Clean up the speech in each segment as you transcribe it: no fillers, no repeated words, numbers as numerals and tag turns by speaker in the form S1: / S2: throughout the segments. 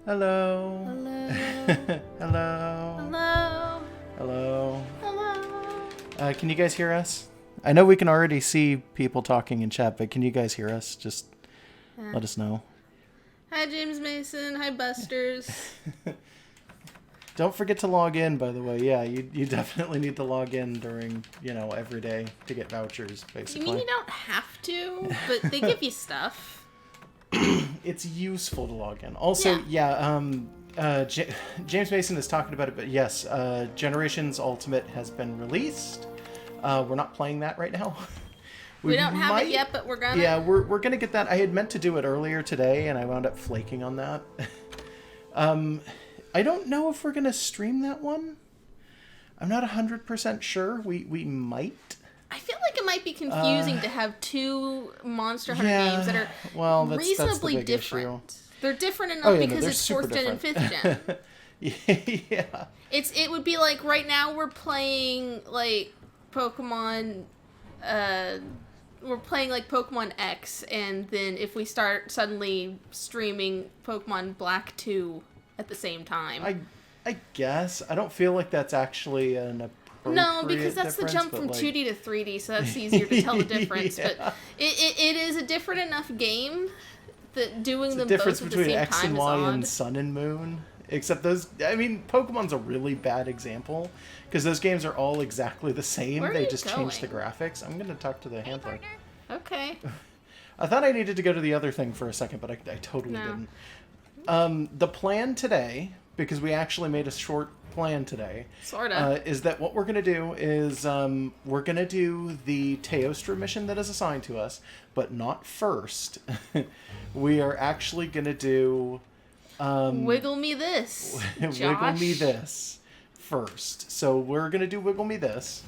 S1: Hello.
S2: Hello.
S1: Hello.
S2: Hello.
S1: Hello.
S2: Hello.
S1: Can you guys hear us? I know we can already see people talking in chat, but can you guys hear us? Just let us know.
S2: Hi, James Mason. Hi, Busters.
S1: Don't forget to log in, by the way. Yeah, you definitely need to log in during, every day to get vouchers, basically.
S2: You mean you don't have to, but they give you stuff.
S1: It's useful to log in. Also, James Mason is talking about it, but yes, Generations Ultimate has been released. We're not playing that right now.
S2: We don't have it yet, but we're gonna.
S1: Yeah, we're gonna get that. I had meant to do it earlier today, and I wound up flaking on that. I don't know if we're gonna stream that one. I'm not 100% sure. We might.
S2: I feel like it might be confusing to have two Monster Hunter games that are reasonably
S1: that's the
S2: different.
S1: issue.
S2: They're different enough because
S1: they're
S2: it's
S1: super
S2: 4th gen and
S1: different.
S2: 5th gen.
S1: Yeah.
S2: It would be like right now we're playing like Pokemon. We're playing like Pokemon X, and then if we start suddenly streaming Pokemon Black 2 at the same time.
S1: I guess. I don't feel like that's actually an appropriate
S2: No, because that's the jump from 2D to 3D, so that's easier to tell the difference.
S1: Yeah.
S2: But it is a different enough game that doing them
S1: the difference
S2: both at the
S1: between
S2: same
S1: X
S2: time
S1: and
S2: is
S1: Y
S2: odd.
S1: and Sun and Moon. Except Pokemon's a really bad example because those games are all exactly the same.
S2: Where are
S1: They
S2: you
S1: just change the
S2: going?
S1: graphics. I'm gonna talk to the handler.
S2: Okay.
S1: I thought I needed to go to the other thing for a second, but I totally
S2: No.
S1: didn't. The plan today, because we actually made a short plan today,
S2: Sorta.
S1: is that what we're going to do is we're going to do the Teostra mission that is assigned to us, but not first. We are actually going to do...
S2: Wiggle me this, Josh.
S1: Wiggle me this first. So we're going to do Wiggle me this.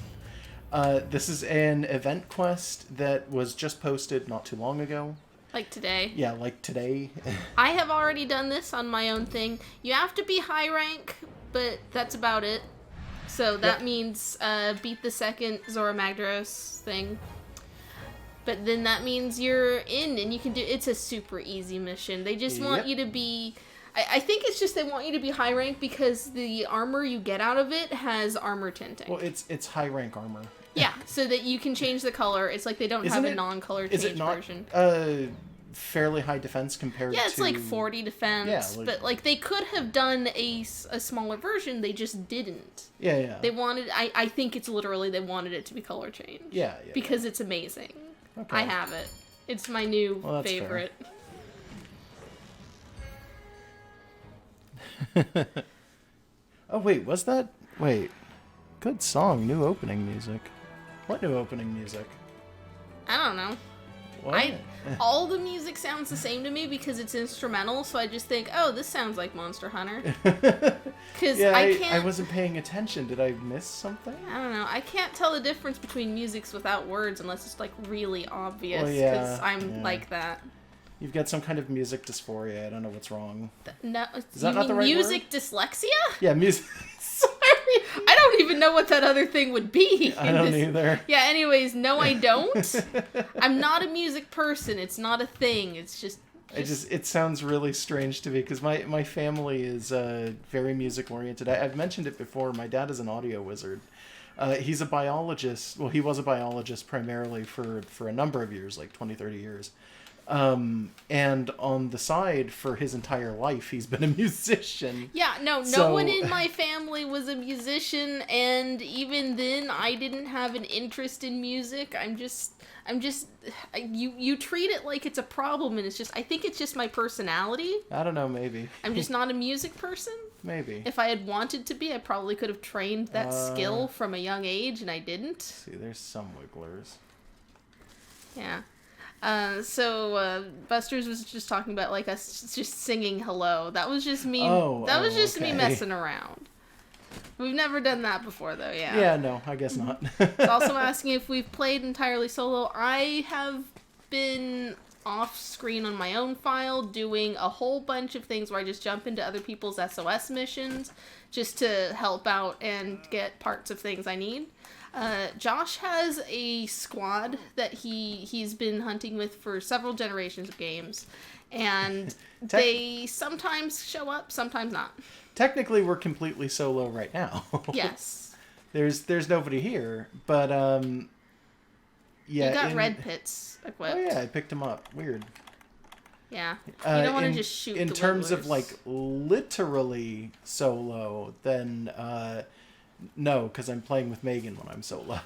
S1: This is an event quest that was just posted not too long ago.
S2: Like today.
S1: Yeah, like today.
S2: I have already done this on my own thing. You have to be high rank, but that's about it. So that means beat the second Zora Magdaros thing. But then that means you're in and you can do... It's a super easy mission. They just want you to be... I think it's just they want you to be high rank because the armor you get out of it has armor tinting.
S1: Well, it's high rank armor.
S2: Yeah, so that you can change the color. It's like they don't have a non-color change
S1: Is it not
S2: version.
S1: Fairly high defense compared to...
S2: Yeah, it's like 40 defense, but like they could have done a smaller version, they just didn't.
S1: Yeah.
S2: They wanted... I think it's literally they wanted it to be color change.
S1: Yeah.
S2: Because it's amazing.
S1: Okay.
S2: I have it. It's my new favorite.
S1: Oh, wait, was that... Wait. Good song. New opening music. What new opening music?
S2: I don't know.
S1: What?
S2: All the music sounds the same to me because it's instrumental, so I just think, oh, this sounds like Monster Hunter. Because
S1: I wasn't paying attention. Did I miss something?
S2: I don't know. I can't tell the difference between musics without words unless it's like really obvious.
S1: Well,
S2: Because I'm like that.
S1: You've got some kind of music dysphoria. I don't know what's wrong.
S2: No,
S1: Is that not the right
S2: music
S1: word?
S2: dyslexia?
S1: Yeah, music.
S2: Sorry, I don't even know what that other thing would be.
S1: I don't either.
S2: Yeah. Anyways, no, I don't. I'm not a music person. It's not a thing. It's just.
S1: It sounds really strange to me because my family is very music oriented. I've mentioned it before. My dad is an audio wizard. He's a biologist. Well, he was a biologist primarily for a number of years, like 20, 30 years. And on the side for his entire life, he's been a musician.
S2: Yeah, no one in my family was a musician, and even then, I didn't have an interest in music. You treat it like it's a problem, and I think it's just my personality.
S1: I don't know, maybe.
S2: I'm just not a music person.
S1: Maybe.
S2: If I had wanted to be, I probably could have trained that skill from a young age, and I didn't.
S1: See, there's some wigglers.
S2: Yeah. So Buster's was just talking about like us just singing hello. That was just me. Me messing around. We've never done that before, though. Yeah.
S1: Yeah. No, I guess not.
S2: It's also asking if we've played entirely solo. I have been off screen on my own file doing a whole bunch of things where I just jump into other people's SOS missions just to help out and get parts of things I need. Josh has a squad that he's been hunting with for several generations of games, and they sometimes show up, sometimes not.
S1: Technically, we're completely solo right now.
S2: Yes.
S1: There's nobody here, but yeah.
S2: You got red pits equipped.
S1: Oh yeah, I picked them up. Weird.
S2: Yeah. You don't want to just shoot
S1: in
S2: the
S1: terms
S2: wigglers.
S1: of like literally solo, then no, because I'm playing with Megan when I'm solo.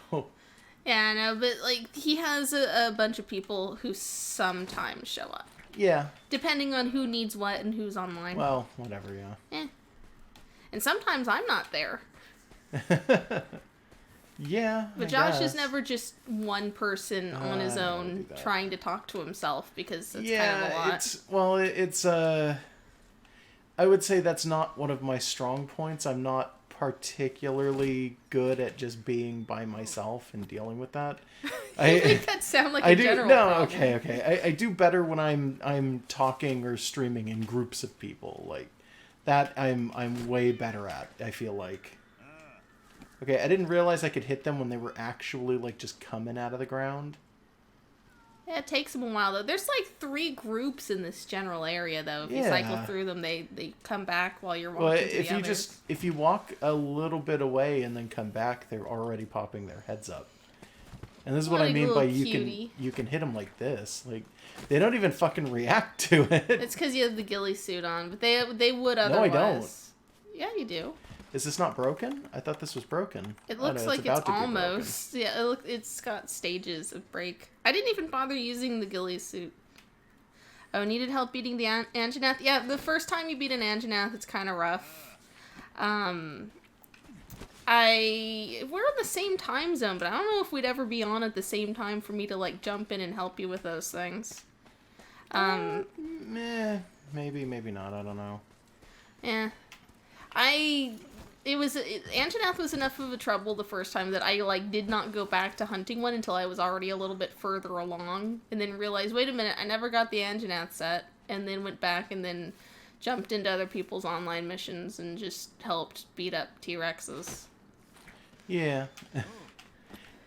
S2: Yeah, I know, but like he has a bunch of people who sometimes show up.
S1: Yeah.
S2: Depending on who needs what and who's online.
S1: Well, whatever, yeah.
S2: And sometimes I'm not there.
S1: Yeah.
S2: But Josh is never just one person on his own trying to talk to himself, because it's kind of a lot.
S1: It's I would say that's not one of my strong points. I'm not particularly good at just being by myself and dealing with that.
S2: I make that sound like a general problem.
S1: Okay. I do better when I'm talking or streaming in groups of people. Like that I'm way better at, I feel like. Okay, I didn't realize I could hit them when they were actually like just coming out of the ground.
S2: Yeah, it takes them a while though. There's like 3 groups in this general area though. If you cycle through them, they come back while you're walking to the others.
S1: If you walk a little bit away and then come back, they're already popping their heads up. And this is what I mean by you can hit them like this. Like they don't even fucking react to it.
S2: It's because you have the ghillie suit on, but they would otherwise.
S1: No, I don't.
S2: Yeah, you do.
S1: Is this not broken? I thought this was broken.
S2: It looks like it's almost. Yeah, it's got stages of break. I didn't even bother using the ghillie suit. Oh, needed help beating the Anjanath? Yeah, the first time you beat an Anjanath, it's kind of rough. We're in the same time zone, but I don't know if we'd ever be on at the same time for me to like jump in and help you with those things.
S1: Maybe not. I don't know.
S2: Yeah. Anjanath was enough of a trouble the first time that I like did not go back to hunting one until I was already a little bit further along, and then realized, wait a minute, I never got the Anjanath set, and then went back and then jumped into other people's online missions and just helped beat up T-Rexes.
S1: Yeah.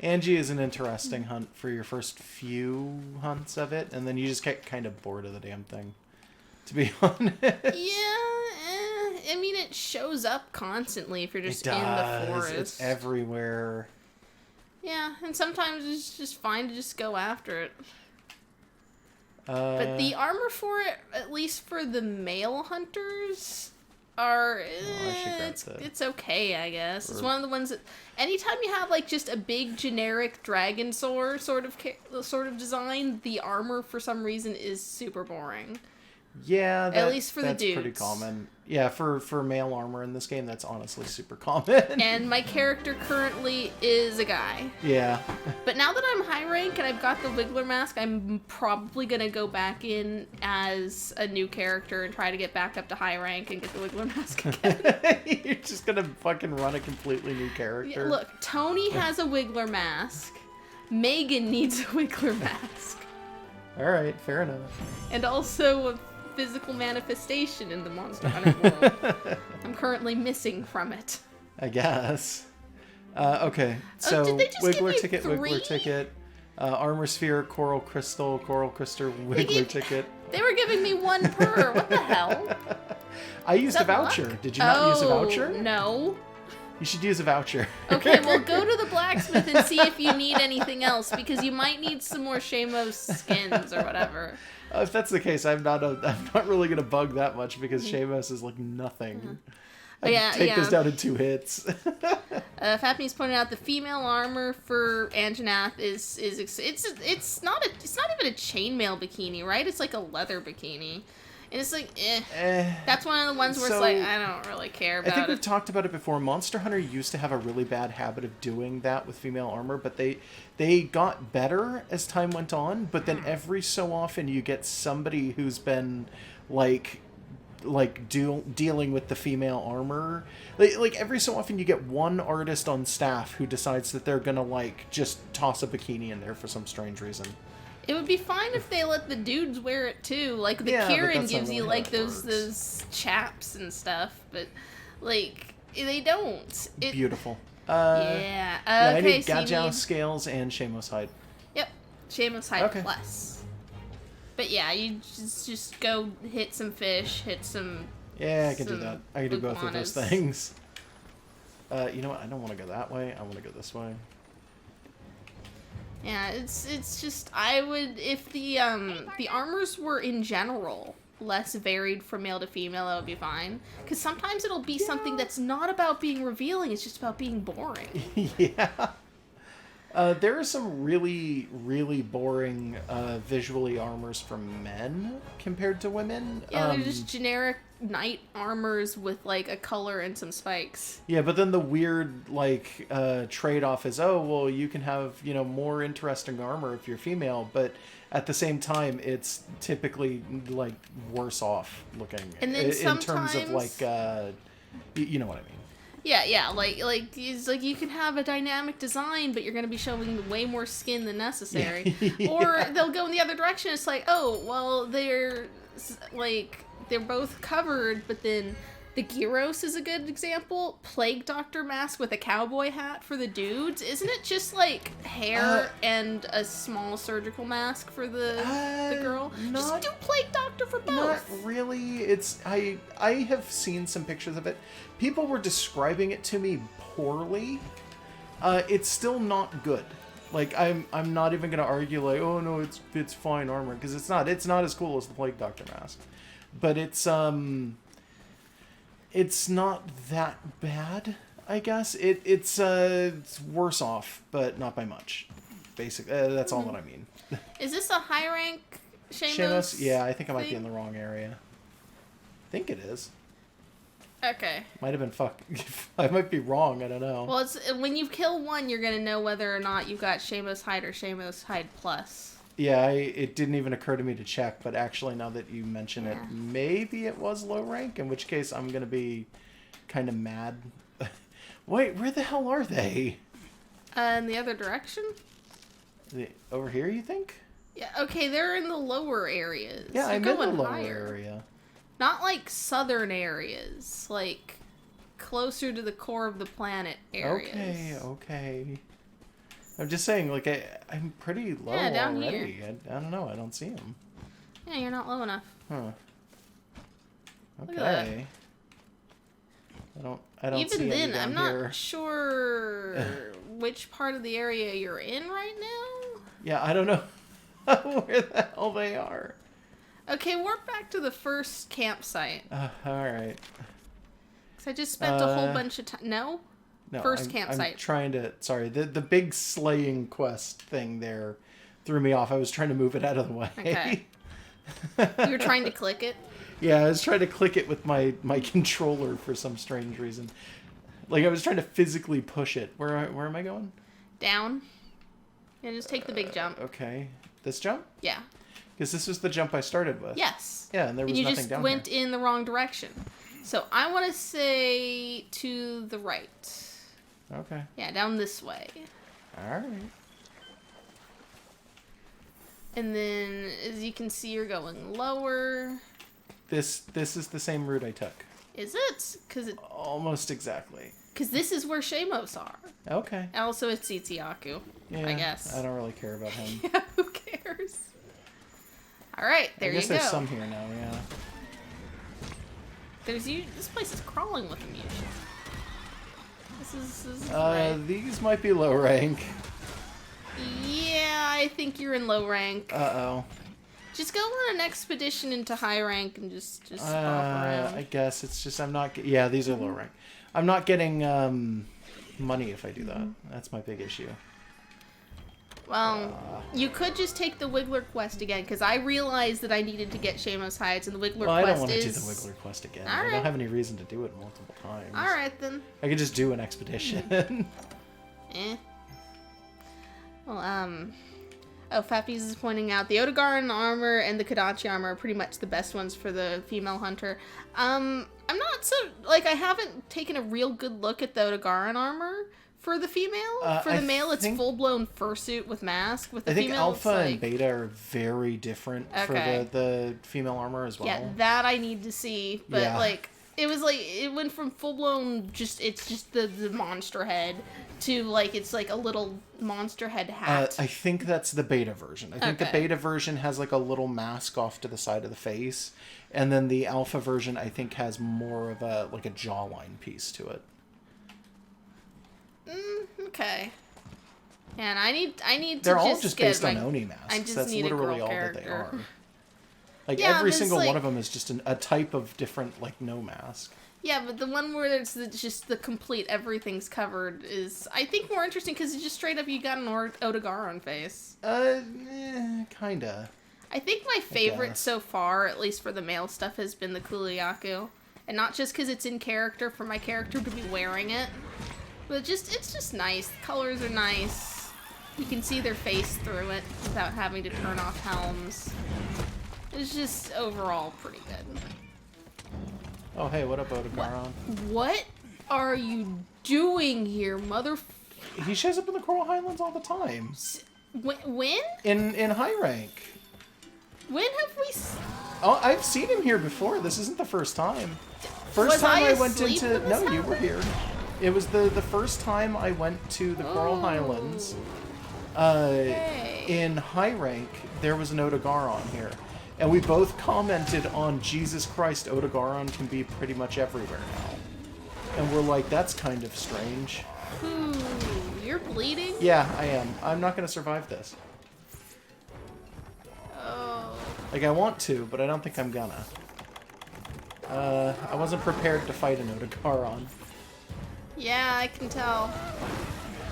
S1: Angie is an interesting hunt for your first few hunts of it, and then you just get kind of bored of the damn thing, to be honest.
S2: Yeah, I mean, it shows up constantly if you're just in the forest.
S1: It's everywhere.
S2: Yeah, and sometimes it's just fine to just go after it. But the armor for it, at least for the male hunters, it's okay, I guess. It's one of the ones that anytime you have like just a big generic dragon sword sort of design, the armor for some reason is super boring.
S1: Yeah,
S2: at least for the
S1: that's
S2: dudes.
S1: Pretty common. Yeah, for male armor in this game, that's honestly super common.
S2: And my character currently is a guy.
S1: Yeah.
S2: But now that I'm high rank and I've got the Wiggler mask, I'm probably gonna go back in as a new character and try to get back up to high rank and get the Wiggler mask again.
S1: You're just gonna fucking run a completely new character.
S2: Yeah, look, Tony has a Wiggler mask. Megan needs a Wiggler mask.
S1: Alright, fair enough.
S2: And also a physical manifestation in the Monster Hunter world. I'm currently missing from it.
S1: I guess. Okay, so
S2: did they just
S1: Wiggler
S2: give
S1: ticket,
S2: you 3?
S1: Wiggler ticket, Armor Sphere, Coral Crystal, Wiggler ticket.
S2: They were giving me 1 per. What the hell?
S1: I used a voucher.
S2: Luck?
S1: Did you not use a voucher?
S2: No.
S1: You should use a voucher.
S2: Okay, well, go to the blacksmith and see if you need anything else, because you might need some more Shamos skins or whatever.
S1: If that's the case, I'm not really gonna bug that much, because Shamos is like nothing. I can take this down in 2 hits.
S2: Fapney's pointed out the female armor for Anjanath it's not even a chainmail bikini, right? It's like a leather bikini. And it's like, That's one of the ones where it's like, I don't really care about it.
S1: I think we've talked about it before. Monster Hunter used to have a really bad habit of doing that with female armor, but they got better as time went on, but then every so often you get somebody who's been, dealing with the female armor. Like, every so often you get one artist on staff who decides that they're gonna, just toss a bikini in there for some strange reason.
S2: It would be fine if they let the dudes wear it too. Like the Kieran gives you those chaps and stuff, but they don't.
S1: Beautiful.
S2: Yeah.
S1: Yeah, I
S2: Okay,
S1: need
S2: so you
S1: Gajao
S2: need...
S1: scales and Shamos hide.
S2: Yep. Shamos Hide
S1: Okay.
S2: Plus. But yeah, you just go hit some fish, hit some...
S1: Yeah, I can do
S2: some
S1: that. I can do both of those
S2: iguanas.
S1: things. You know what? I don't want to go that way. I want to go this way.
S2: Yeah, it's just I would if the armors were in general less varied from male to female, that would be fine. Because sometimes it'll be something that's not about being revealing; it's just about being boring.
S1: Yeah. There are some really, really boring visually armors from men compared to women.
S2: Yeah, they're just generic knight armors with like a color and some spikes.
S1: Yeah, but then the weird like trade-off is, oh, well, you can have, you know, more interesting armor if you're female, but at the same time, it's typically like worse off looking.
S2: And then
S1: in terms of
S2: sometimes-
S1: like, you know what I mean.
S2: Yeah, like it's like you can have a dynamic design, but you're going to be showing way more skin than necessary.
S1: Yeah.
S2: Or they'll go in the other direction. It's like, oh, well, they're both covered, but then the Gyros is a good example. Plague Doctor mask with a cowboy hat for the dudes. Isn't it just like hair and a small surgical mask for the girl? Just do Plague Doctor for both.
S1: Not really. It's I have seen some pictures of it. People were describing it to me poorly. It's still not good. Like I'm not even gonna argue like, oh no, it's fine armor, because it's not. It's not as cool as the Plague Doctor mask, but it's not that bad. I guess it's worse off, but not by much. Basically, that's all that I mean.
S2: Is this a high rank Shamos?
S1: Shamos? Yeah, I think I might be
S2: thing?
S1: in the wrong area. I think it is.
S2: Okay.
S1: Might have been I might be wrong. I don't know.
S2: Well, it's when you kill one, you're gonna know whether or not you've got Shamos Hide or Shamos Hide Plus.
S1: Yeah, it didn't even occur to me to check, but actually now that you mention it, maybe it was low rank, in which case I'm going to be kind of mad. Wait, where the hell are they?
S2: In the other direction?
S1: Over here, you think?
S2: Yeah, okay, they're in the lower areas.
S1: Yeah,
S2: You're
S1: I'm in the
S2: going
S1: lower
S2: higher.
S1: area.
S2: Not like southern areas, like closer to the core of the planet areas.
S1: Okay. I'm just saying, like, I'm pretty low
S2: down
S1: already.
S2: here.
S1: I don't know. I don't see them.
S2: Yeah, you're not low enough.
S1: Huh.
S2: Look at that.
S1: Okay. I don't see
S2: Even
S1: any
S2: then,
S1: down
S2: I'm
S1: here.
S2: not sure which part of the area you're in right now.
S1: Yeah, I don't know where the hell they are.
S2: Okay, warp back to the first campsite.
S1: Alright.
S2: Because I just spent a whole bunch of time. No?
S1: No,
S2: First
S1: I'm
S2: campsite.
S1: trying to... Sorry, the big slaying quest thing there threw me off. I was trying to move it out of the way.
S2: Okay. You were trying to click it?
S1: Yeah, I was trying to click it with my controller for some strange reason. Like, I was trying to physically push it. Where am I going?
S2: Down. Yeah, just take the big jump.
S1: Okay. This jump?
S2: Yeah.
S1: Because this was the jump I started with.
S2: Yes.
S1: Yeah, and there was
S2: you
S1: nothing
S2: just
S1: down
S2: went
S1: here.
S2: in the wrong direction. So I want to say to the right.
S1: Okay.
S2: Yeah, down this way.
S1: Alright.
S2: And then, as you can see, you're going lower.
S1: This is the same route I took.
S2: Is it? Because
S1: Almost exactly.
S2: this is where Shamos are.
S1: Okay.
S2: Also, it's Tsitsiaku,
S1: Yeah,
S2: I guess.
S1: I don't really care about him.
S2: Yeah, who cares? All right, there
S1: I guess
S2: you go.
S1: there's some here now, yeah.
S2: This place is crawling with them usually. This is right.
S1: These might be low rank.
S2: Yeah, I think you're in low rank.
S1: Uh-oh.
S2: Just go on an expedition into high rank and just swap around.
S1: I guess it's just I'm not... Yeah, these are low rank. I'm not getting money if I do that. That's my big issue.
S2: Well, you could just take the Wiggler quest again, because I realized that I needed to get Shamos hides, and the Wiggler
S1: Well, I
S2: quest
S1: don't want to
S2: is...
S1: do the Wiggler quest again.
S2: All
S1: I
S2: right.
S1: don't have any reason to do it multiple times.
S2: Alright, then.
S1: I could just do an expedition.
S2: Eh. Well, oh, Fappies is pointing out the Odegaran armor and the Kodachi armor are pretty much the best ones for the female hunter. I'm not so... Like, I haven't taken a real good look at the Odegaran armor for the female. For the male, it's full-blown fursuit with mask. With the
S1: I think
S2: female,
S1: alpha
S2: it's like...
S1: and beta are very different
S2: Okay.
S1: for the female armor as well.
S2: Yeah, that I need to see. But,
S1: Yeah.
S2: like, It was like, it went from full-blown, it's just the monster head, to, like, it's like a little monster head hat.
S1: I think that's the beta version. I think the beta version has, like, a little mask off to the side of the face, and then the alpha version, I think, has more of a, like, a jawline piece to it.
S2: Okay. And I need to
S1: They're all just based on Oni masks.
S2: I just
S1: That's
S2: need
S1: literally
S2: a girl
S1: all
S2: character.
S1: that they are. Like,
S2: Yeah,
S1: every
S2: but
S1: single
S2: it's
S1: one
S2: like-
S1: of them is just a type of different, like, no mask.
S2: Yeah, but the one where it's just the complete everything's covered is, I think, more interesting because it's just straight up you got an Otogaron face.
S1: Kinda.
S2: I think my favorite
S1: guess.
S2: so far, at least for the male stuff, has been the Kuliaku. And not just because it's in character for my character to be wearing it, but it's just nice. The colors are nice. You can see their face through it without having to turn off helms. It's just overall pretty good.
S1: Oh, hey, what up, Otogaron?
S2: What are you doing here, mother...
S1: He shows up in the Coral Highlands all the time.
S2: When?
S1: In high rank.
S2: When have we...
S1: Oh, I've seen him here before. This isn't the first time. First
S2: Was
S1: time
S2: I
S1: I went
S2: asleep
S1: into...
S2: when this
S1: No, you were
S2: happened?
S1: here. It was the first time I went to the Coral
S2: Oh.
S1: Highlands.
S2: Okay.
S1: In high rank, there was an Otogaron here. And we both commented on, Jesus Christ, Otogaron can be pretty much everywhere now. And we're like, that's kind of strange.
S2: Ooh, you're bleeding?
S1: Yeah, I am. I'm not going to survive this.
S2: Oh.
S1: Like, I want to, but I don't think I'm gonna. I wasn't prepared to fight an Otogaron.
S2: Yeah, I can tell.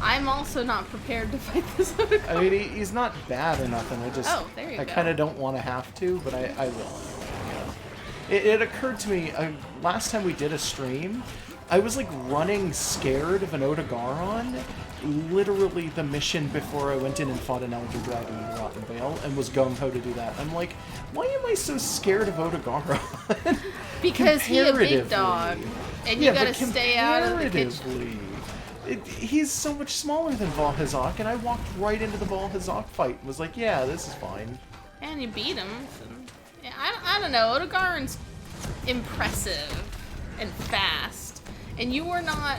S2: I'm also not prepared to fight this Otogaron.
S1: I mean, he's not bad or nothing. I just,
S2: Oh, there you
S1: I
S2: go.
S1: kind of don't want to have to, but I will. It occurred to me, last time we did a stream, I was like running scared of an Otogaron, literally the mission before I went in and fought an Elder Dragon in Rotten Vale, and was gung-ho to do that. I'm like, why am I so scared of Otogaron?
S2: Because he's a big
S1: Comparatively.
S2: dog, and you
S1: Yeah,
S2: gotta
S1: but
S2: stay out of the kitchen.
S1: comparatively, he's so much smaller than Valhazak, and I walked right into the Valhazak fight and was like, yeah, this is fine.
S2: And you beat him. So. Yeah, I don't know. Otogaron's impressive and fast, and you are not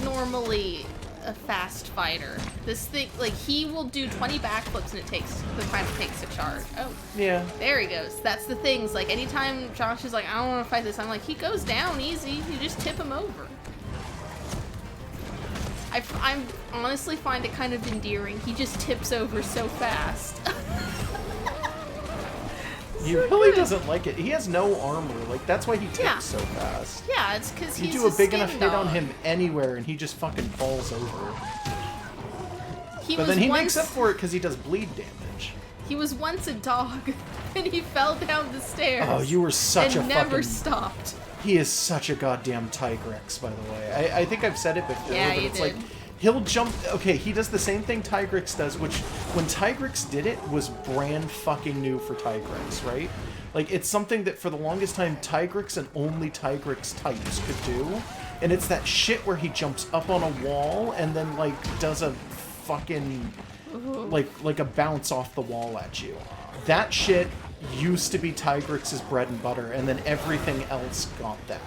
S2: normally a fast fighter. This thing, like, he will do 20 backflips and it takes the time it takes to charge. Oh,
S1: Yeah.
S2: there he goes. That's the things. Like, anytime Josh is like, I don't want to fight this, I'm like, he goes down easy. You just tip him over. I honestly find it kind of endearing. He just tips over so fast.
S1: He really doesn't like it. He has no armor. Like, that's why he tips
S2: Yeah.
S1: so fast.
S2: Yeah, it's because
S1: You
S2: he's
S1: do a big
S2: skin
S1: enough hit on
S2: dog.
S1: him anywhere, and he just fucking falls over.
S2: He
S1: But
S2: was
S1: then he
S2: once,
S1: makes up for it because he does bleed damage.
S2: He was once a dog, and he fell down the stairs.
S1: Oh, you were such
S2: and
S1: a
S2: never
S1: fucking...
S2: stopped.
S1: He is such a goddamn Tigrex, by the way. I think I've said it before,
S2: Yeah,
S1: but
S2: you
S1: it's
S2: did.
S1: like, he'll jump... Okay, he does the same thing Tigrex does, which, when Tigrex did it, was brand fucking new for Tigrex, right? Like, it's something that for the longest time, Tigrex and only Tigrex types could do. And it's that shit where he jumps up on a wall and then, like, does a fucking... Like a bounce off the wall at you. That shit used to be Tigrex's bread and butter, and then everything else got that.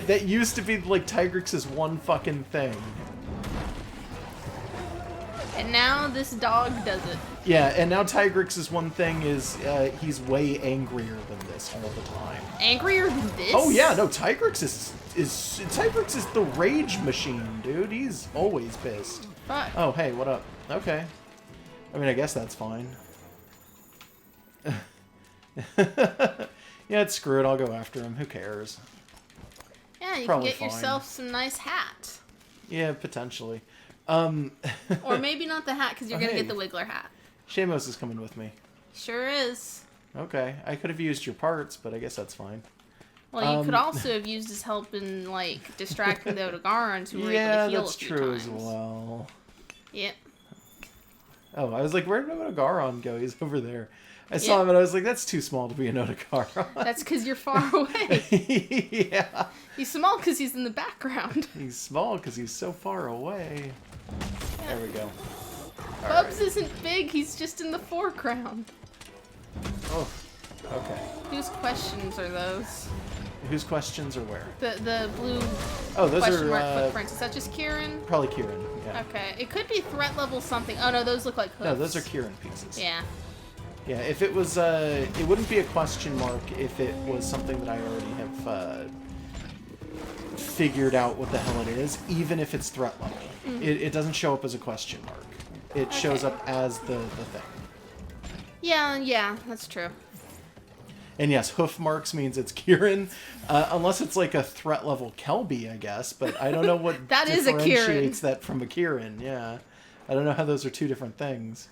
S1: That used to be, like, Tigrex's one fucking thing.
S2: And now this dog does it.
S1: Yeah, and now Tigrex's one thing is he's way angrier than this all the time.
S2: Angrier than this?
S1: Oh yeah, no, Tigrex is Tigrex is the rage machine, dude. He's always pissed.
S2: Fuck.
S1: Oh, hey, what up? Okay. I mean, I guess that's fine. Yeah, screw it. I'll go after him. Who cares?
S2: Yeah, you
S1: probably
S2: can get
S1: fine.
S2: yourself some nice hat.
S1: Yeah, potentially.
S2: Or maybe not the hat, because you're
S1: Oh,
S2: going to
S1: hey.
S2: get the Wiggler hat.
S1: Shamos is coming with me.
S2: Sure is.
S1: Okay, I could have used your parts, but I guess that's fine.
S2: Well, you could also have used his help in, like, distracting the Otogarons who were able to heal
S1: that's
S2: a few
S1: true
S2: times.
S1: as well.
S2: Yep.
S1: Oh, I was like, where did Otogaron go? He's over there. I saw him and I was like, that's too small to be an Otogaron.
S2: That's because you're far away.
S1: Yeah.
S2: He's small because he's in the background.
S1: He's small because he's so far away. There we go. All
S2: Bubs
S1: right.
S2: isn't big, he's just in the foreground.
S1: Oh, okay.
S2: Whose questions are those?
S1: Whose questions are where?
S2: The blue
S1: Oh, those
S2: question
S1: are
S2: mark footprints. Is that just Kieran?
S1: probably Kieran. Yeah.
S2: Okay. It could be threat level something. Oh no, those look like hoofs.
S1: No, those are Kieran pieces.
S2: Yeah.
S1: Yeah, if it was, it wouldn't be a question mark if it was something that I already have figured out what the hell it is, even if it's threat level.
S2: Mm-hmm.
S1: It doesn't show up as a question mark. It shows up as the thing.
S2: Yeah, that's true.
S1: And yes, hoof marks means it's Kieran, unless it's like a threat level Kelby, I guess. But I don't know what
S2: That is a Kieran.
S1: differentiates that from a Kieran. Yeah, I don't know how those are two different things.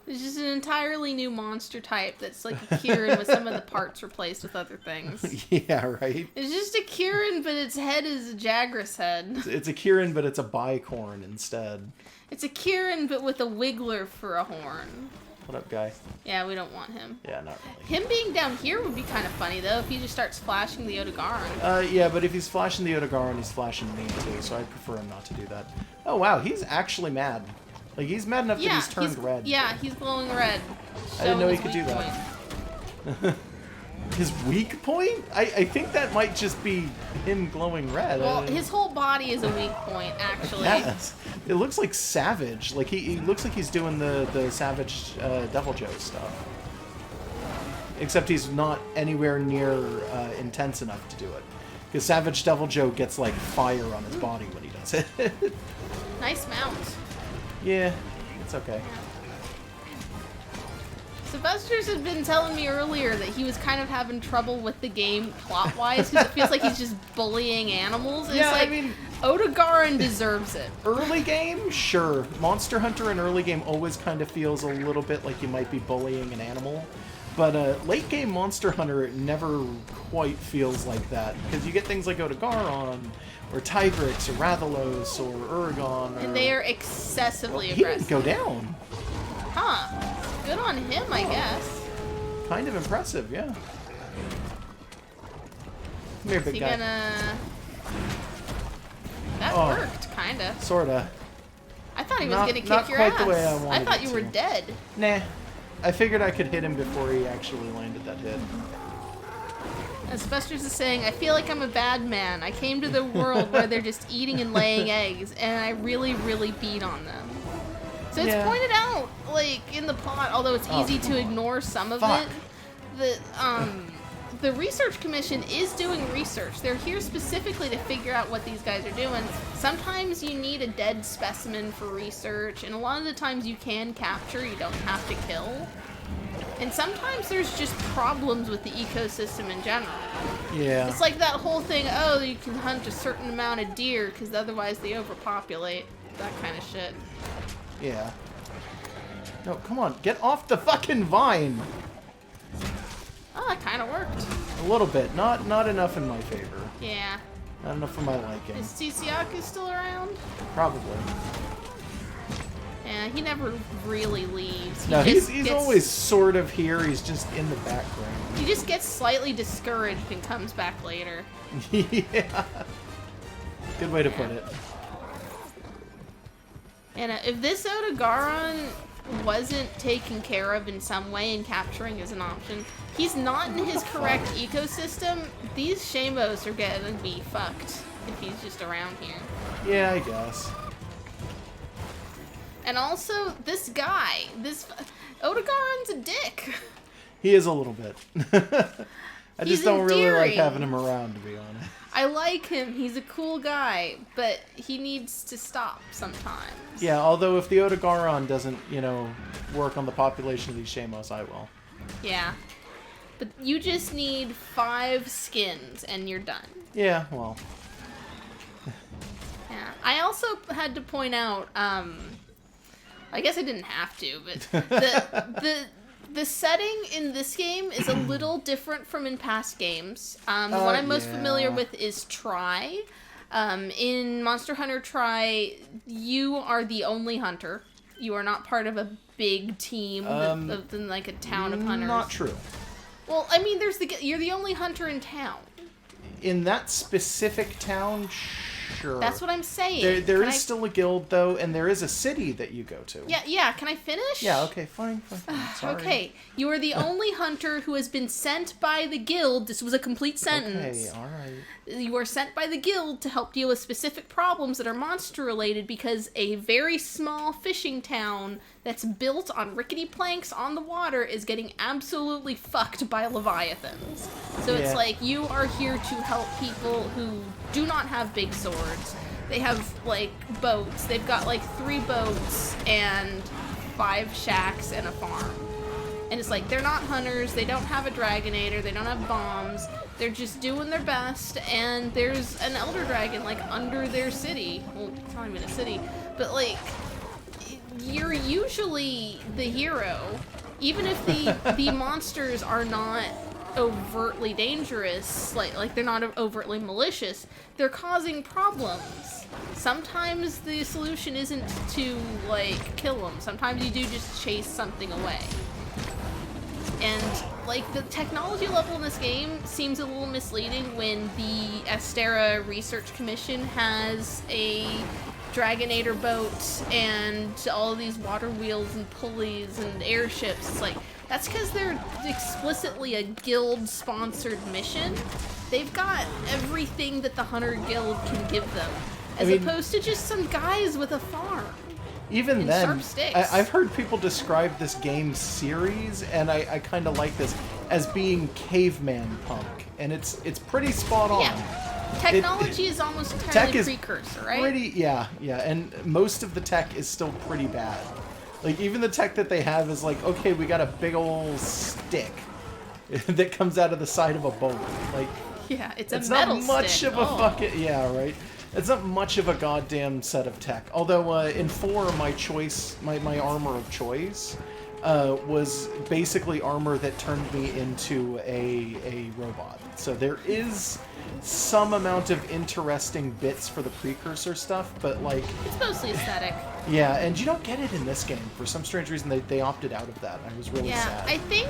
S2: It's just an entirely new monster type that's like a Kieran with some of the parts replaced with other things.
S1: Yeah, right.
S2: It's just a Kieran, but its head is a Jagras head.
S1: It's a Kieran, but it's a bicorn instead.
S2: It's a Kieran, but with a wiggler for a horn.
S1: What up, guy?
S2: Yeah, we don't want him.
S1: Yeah, not really.
S2: Him being down here would be kind of funny, though, if he just starts flashing the Odogaron.
S1: Yeah, but if he's flashing the Odogaron, he's flashing me too, so I'd prefer him not to do that. Oh, wow, he's actually mad. Like, he's mad enough that he's turned red.
S2: Yeah, he's glowing red.
S1: I didn't know he
S2: Showing
S1: could
S2: his
S1: do
S2: weak
S1: that. His weak point? I think that might just be him glowing red.
S2: Well, his whole body is a weak point, actually.
S1: Yes. It looks like Savage. Like, he looks like he's doing the Savage Devil Joe stuff. Except he's not anywhere near intense enough to do it. Because Savage Devil Joe gets, like, fire on his body when he does it.
S2: Nice mount.
S1: Yeah, it's okay.
S2: Sylvester's had been telling me earlier that he was kind of having trouble with the game plot-wise because it feels like he's just bullying animals. And
S1: Yeah,
S2: it's like,
S1: I mean,
S2: Odogaron deserves it.
S1: early game, sure. Monster Hunter in early game always kind of feels a little bit like you might be bullying an animal. But late game Monster Hunter never quite feels like that. Because you get things like Odogaron, or Tigrex, or Rathalos, or Uragon.
S2: And they are excessively
S1: He didn't
S2: aggressive.
S1: go down.
S2: Huh. Good on him, I guess.
S1: Kind of impressive, yeah. Come here,
S2: Is
S1: big
S2: he
S1: guy.
S2: gonna... That
S1: Oh.
S2: worked, kinda.
S1: Sorta.
S2: I thought he was
S1: Not-
S2: gonna kick
S1: not
S2: your
S1: quite
S2: ass.
S1: the way I
S2: I
S1: wanted
S2: thought
S1: it
S2: you were
S1: to.
S2: dead.
S1: Nah. I figured I could hit him before he actually landed that hit.
S2: And Sylvester's is saying, I feel like I'm a bad man. I came to the world where they're just eating and laying eggs, and I really, really beat on them. So it's
S1: Yeah.
S2: pointed out, like, in the plot, although it's easy to ignore some of
S1: Fuck.
S2: it, the Research Commission is doing research. They're here specifically to figure out what these guys are doing. Sometimes you need a dead specimen for research, and a lot of the times you can capture, you don't have to kill. And sometimes there's just problems with the ecosystem in general.
S1: Yeah.
S2: It's like that whole thing, oh, you can hunt a certain amount of deer because otherwise they overpopulate. That kind of shit.
S1: Yeah. No, come on. Get off the fucking vine!
S2: Oh, that kind of worked.
S1: A little bit. Not enough in my favor.
S2: Yeah.
S1: Not enough for my liking.
S2: Is Tisiaku still around?
S1: Probably.
S2: Yeah, he never really leaves.
S1: No,
S2: just
S1: he's
S2: gets-
S1: always sort of here. He's just in the background.
S2: He just gets slightly discouraged and comes back later.
S1: Yeah. Good way to put it.
S2: And if this Odogaron wasn't taken care of in some way and capturing is an option, he's not in his correct ecosystem, these Shamos are gonna be fucked if he's just around here.
S1: Yeah, I guess.
S2: And also, this guy, Odogaron's a dick.
S1: He is a little bit. I
S2: He's
S1: just don't really like
S2: endearing.
S1: having him around, to be honest.
S2: I like him, he's a cool guy, but he needs to stop sometimes.
S1: Yeah, although if the Odogaron doesn't, work on the population of these Shamos, I will.
S2: Yeah. But you just need 5 skins and you're done.
S1: Yeah, well.
S2: Yeah. I also had to point out, I guess I didn't have to, but the setting in this game is a little different from in past games. The one I'm most familiar with is Tri. In Monster Hunter Tri, you are the only hunter. You are not part of a big team than like a town of hunters.
S1: Not true.
S2: Well, I mean, you're the only hunter in town.
S1: In that specific town, sure.
S2: That's what I'm saying.
S1: There is still a guild, though, and there is a city that you go to.
S2: Yeah, can I finish?
S1: Yeah, okay, fine. Sorry.
S2: Okay, you are the only hunter who has been sent by the guild. This was a complete sentence.
S1: Okay, alright.
S2: You are sent by the guild to help deal with specific problems that are monster-related because a very small fishing town that's built on rickety planks on the water is getting absolutely fucked by leviathans. So it's like, you are here to help people who do not have big swords. They have, like, boats. They've got, like, 3 boats and 5 shacks and a farm. And it's like, they're not hunters, they don't have a Dragonator, they don't have bombs, they're just doing their best, and there's an Elder Dragon, like, under their city. Well, it's not even a city, but, like, you're usually the hero. Even if the monsters are not overtly dangerous, like they're not overtly malicious, they're causing problems. Sometimes the solution isn't to, like, kill them. Sometimes you do just chase something away. And, like, the technology level in this game seems a little misleading when the Astera Research Commission has a Dragonator boat and all these water wheels and pulleys and airships. It's like, that's because they're explicitly a guild-sponsored mission. They've got everything that the Hunter Guild can give them, as opposed to just some guys with a farm.
S1: Even then,
S2: sharp sticks.
S1: I've heard people describe this game series, and I kind of like this, as being caveman punk, and it's pretty spot on.
S2: Yeah. Technology is almost entirely a precursor, right?
S1: Yeah, and most of the tech is still pretty bad. Like, even the tech that they have is like, okay, we got a big old stick that comes out of the side of a boat. Like,
S2: yeah, it's a metal stick.
S1: Not much of a fucking... Yeah, right? It's not much of a goddamn set of tech. Although, in 4, my armor of choice was basically armor that turned me into a robot. So there is some amount of interesting bits for the precursor stuff, but, like...
S2: It's mostly aesthetic.
S1: Yeah, and you don't get it in this game. For some strange reason, they opted out of that. I was really sad.
S2: I think,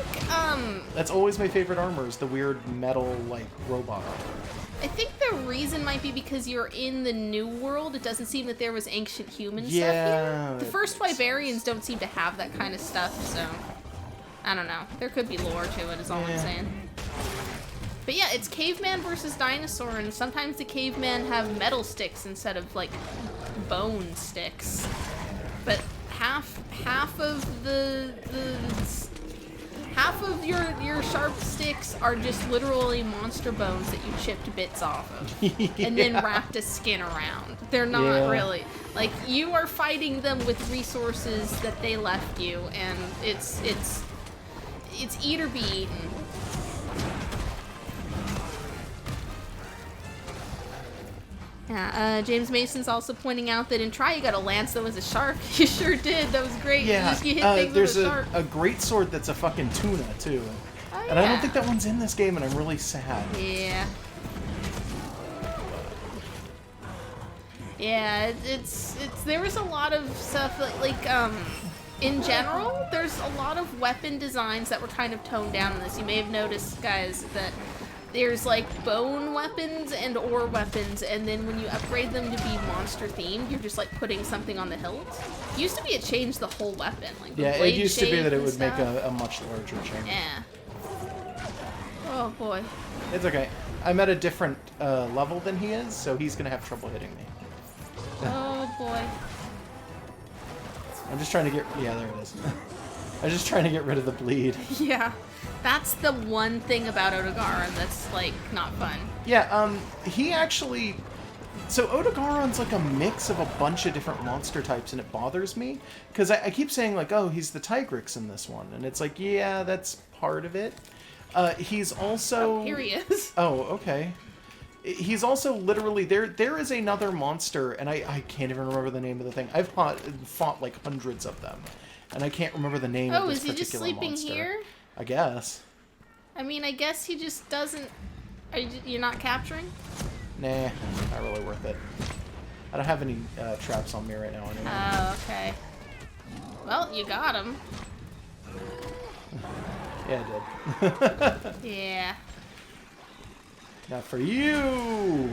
S1: That's always my favorite armor, is the weird metal, like, robot armor.
S2: I think the reason might be because you're in the new world. It doesn't seem that there was ancient human stuff here. The first Wyverians don't seem to have that kind of stuff, so... I don't know. There could be lore to it, is all I'm saying. But yeah, it's caveman versus dinosaur, and sometimes the cavemen have metal sticks instead of, like, bone sticks. But half of half of your sharp sticks are just literally monster bones that you chipped bits off of. And then wrapped a skin around. They're not really. Like, you are fighting them with resources that they left you, and it's eat or be eaten. Yeah, James Mason's also pointing out that in Try you got a lance that was a shark. You sure did. That was great.
S1: Yeah,
S2: you hit things
S1: there's
S2: with a shark.
S1: a great sword that's a fucking tuna, too.
S2: Oh,
S1: and I don't think that one's in this game, and I'm really sad.
S2: Yeah. Yeah, it's there was a lot of stuff like in general, there's a lot of weapon designs that were kind of toned down in this. You may have noticed, guys, that there's, like, bone weapons and ore weapons, and then when you upgrade them to be monster-themed, you're just, like, putting something on the hilt. It used to be it changed the whole weapon. Like,
S1: yeah, it used to be that it would make a much larger change.
S2: Yeah. Oh, boy.
S1: It's okay. I'm at a different level than he is, so he's going to have trouble hitting me.
S2: Oh, boy.
S1: I'm just trying to get... Yeah, there it is. I'm just trying to get rid of the bleed.
S2: Yeah. That's the one thing about Odogaron that's, like, not fun.
S1: Yeah, he actually... So Odogaron's like a mix of a bunch of different monster types, and it bothers me. Because I keep saying, like, oh, he's the Tigrix in this one. And it's like, yeah, that's part of it. He's also...
S2: Oh, here he is.
S1: Oh, okay. He's also literally... There is another monster, and I can't even remember the name of the thing. I've fought like, hundreds of them. And I can't remember the name of this particular monster. Oh, is he just sleeping here? I guess.
S2: I mean, I guess he just doesn't... You're not capturing?
S1: Nah, not really worth it. I don't have any traps on me right now anyway.
S2: Oh, okay. Well, you got him.
S1: Yeah, I did.
S2: Yeah.
S1: Not for you!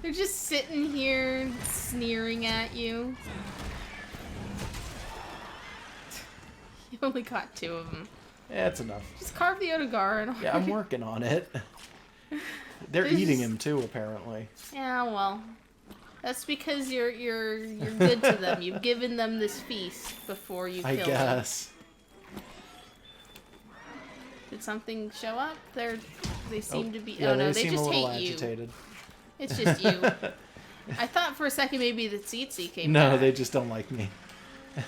S2: They're just sitting here sneering at you. You only got 2 of them.
S1: Yeah, it's enough.
S2: Just carve the Otogar.
S1: Yeah, I'm working on it. They're eating him too, apparently.
S2: Yeah, well, that's because you're good to them. You've given them this feast before you kill them.
S1: I guess.
S2: Did something show up? They seem to be.
S1: Yeah,
S2: oh no, they
S1: seem
S2: just
S1: a little
S2: hate
S1: agitated.
S2: you. It's just you. I thought for a second maybe the Tsitsi came
S1: No,
S2: back.
S1: they just don't like me.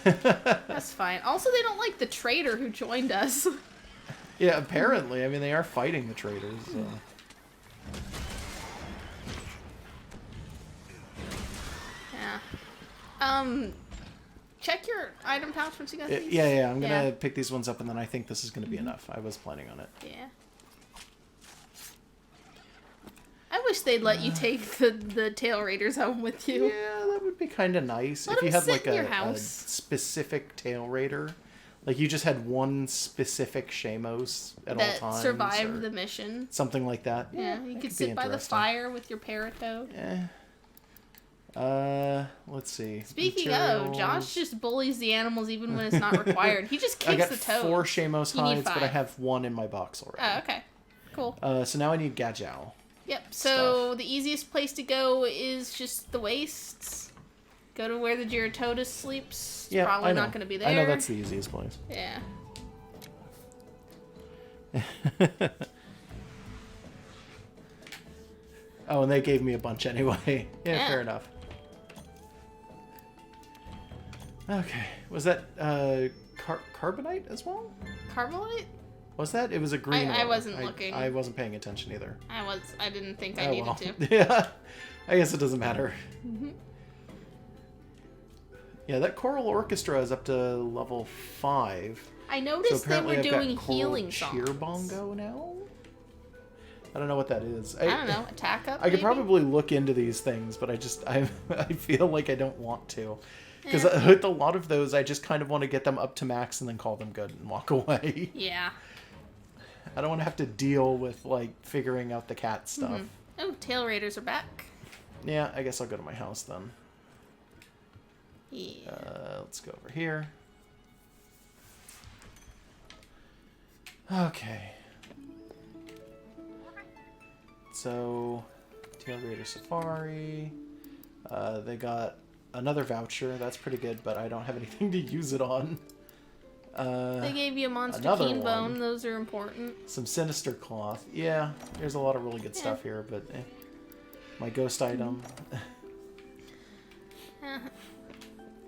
S2: That's fine. Also, they don't like the traitor who joined us.
S1: Yeah, apparently. I mean, they are fighting the traitors. So.
S2: Yeah. Check your item pouch once you got these.
S1: Yeah. I'm gonna pick these ones up, and then I think this is gonna be enough. I was planning on it.
S2: Yeah. I wish they'd let you take the tail raiders home with you.
S1: Yeah, that would be kind of nice
S2: Let
S1: if you
S2: them
S1: had
S2: sit
S1: like
S2: in your
S1: a
S2: house.
S1: specific tail raider. Like you just had one specific Shamos at all
S2: That
S1: times.
S2: survived
S1: or
S2: the mission.
S1: something like that.
S2: Yeah, you
S1: that
S2: could
S1: be
S2: sit by the
S1: interesting.
S2: fire with your paratoad.
S1: Let's see.
S2: Speaking of, Josh just bullies the animals even when it's not required. He just
S1: I
S2: kicks
S1: got
S2: the toad.
S1: 4 Shamos
S2: You need
S1: hides, but I
S2: 5.
S1: have 1 in my box already.
S2: Oh, okay. Cool.
S1: So now I need Gajao.
S2: Yep, so the easiest place to go is just the wastes. Go to where the Geratodus sleeps. It's
S1: Yeah,
S2: probably
S1: I know.
S2: not going to be there.
S1: I know that's the easiest place.
S2: Yeah.
S1: Oh, and they gave me a bunch anyway. Yeah, fair enough. Okay. Was that carbonite as well?
S2: Carbolite?
S1: Was that? It was a green
S2: I
S1: one.
S2: wasn't looking.
S1: I wasn't paying attention either.
S2: I didn't think I
S1: Oh,
S2: needed
S1: well.
S2: to.
S1: Yeah. I guess it doesn't matter.
S2: Mm-hmm.
S1: Yeah, that choral orchestra is up to level 5.
S2: I
S1: So
S2: noticed they
S1: apparently
S2: were
S1: I've got
S2: doing
S1: choral
S2: healing songs.
S1: cheer bongo now? I don't know what that is.
S2: I don't know. Attack up?
S1: I could
S2: maybe?
S1: probably look into these things, but I feel like I don't want to. Because
S2: Eh.
S1: with a lot of those, I just kind of want to get them up to max and then call them good and walk away.
S2: Yeah.
S1: I don't want to have to deal with, like, figuring out the cat stuff.
S2: Mm-hmm. Oh, tail raiders are back.
S1: Yeah, I guess I'll go to my house then.
S2: Yeah.
S1: Let's go over here. Okay. So, Tail Raider Safari. They got another voucher. That's pretty good, but I don't have anything to use it on.
S2: They gave you a monster
S1: another
S2: keen bone.
S1: one.
S2: Those are important.
S1: Some Sinister Cloth. Yeah, there's a lot of really good stuff here, but my ghost item.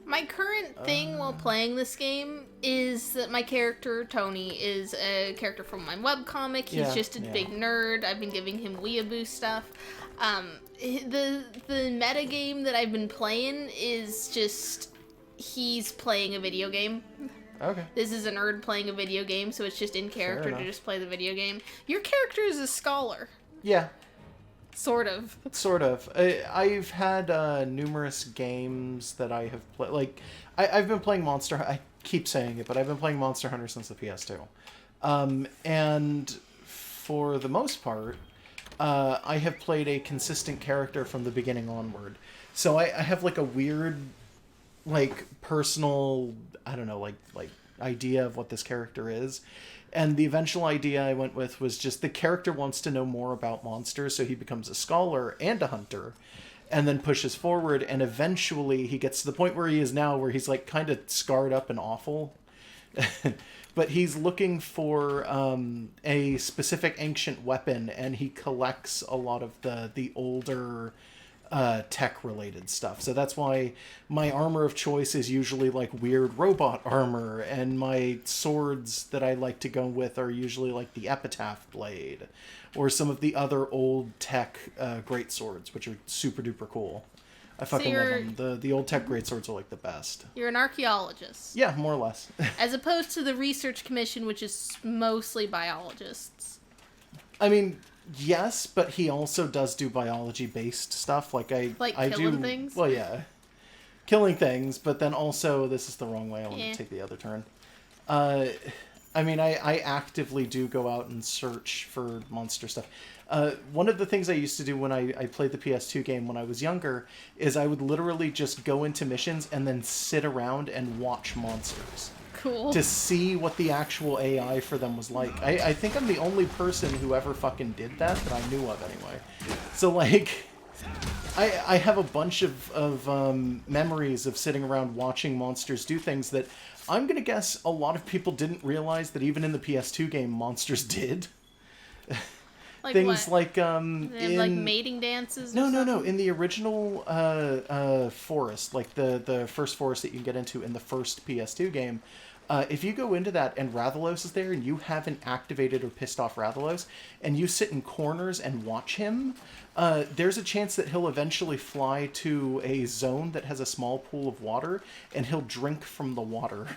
S2: My current thing while playing this game is that my character, Tony, is a character from my webcomic. He's just a big nerd. I've been giving him weeaboo stuff. The meta game that I've been playing is just he's playing a video game.
S1: Okay.
S2: This is a nerd playing a video game, so it's just in character to
S1: enough.
S2: just play the video game. Your character is a scholar.
S1: Yeah,
S2: Sort of.
S1: sort of. I've had numerous games that I have played. Like, I've been playing Monster. I keep saying it, but I've been playing Monster Hunter since the PS2. And for the most part, I have played a consistent character from the beginning onward. So I have like a weird, like personal, I don't know, like idea of what this character is. And the eventual idea I went with was just the character wants to know more about monsters, so he becomes a scholar and a hunter, and then pushes forward, and eventually he gets to the point where he is now, where he's like kind of scarred up and awful. But he's looking for a specific ancient weapon, and he collects a lot of the older tech-related stuff. So that's why my armor of choice is usually like weird robot armor, and my swords that I like to go with are usually like the Epitaph blade, or some of the other old tech great swords, which are super duper cool. I fucking love them. The old tech great swords are like the best.
S2: You're an archaeologist.
S1: Yeah, more or less.
S2: As opposed to the research commission, which is mostly biologists.
S1: I mean, yes, but he also does do biology-based stuff. Like I
S2: killing
S1: do,
S2: things?
S1: Well, yeah. Killing things, but then also, this is the wrong way. I want to take the other turn. I I mean, I actively do go out and search for monster stuff. One of the things I used to do when I played the PS2 game when I was younger is I would literally just go into missions and then sit around and watch monsters.
S2: Cool.
S1: To see what the actual AI for them was like. I think I'm the only person who ever fucking did that I knew of anyway. So, like, I have a bunch of memories of sitting around watching monsters do things that I'm going to guess a lot of people didn't realize that even in the PS2 game, monsters did.
S2: Like
S1: things
S2: what?
S1: like
S2: They have, like mating dances.
S1: No.
S2: something?
S1: In the original forest, like the first forest that you can get into in the first PS2 game, if you go into that and Rathalos is there and you haven't activated or pissed off Rathalos, and you sit in corners and watch him, there's a chance that he'll eventually fly to a zone that has a small pool of water, and he'll drink from the water.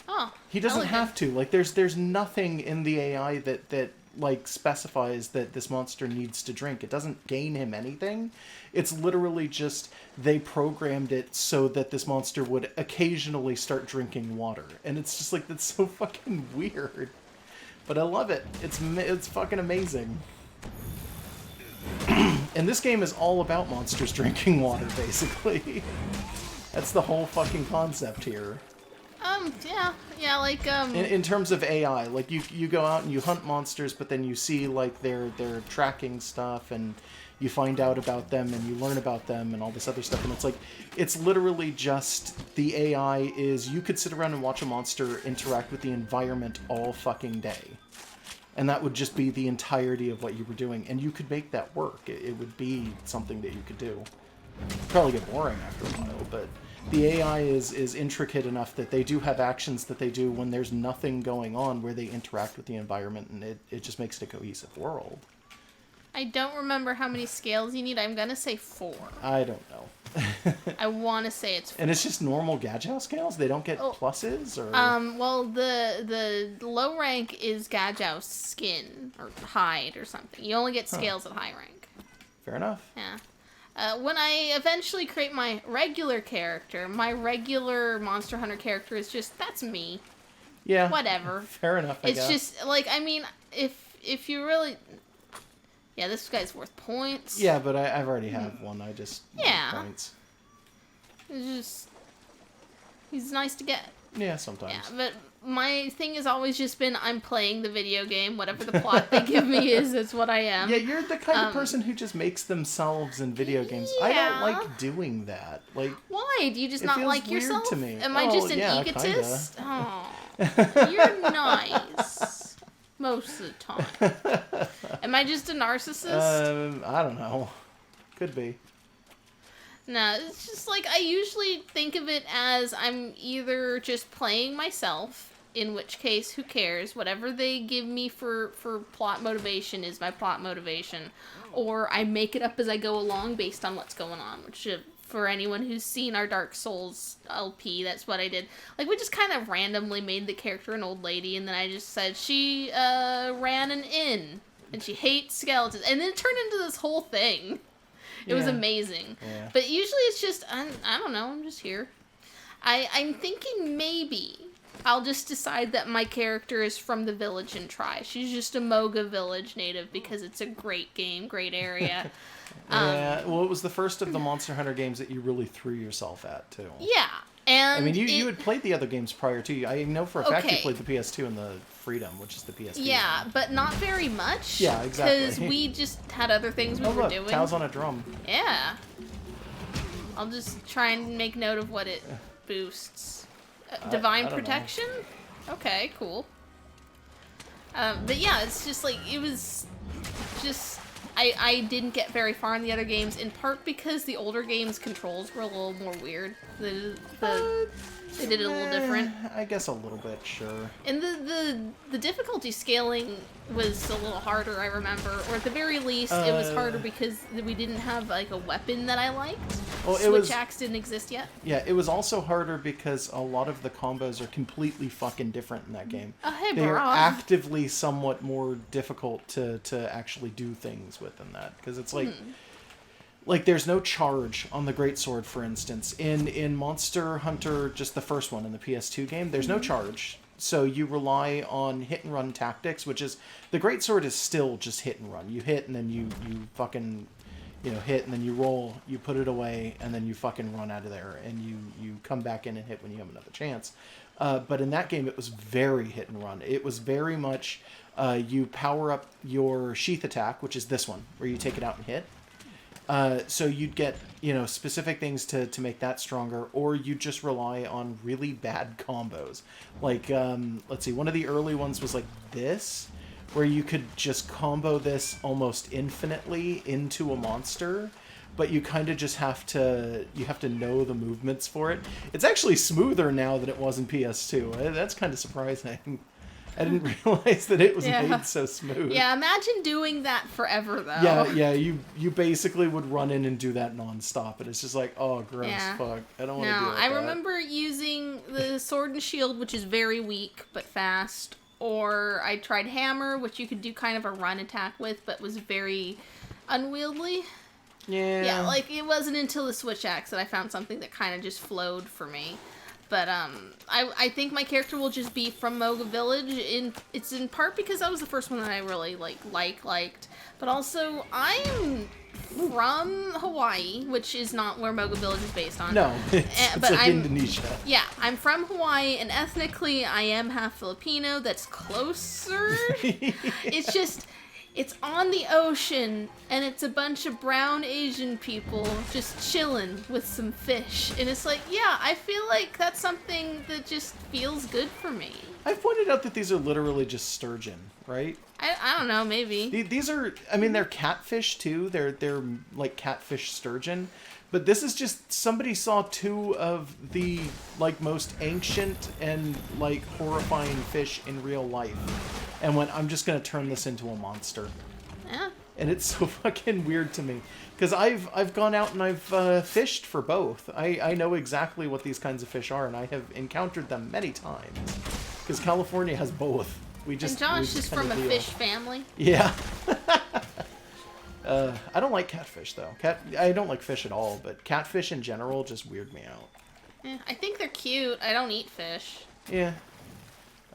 S2: Oh.
S1: He doesn't
S2: elegant.
S1: have to. Like, there's nothing in the AI that like specifies that this monster needs to drink. It doesn't gain him anything. It's literally just they programmed it so that this monster would occasionally start drinking water, and it's just like, that's so fucking weird. But I love it. It's fucking amazing. And this game is all about monsters drinking water, basically. That's the whole fucking concept here.
S2: Yeah, like,
S1: In terms of AI, like, you go out and you hunt monsters, but then you see, like, their tracking stuff, and you find out about them, and you learn about them, and all this other stuff, and it's like, it's literally just, the AI is, you could sit around and watch a monster interact with the environment all fucking day. And that would just be the entirety of what you were doing, and you could make that work. It would be something that you could do. It'd probably get boring after a while, but the AI is intricate enough that they do have actions that they do when there's nothing going on where they interact with the environment, and it just makes it a cohesive world.
S2: I don't remember how many scales you need. I'm gonna say 4.
S1: I don't know.
S2: I want to say it's 4.
S1: And it's just normal Gajau scales? They don't get pluses? Or
S2: Well, the low rank is Gajau's skin, or hide, or something. You only get scales at high rank.
S1: Fair enough.
S2: Yeah. When I eventually create my regular character, my regular Monster Hunter character is just, that's me.
S1: Yeah.
S2: Whatever.
S1: Fair enough, I guess.
S2: It's just, like, I mean, if you really... Yeah, this guy's worth points.
S1: Yeah, but I've already have one. I just want points.
S2: It's just... He's nice to get.
S1: Yeah, sometimes.
S2: Yeah, but my thing has always just been, I'm playing the video game. Whatever the plot they give me is, that's what I am.
S1: Yeah, you're the kind of person who just makes themselves in video games. I don't like doing that. Like,
S2: why? Do you just
S1: it
S2: not
S1: feels
S2: like
S1: weird
S2: yourself?
S1: to me.
S2: Am I just an
S1: yeah,
S2: egotist? Oh, you're nice. Most of the time. Am I just a narcissist?
S1: I don't know. Could be.
S2: No, it's just like, I usually think of it as I'm either just playing myself, in which case, who cares? Whatever they give me for plot motivation is my plot motivation. Or I make it up as I go along based on what's going on, which, for anyone who's seen our Dark Souls LP, that's what I did. Like, we just kind of randomly made the character an old lady, and then I just said she ran an inn, and she hates skeletons. And then it turned into this whole thing. It was amazing.
S1: Yeah.
S2: But usually it's just, I don't know, I'm just here. I'm thinking maybe I'll just decide that my character is from the village and try. She's just a Moga village native because it's a great game, great area.
S1: Yeah, well, it was the first of the Monster Hunter games that you really threw yourself at, too.
S2: Yeah, and...
S1: I mean, you had played the other games prior to. I know for a fact you played the PS2 and the Freedom, which is the PSP.
S2: Yeah, but not very much.
S1: Yeah, exactly.
S2: Because we just had other things we were doing.
S1: Tao's on a drum.
S2: Yeah. I'll just try and make note of what it boosts. Divine
S1: I don't
S2: Protection? Okay, cool. But yeah, it's just like, it was just... I didn't get very far in the other games, in part because the older games' controls were a little more weird. They did it a little different.
S1: I guess a little bit, sure.
S2: And the difficulty scaling was a little harder, I remember. Or at the very least, it was harder because we didn't have, like, a weapon that I liked.
S1: Well,
S2: Switch axe didn't exist yet.
S1: Yeah, it was also harder because a lot of the combos are completely fucking different in that game.
S2: Oh, hey,
S1: They are
S2: bro.
S1: actively somewhat more difficult to actually do things with in that. Because it's like... Like, there's no charge on the Greatsword, for instance. In Monster Hunter, just the first one in the PS2 game, there's no charge. So you rely on hit and run tactics, which is the great sword is still just hit and run. You hit and then you fucking, hit and then you roll, you put it away, and then you fucking run out of there, and you come back in and hit when you have another chance. But in that game, it was very hit and run. It was very much you power up your sheath attack, which is this one, where you take it out and hit. So you'd get, specific things to make that stronger, or you just rely on really bad combos. Like, let's see, one of the early ones was like this, where you could just combo this almost infinitely into a monster, but you kind of just have to know the movements for it. It's actually smoother now than it was in PS2. That's kind of surprising. I didn't realize that it was made so smooth.
S2: Yeah, imagine doing that forever, though.
S1: Yeah, you basically would run in and do that nonstop, and it's just like, oh, gross, fuck. I don't want to do that.
S2: I remember using the sword and shield, which is very weak but fast, or I tried hammer, which you could do kind of a run attack with, but was very unwieldy.
S1: Yeah.
S2: Yeah, like, it wasn't until the switch axe that I found something that kind of just flowed for me. But I think my character will just be from Moga Village. It's in part because that was the first one that I really liked. But also, I'm from Hawaii, which is not where Moga Village is based on.
S1: No, it's like Indonesia.
S2: Yeah, I'm from Hawaii, and ethnically, I am half Filipino. That's closer. It's just... It's on the ocean, and it's a bunch of brown Asian people just chilling with some fish. And it's like, yeah, I feel like that's something that just feels good for me.
S1: I've pointed out that these are literally just sturgeon, right?
S2: I don't know, maybe.
S1: These are, I mean, they're catfish, too. They're like catfish sturgeon. But this is just, somebody saw two of the, most ancient and, horrifying fish in real life. And went, I'm just going to turn this into a monster.
S2: Yeah.
S1: And it's so fucking weird to me. Because I've gone out and I've fished for both. I know exactly what these kinds of fish are, and I have encountered them many times. Because California has both.
S2: And Josh is from a fish family.
S1: Yeah. I don't like catfish, though. I don't like fish at all, but catfish in general just weird me out.
S2: I think they're cute. I don't eat fish.
S1: Yeah.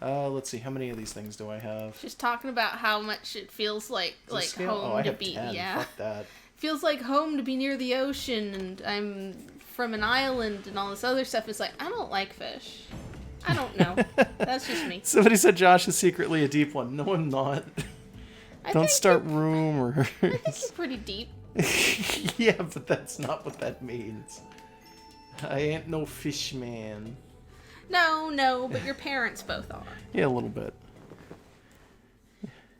S1: Let's see, how many of these things do I have?
S2: Just talking about how much it feels like home to be.
S1: 10.
S2: Yeah.
S1: Fuck that.
S2: Feels like home to be near the ocean, and I'm from an island and all this other stuff. It's like, I don't like fish. I don't know. That's just me.
S1: Somebody said Josh is secretly a deep one. No, I'm not. Don't start rumors.
S2: I think you're pretty deep.
S1: Yeah, but that's not what that means. I ain't no fish man.
S2: No, but your parents both are.
S1: Yeah, a little bit.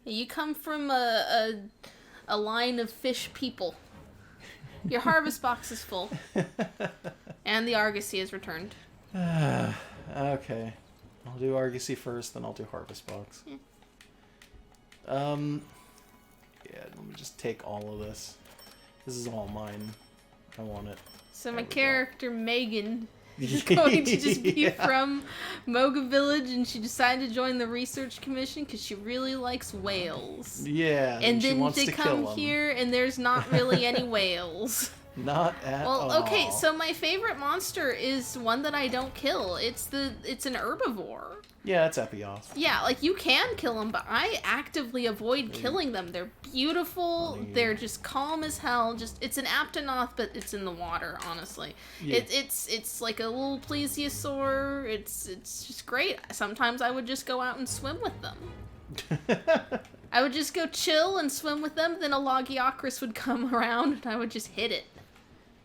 S2: You come from a line of fish people. Your harvest box is full. And the Argosy is returned.
S1: Okay. I'll do Argosy first, then I'll do harvest box.
S2: Yeah.
S1: Yeah, let me just take all of this. This is all mine. I want it.
S2: So my character, Megan, is going to just be from Moga Village, and she decided to join the research commission because she really likes whales.
S1: Yeah,
S2: and then
S1: she wants
S2: they
S1: to
S2: come here, and there's not really any whales.
S1: Not at all.
S2: Well, okay, so my favorite monster is one that I don't kill. It's an herbivore.
S1: Yeah, it's Epioth.
S2: Yeah, you can kill them, but I actively avoid killing them. They're beautiful. They're just calm as hell. It's an Aptonoth, but it's in the water, honestly. Yeah. It's like a little plesiosaur. It's just great. Sometimes I would just go out and swim with them. I would just go chill and swim with them, then a Logiocris would come around, and I would just hit it.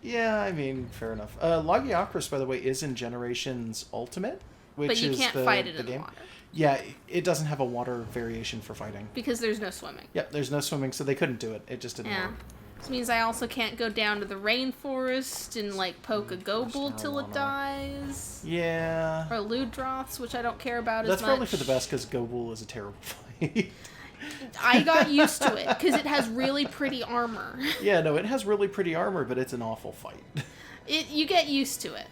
S1: Yeah, I mean, fair enough. Logiocris, by the way, is in Generations Ultimate. But
S2: you can't fight it in the water.
S1: Yeah, it doesn't have a water variation for fighting.
S2: Because there's no swimming.
S1: Yep, there's no swimming, so they couldn't do it. It just didn't work.
S2: This means I also can't go down to the rainforest and, poke a Gobold till it dies.
S1: Yeah.
S2: Or Ludroths, which I don't care about as much.
S1: That's probably for the best, because Gobold is a terrible fight.
S2: I got used to it, because it has really pretty armor.
S1: Yeah, no, it has really pretty armor, but it's an awful fight.
S2: You get used to it.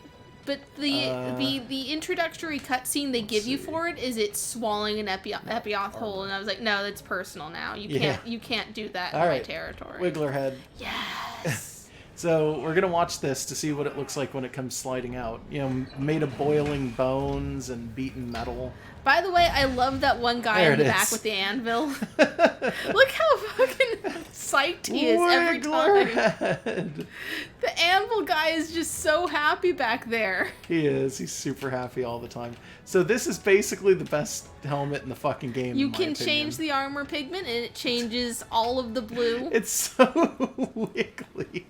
S2: But the introductory cutscene they give you for it is it swallowing an Epioth hole, and I was like, no, that's personal now. You can't do that in my territory.
S1: Wigglerhead.
S2: Yes.
S1: So we're gonna watch this to see what it looks like when it comes sliding out. You know, made of boiling bones and beaten metal.
S2: By the way, I love that one guy
S1: There
S2: in the
S1: it
S2: back
S1: is.
S2: with the anvil. Look how fucking psyched he is every time.
S1: Wigglerhead.
S2: The anvil guy is just so happy back there.
S1: He is. He's super happy all the time. So this is basically the best helmet in the fucking game.
S2: You
S1: in my
S2: can
S1: opinion.
S2: change the armor pigment, and it changes all of the blue.
S1: It's so wiggly.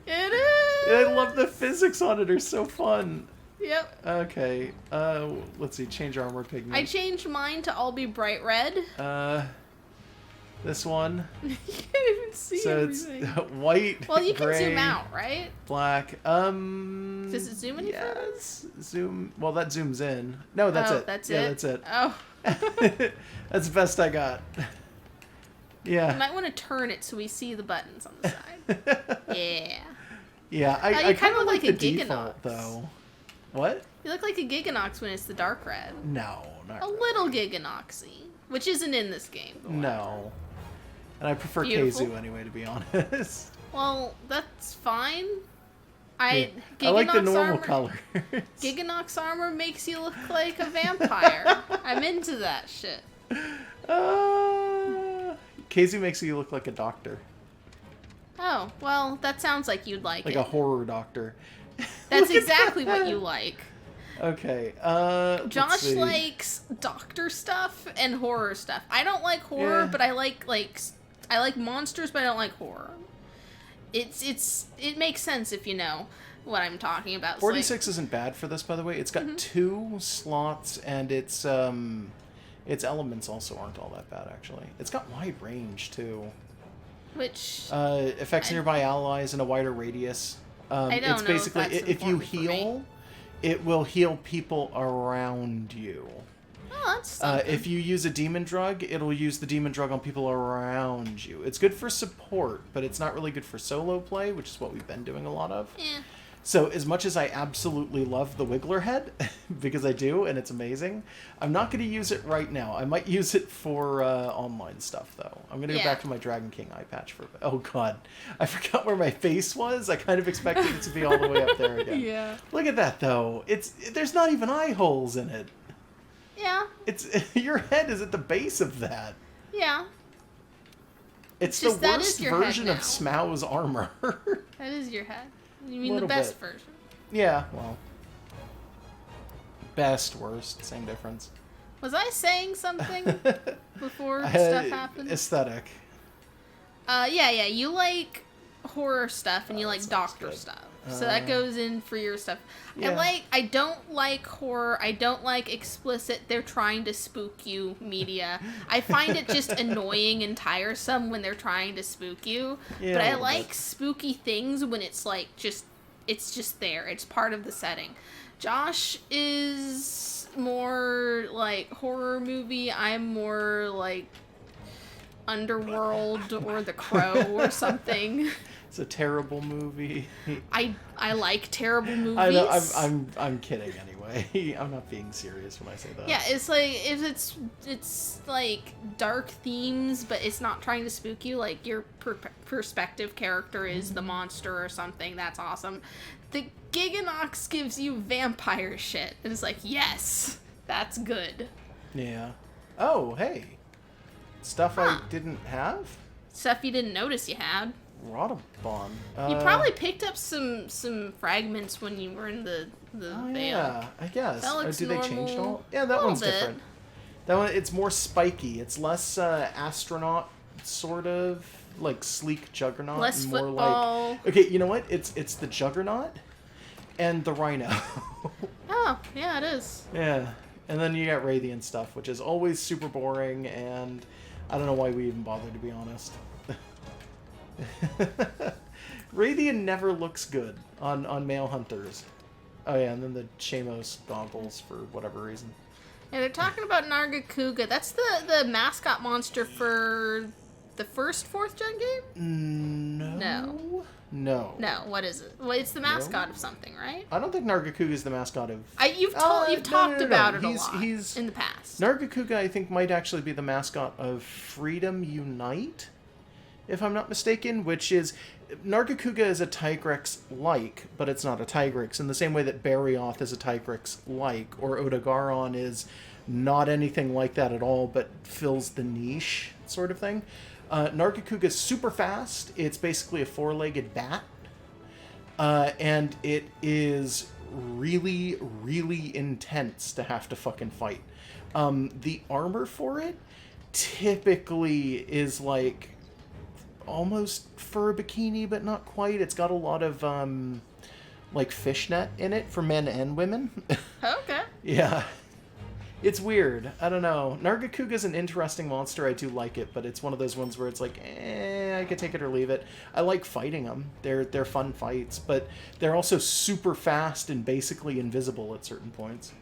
S2: It is.
S1: And I love the physics on it. Are so fun.
S2: Yep.
S1: Okay. Let's see. Change armor pigment.
S2: I changed mine to all be bright red.
S1: This one.
S2: You can't even see
S1: So
S2: everything.
S1: it's white.
S2: Well, you can
S1: gray,
S2: zoom out, right?
S1: Black.
S2: Does it zoom any further?
S1: Yes. Zoom. Well, that zooms in. No, that's
S2: Oh,
S1: it.
S2: that's
S1: yeah,
S2: it?
S1: that's it.
S2: Oh.
S1: That's the best I got.
S2: You
S1: Yeah.
S2: might want to turn it so we see the buttons on the side. Yeah.
S1: Yeah,
S2: you
S1: I
S2: kinda
S1: kind of
S2: look
S1: like
S2: like
S1: the
S2: a
S1: default
S2: Giganox.
S1: though. What?
S2: You look like a Giganox when it's the dark red.
S1: No, not
S2: A
S1: really.
S2: little Giganoxy, which isn't in this game. but whatever.
S1: No. And I prefer
S2: Beautiful.
S1: Keizu anyway, to be honest.
S2: Well, that's fine.
S1: I like the
S2: Giganox
S1: normal
S2: armor,
S1: colors.
S2: Giganox armor makes you look like a vampire. I'm into that shit.
S1: Keizu makes you look like a doctor.
S2: Oh, well, that sounds like you'd like
S1: Like
S2: it.
S1: a horror doctor.
S2: That's
S1: Look at
S2: exactly what
S1: that.
S2: you like.
S1: Okay, let's
S2: Josh
S1: see.
S2: likes doctor stuff and horror stuff. I don't like horror,
S1: Yeah.
S2: but I like monsters, but I don't like horror. It makes sense if you know what I'm talking about. It's
S1: 46 isn't bad for this, by the way. It's got 2 slots, and its elements also aren't all that bad, actually. It's got wide range, too.
S2: which
S1: Affects nearby allies in a wider radius.
S2: I don't
S1: it's
S2: know
S1: basically,
S2: if that's
S1: if you
S2: important for me.
S1: heal, it will heal people around you.
S2: oh, that's something.
S1: If you use a demon drug, it'll use the demon drug on people around you. It's good for support, but it's not really good for solo play, which is what we've been doing a lot of.
S2: Eh.
S1: So as much as I absolutely love the Wiggler head, because I do, and it's amazing, I'm not going to use it right now. I might use it for online stuff, though. I'm going to go
S2: Yeah.
S1: back to my Dragon King eye patch for a bit. Oh, God. I forgot where my face was. I kind of expected it to be all the way up there again.
S2: Yeah.
S1: Look at that, though. There's not even eye holes in it.
S2: Yeah.
S1: Your head is at the base of that.
S2: Yeah.
S1: It's
S2: just
S1: the
S2: that is
S1: worst
S2: your head
S1: version of
S2: now.
S1: Smau's armor.
S2: That is your head. You mean the
S1: Little
S2: best
S1: bit.
S2: version?
S1: Yeah, well. Best, worst, same difference.
S2: Was I saying something before stuff happened?
S1: Aesthetic.
S2: Yeah. You like horror stuff and you like
S1: sounds
S2: doctor
S1: good.
S2: stuff. So that goes in for your stuff.
S1: Yeah.
S2: I don't like horror. I don't like explicit, they're trying to spook you media. I find it just annoying and tiresome when they're trying to spook you.
S1: Yeah,
S2: but
S1: a
S2: I
S1: little
S2: like
S1: bit.
S2: spooky things when it's like it's just there. It's part of the setting. Josh is more like horror movie. I'm more like Underworld or The Crow or something.
S1: It's a terrible movie.
S2: I like terrible movies.
S1: I know, I'm kidding anyway. I'm not being serious when I say that.
S2: Yeah, it's like if it's like dark themes, but it's not trying to spook you. Like your perspective character is the monster or something. That's awesome. The Giganox gives you vampire shit, and it's like, yes, that's good.
S1: Yeah. Oh, hey. Stuff
S2: Huh.
S1: I didn't have?
S2: Stuff you didn't notice you had.
S1: Rotabon.
S2: You probably picked up some fragments when you were in the
S1: Oh,
S2: veil.
S1: yeah, I guess.
S2: That looks
S1: Did they change it
S2: normal.
S1: all? Yeah, that
S2: Little
S1: one's
S2: bit.
S1: different. That one, it's more spiky. It's less astronaut, sort of, like sleek juggernaut.
S2: Less
S1: and more
S2: football.
S1: like... Okay, you know what? It's the juggernaut and the rhino.
S2: Oh, yeah, it is.
S1: Yeah. And then you got Radiant stuff, which is always super boring, and I don't know why we even bother, to be honest. Radiant never looks good on male hunters. Oh yeah, and then the Shamos goggles for whatever reason.
S2: Yeah, they're talking about Nargacuga. That's the mascot monster for the first 4th gen game?
S1: No.
S2: No, what is it? Well, it's the mascot of something, right?
S1: I don't think Nargacuga is the mascot of...
S2: You've
S1: no,
S2: talked
S1: no.
S2: about it a
S1: He's-
S2: lot
S1: he's-
S2: in the past.
S1: Nargacuga, I think, might actually be the mascot of Freedom Unite. if I'm not mistaken, which is... Nargacuga is a Tigrex-like, but it's not a Tigrex, in the same way that Barioth is a Tigrex-like, or Odogaron is not anything like that at all, but fills the niche, sort of thing. Nargacuga is super fast. It's basically a four-legged bat. And it is really, really intense to have to fucking fight. The armor for it typically is like almost fur bikini, but not quite. It's got a lot of like fishnet in it for men and women.
S2: Okay.
S1: Yeah. It's weird. I don't know. Nargacuga's an interesting monster. I do like it, but it's one of those ones where it's like, I could take it or leave it. I like fighting them. They're fun fights, but they're also super fast and basically invisible at certain points.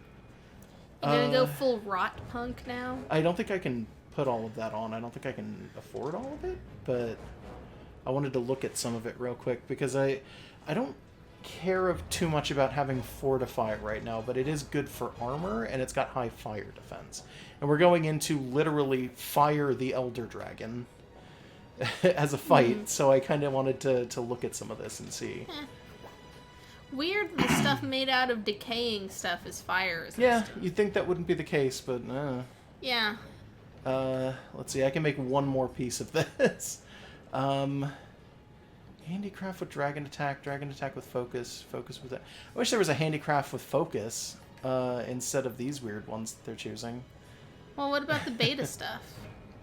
S2: You gonna go full rot punk now?
S1: I don't think I can put all of that on. I don't think I can afford all of it, but I wanted to look at some of it real quick because I don't care of too much about having Fortify right now, but it is good for armor and it's got high fire defense. And we're going into literally fire the Elder Dragon as a fight, so I kind of wanted to look at some of this and see.
S2: Weird the stuff made out of decaying stuff is fire.
S1: Yeah, you'd think that wouldn't be the case, but
S2: yeah.
S1: Let's see, I can make one more piece of this. Handicraft with dragon attack with focus with that. I wish there was a handicraft with focus instead of these weird ones that they're choosing.
S2: Well, what about the beta stuff?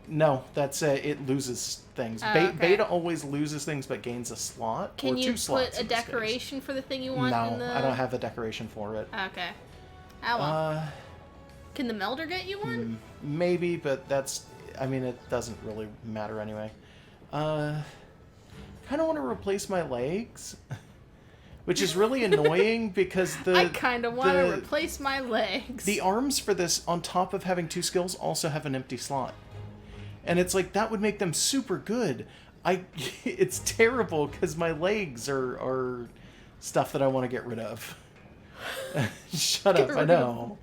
S1: No, that's it loses things.
S2: Okay.
S1: Beta always loses things but gains a slot.
S2: Can
S1: or
S2: you
S1: two slots
S2: put a decoration for the thing you want?
S1: No,
S2: in the...
S1: I don't have a decoration for it.
S2: Okay. Oh well. Can the Melder get you one?
S1: Maybe, but that's... I mean, it doesn't really matter anyway. Kind of want to replace my legs, which is really annoying because
S2: I kind of want to replace my legs.
S1: The arms for this, on top of having two skills, also have an empty slot. And it's like, that would make them super good. It's terrible because my legs are stuff that I want to get rid of. Shut up, I know.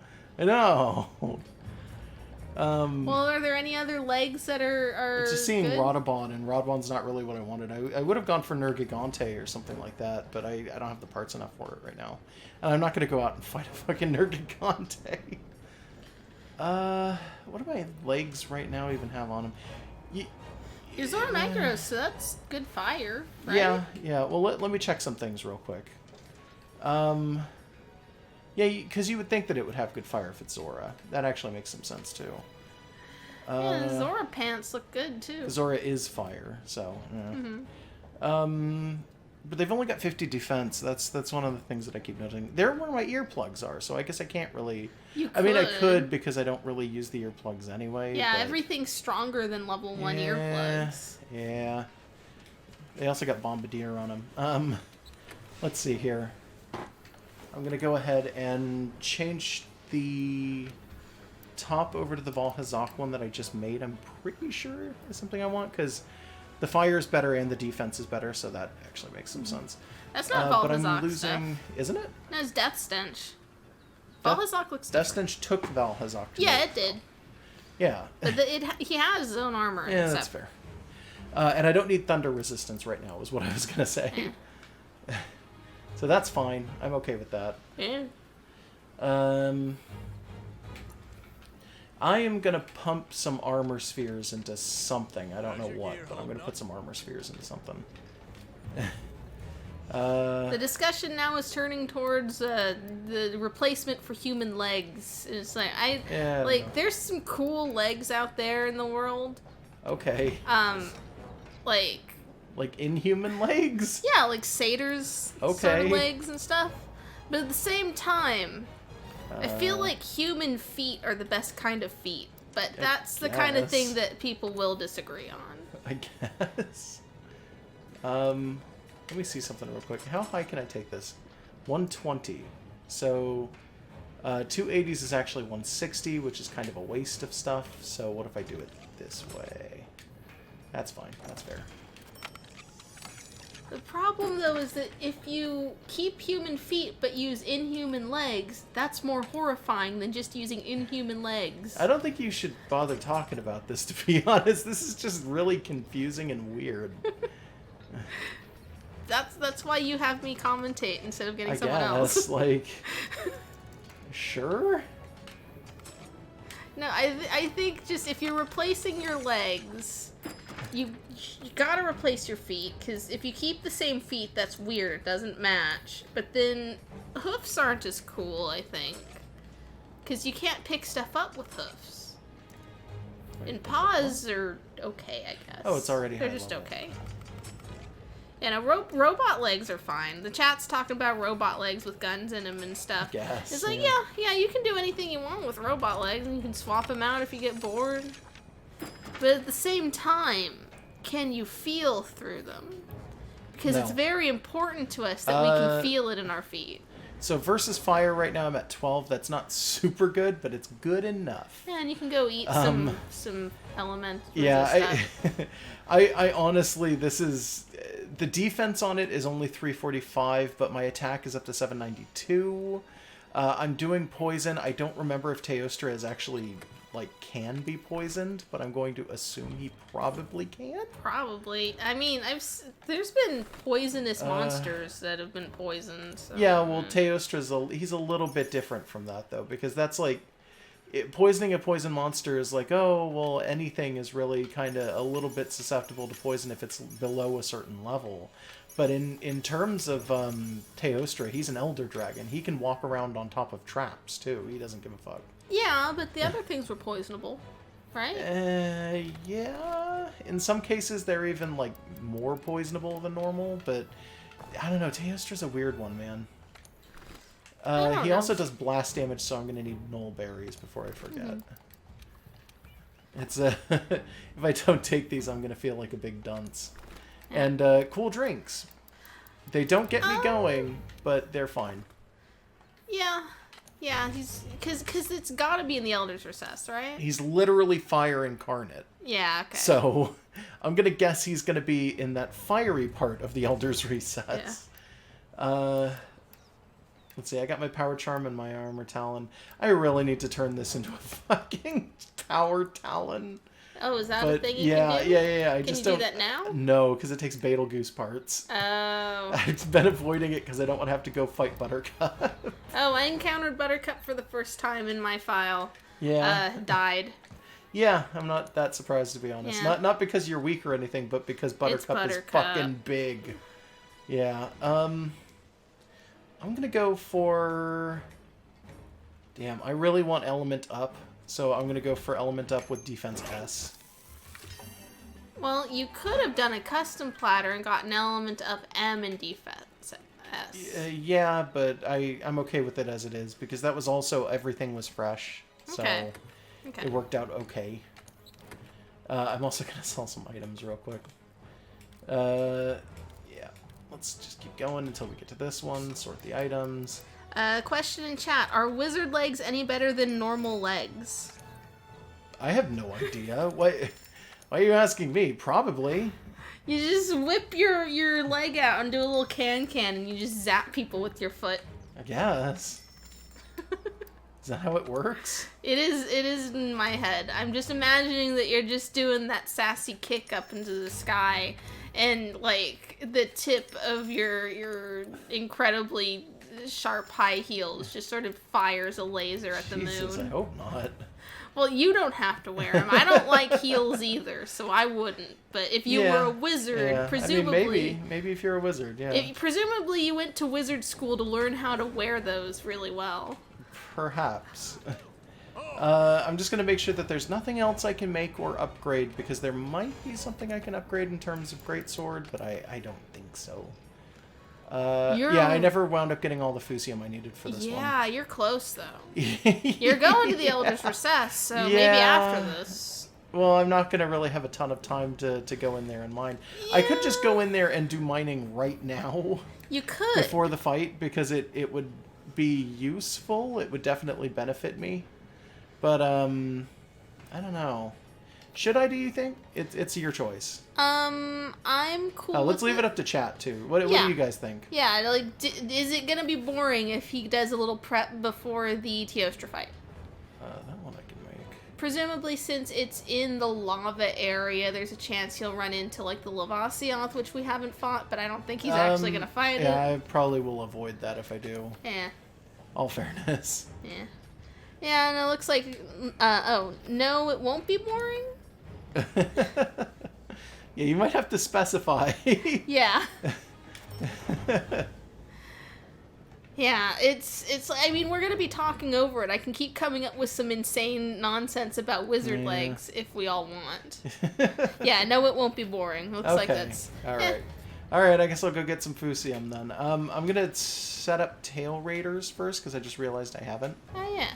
S1: Well,
S2: are there any other legs that are
S1: just seeing
S2: good?
S1: Rodobon, and Rodobon's not really what I wanted. I would have gone for Nergigante or something like that, but I don't have the parts enough for it right now. And I'm not going to go out and fight a fucking Nergigante. What do my legs right now even have on them?
S2: Your Zora Magdaros, so that's good fire, right?
S1: Yeah. Well, let me check some things real quick. Yeah, because you would think that it would have good fire if it's Zora. That actually makes some sense, too.
S2: Yeah, the Zora pants look good, too.
S1: Zora is fire, so... Yeah. But they've only got 50 defense. That's one of the things that I keep noting. They're where my earplugs are, so I guess I can't really...
S2: You could.
S1: I mean, I could, because I don't really use the earplugs anyway.
S2: Yeah,
S1: but...
S2: everything's stronger than level 1 earplugs.
S1: Yeah. They also got Bombardier on them. Let's see here. I'm going to go ahead and change the top over to the Valhazak one that I just made. I'm pretty sure is something I want, because the fire is better and the defense is better, so that actually makes some sense.
S2: That's not Valhazak
S1: but I'm losing,
S2: stuff.
S1: Isn't it?
S2: No, it's Death Stench. Valhazak looks
S1: Death
S2: different.
S1: Stench took Valhazak to
S2: Yeah,
S1: me.
S2: it did.
S1: Yeah.
S2: But he has his own armor.
S1: Yeah, that's fair. And I don't need thunder resistance right now, is what I was going to say. So that's fine. I'm okay with that.
S2: Yeah.
S1: I am going to pump some armor spheres into something. I don't know what, but I'm going to put some armor spheres into something.
S2: The discussion now is turning towards the replacement for human legs. It's like, there's some cool legs out there in the world.
S1: Okay. Like inhuman legs?
S2: Yeah, like satyrs sort of legs and stuff. But at the same time, I feel like human feet are the best kind of feet. But that's the kind of thing that people will disagree on.
S1: I guess. Let me see something real quick. How high can I take this? 120. So 280s is actually 160, which is kind of a waste of stuff. So what if I do it this way? That's fine. That's fair.
S2: The problem, though, is that if you keep human feet but use inhuman legs, that's more horrifying than just using inhuman legs.
S1: I don't think you should bother talking about this, to be honest. This is just really confusing and weird.
S2: That's why you have me commentate instead of getting someone
S1: guess,
S2: else.
S1: like... Sure?
S2: No, I think just if you're replacing your legs, you gotta replace your feet, because if you keep the same feet, that's weird, doesn't match. But then hoofs aren't as cool, I think, because you can't pick stuff up with hoofs. And paws are okay, I guess.
S1: Oh, it's already
S2: They're
S1: high
S2: just
S1: level.
S2: okay. And robot legs are fine. The chat's talking about robot legs with guns in them and stuff.
S1: Guess,
S2: It's like,
S1: yeah.
S2: yeah, you can do anything you want with robot legs, and you can swap them out if you get bored. But at the same time, can you feel through them? Because
S1: No.
S2: it's very important to us that we can feel it in our feet.
S1: So versus fire right now, I'm at 12. That's not super good, but it's good enough.
S2: Yeah, and you can go eat some element.
S1: Yeah, I honestly, this is... The defense on it is only 345, but my attack is up to 792. I'm doing poison. I don't remember if Teostra is actually, like, can be poisoned, but I'm going to assume he probably can.
S2: Probably. I mean, there's been poisonous monsters that have been poisoned. So.
S1: Yeah, well, Teostra's he's a little bit different from that, though, because that's like... poisoning a poison monster is like, oh, well, anything is really kind of a little bit susceptible to poison if it's below a certain level. But in terms of Teostra, he's an elder dragon. He can walk around on top of traps, too. He doesn't give a fuck.
S2: Yeah, but the other things were poisonable, right?
S1: Yeah. In some cases, they're even, like, more poisonable than normal, but I don't know. Teostra's a weird one, man. He also does blast damage, so I'm going to need null berries before I forget. It's if I don't take these, I'm going to feel like a big dunce. Yeah. And cool drinks. They don't get me going, but they're fine.
S2: Yeah, he's because it's got to be in the Elder's Recess, right?
S1: He's literally fire incarnate.
S2: Yeah, okay.
S1: So I'm going to guess he's going to be in that fiery part of the Elder's Recess. Yeah. Let's see, I got my Power Charm and my Armor Talon. I really need to turn this into a fucking Power Talon.
S2: Oh, is that a thing you
S1: can
S2: do?
S1: Yeah.
S2: Can you do that now?
S1: No, because it takes Betelgeuse parts.
S2: Oh.
S1: I've been avoiding it because I don't want to have to go fight Buttercup.
S2: Oh, I encountered Buttercup for the first time in my file.
S1: Yeah.
S2: Died.
S1: Yeah, I'm not that surprised, to be honest.
S2: Yeah.
S1: Not because you're weak or anything, but because Buttercup is fucking big. Yeah, I'm gonna go for... Damn, I really want Element Up, so I'm gonna go for Element Up with Defense S.
S2: Well, you could have done a custom platter and gotten Element Up M and Defense S.
S1: Yeah, but I'm okay with it as it is, because that was also everything was fresh, so it worked out okay. I'm also gonna sell some items real quick. Let's just keep going until we get to this one. Sort the items.
S2: Question in chat. Are wizard legs any better than normal legs?
S1: I have no idea. Why are you asking me? Probably.
S2: You just whip your leg out and do a little can and you just zap people with your foot.
S1: I guess. Is that how it works?
S2: It is in my head. I'm just imagining that you're just doing that sassy kick up into the sky, and like the tip of your incredibly sharp high heels just sort of fires a laser at the
S1: Jesus,
S2: moon.
S1: I hope not.
S2: Well, you don't have to wear them. I don't like heels either, so I wouldn't. But if you were a wizard, presumably...
S1: I mean, maybe if you're a wizard, yeah.
S2: Presumably you went to wizard school to learn how to wear those really well.
S1: Perhaps. I'm just going to make sure that there's nothing else I can make or upgrade, because there might be something I can upgrade in terms of greatsword, but I don't think so. I never wound up getting all the fusium I needed for this one.
S2: Yeah, you're close, though. You're going to the Elder's Recess, so maybe after this.
S1: Well, I'm not going to really have a ton of time to go in there and mine. Yeah. I could just go in there and do mining right now.
S2: You could.
S1: Before the fight, because it would be useful. It would definitely benefit me. But, I don't know. Should I, do you think? It's your choice.
S2: I'm cool.
S1: Let's
S2: with
S1: leave it up to chat, too. What do you guys think?
S2: Yeah, like, is it gonna be boring if he does a little prep before the Teostra fight?
S1: That one I can make.
S2: Presumably, since it's in the lava area, there's a chance he'll run into, like, the Lavasioth, which we haven't fought, but I don't think he's actually gonna fight it.
S1: Yeah, I probably will avoid that if I do.
S2: Yeah.
S1: All fairness.
S2: Yeah. Yeah, and it looks like... oh, no, it won't be boring?
S1: Yeah, you might have to specify.
S2: Yeah. Yeah, it's. I mean, we're gonna be talking over it. I can keep coming up with some insane nonsense about wizard legs if we all want. Yeah, no, it won't be boring. Looks like that's...
S1: All right. All right, I guess I'll go get some Fusium then. I'm gonna set up Tail Raiders first because I just realized I haven't.
S2: Oh yeah.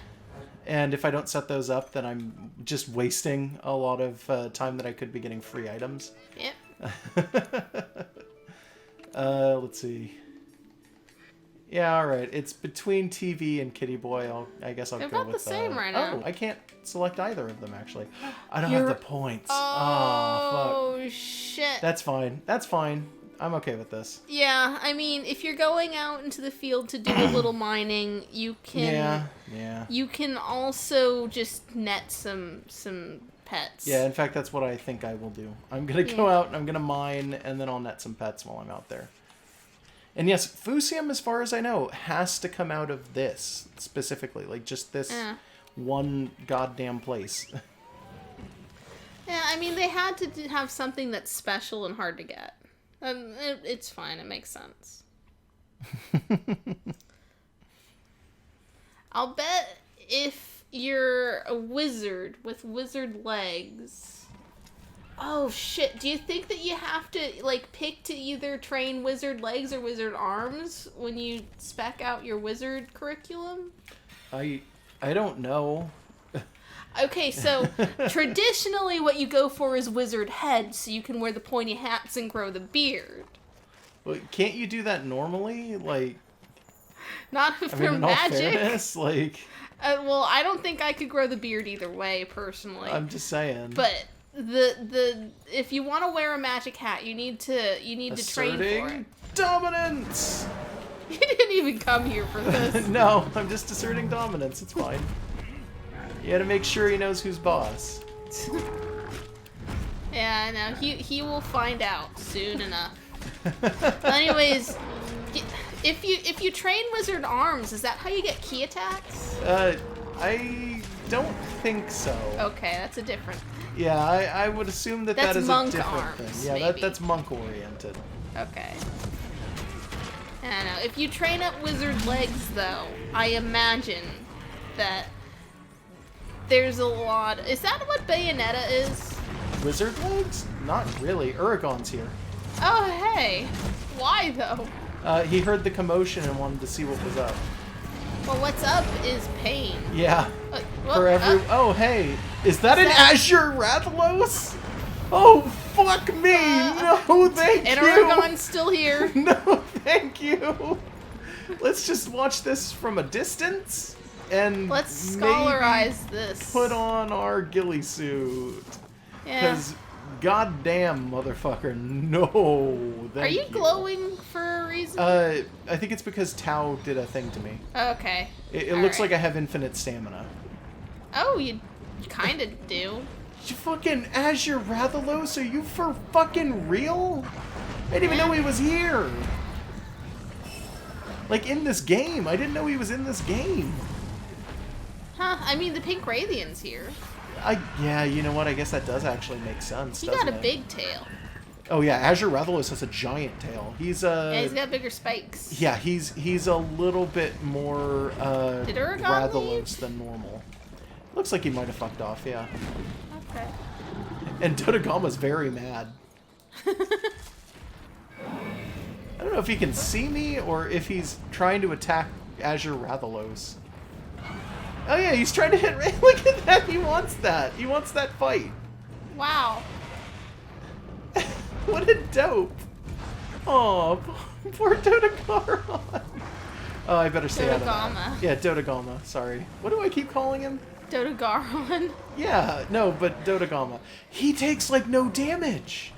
S1: And if I don't set those up, then I'm just wasting a lot of time that I could be getting free items.
S2: Yep.
S1: Let's see. Yeah, all right. It's between TV and Kitty Boy. I guess I'll
S2: They're
S1: go
S2: about
S1: with
S2: the same right now.
S1: Oh, I can't select either of them actually. I don't have the points.
S2: Oh,
S1: fuck.
S2: shit.
S1: That's fine. That's fine. I'm okay with this.
S2: Yeah, I mean, if you're going out into the field to do a little mining, you can.
S1: Yeah.
S2: You can also just net some pets.
S1: Yeah, in fact, that's what I think I will do. I'm gonna go out and I'm gonna mine, and then I'll net some pets while I'm out there. And yes, Fusium, as far as I know, has to come out of this specifically, like just this one goddamn place.
S2: Yeah, I mean, they had to have something that's special and hard to get. It's fine. It makes sense. I'll bet if you're a wizard with wizard legs... Oh, shit. Do you think that you have to, like, pick to either train wizard legs or wizard arms when you spec out your wizard curriculum?
S1: I don't know.
S2: Okay, so traditionally what you go for is wizard head, so you can wear the pointy hats and grow the beard.
S1: Well, can't you do that normally? Like,
S2: not if they're
S1: in all
S2: magic.
S1: fairness, like,
S2: Well, I don't think I could grow the beard either way, personally.
S1: I'm just saying.
S2: But the if you want to wear a magic hat, you need to train for it.
S1: Dominance.
S2: You didn't even come here for this.
S1: No, I'm just asserting dominance. It's fine. You gotta make sure he knows who's boss.
S2: Yeah, no, he will find out soon enough. Anyways, if you train wizard arms, is that how you get key attacks?
S1: I don't think so.
S2: Okay, that's a different.
S1: Yeah, I would assume that
S2: That's
S1: that is
S2: monk
S1: a different
S2: arms,
S1: thing. Yeah,
S2: maybe.
S1: that's monk oriented.
S2: Okay. I don't know. If you train up wizard legs, though, I imagine that there's a lot. Is that what Bayonetta is?
S1: Wizard legs? Not really. Uragon's here.
S2: Oh, hey. Why, though?
S1: He heard the commotion and wanted to see what was up.
S2: Well, what's up is pain.
S1: Yeah.
S2: What?
S1: For every. Oh, hey. Is that an Azure Rathalos? Oh, fuck me! No, thank
S2: and
S1: you!
S2: Uragon's still here.
S1: No, thank you! Let's just watch this from a distance and
S2: Let's
S1: maybe
S2: scholarize this.
S1: put on our ghillie suit.
S2: Yeah.
S1: Because, goddamn, motherfucker, no.
S2: Are you glowing for a reason?
S1: I think it's because Tao did a thing to me.
S2: Okay.
S1: It looks like I have infinite stamina.
S2: Oh, you kind of do.
S1: You fucking Azure Rathalos, are you for fucking real? I didn't even know he was here. Like, in this game. I didn't know he was in this game.
S2: Huh, I mean, the Pink Radiant's here.
S1: Yeah, you know what? I guess that does actually make sense,
S2: He
S1: doesn't
S2: got a
S1: it? big
S2: tail.
S1: Oh yeah, Azure Rathalos has a giant tail. He's
S2: Yeah, he's got bigger spikes.
S1: Yeah, he's a little bit more
S2: Did Uragon
S1: Rathalos
S2: leave?
S1: than normal. Looks like he might have fucked off, yeah.
S2: Okay.
S1: And Dodogama's very mad. I don't know if he can see me or if he's trying to attack Azure Rathalos. Oh yeah, he's trying to hit Ray. Look at that, he wants that. He wants that fight.
S2: Wow.
S1: What a dope. Oh, poor Dodogama. Oh, I better stay out of that.
S2: Dodogama.
S1: Yeah, Dodogama, sorry. What do I keep calling him?
S2: Dodagaron.
S1: Yeah, no, but Dodogama. He takes, like, no damage.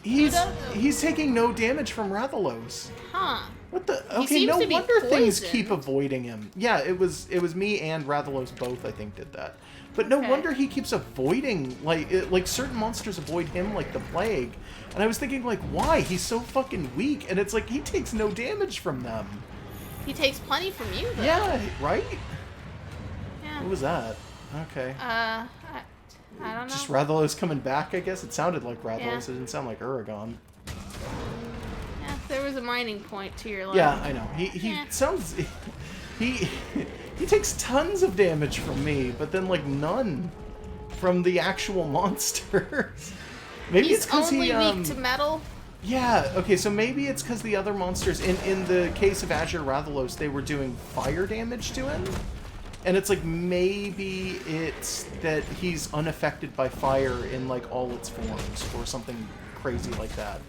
S1: He's taking no damage from Rathalos.
S2: Huh.
S1: What the?
S2: He
S1: Okay,
S2: seems
S1: no
S2: to be
S1: wonder things
S2: poisoned.
S1: keep avoiding him. Yeah, it was me and Rathalos both, I think, did that. But no
S2: Okay.
S1: wonder he keeps avoiding, like certain monsters avoid him like the plague. And I was thinking, like, why? He's so fucking weak. And it's like, he takes no damage from them.
S2: He takes plenty from you, though.
S1: Yeah, right?
S2: Yeah.
S1: What was that? Okay.
S2: I don't know.
S1: Just Rathalos coming back, I guess. It sounded like Rathalos.
S2: Yeah.
S1: It didn't sound like Uragon.
S2: Yeah, there was a mining point to your left.
S1: Yeah, I know. He
S2: Yeah.
S1: sounds... He takes tons of damage from me, but then, like, none from the actual monsters. Maybe
S2: He's
S1: it's because
S2: only
S1: he...
S2: weak to metal.
S1: Yeah, okay, so maybe it's because the other monsters... In the case of Azure Rathalos, they were doing fire damage to him. And it's like, maybe it's that he's unaffected by fire in, like, all its forms, or something crazy like that.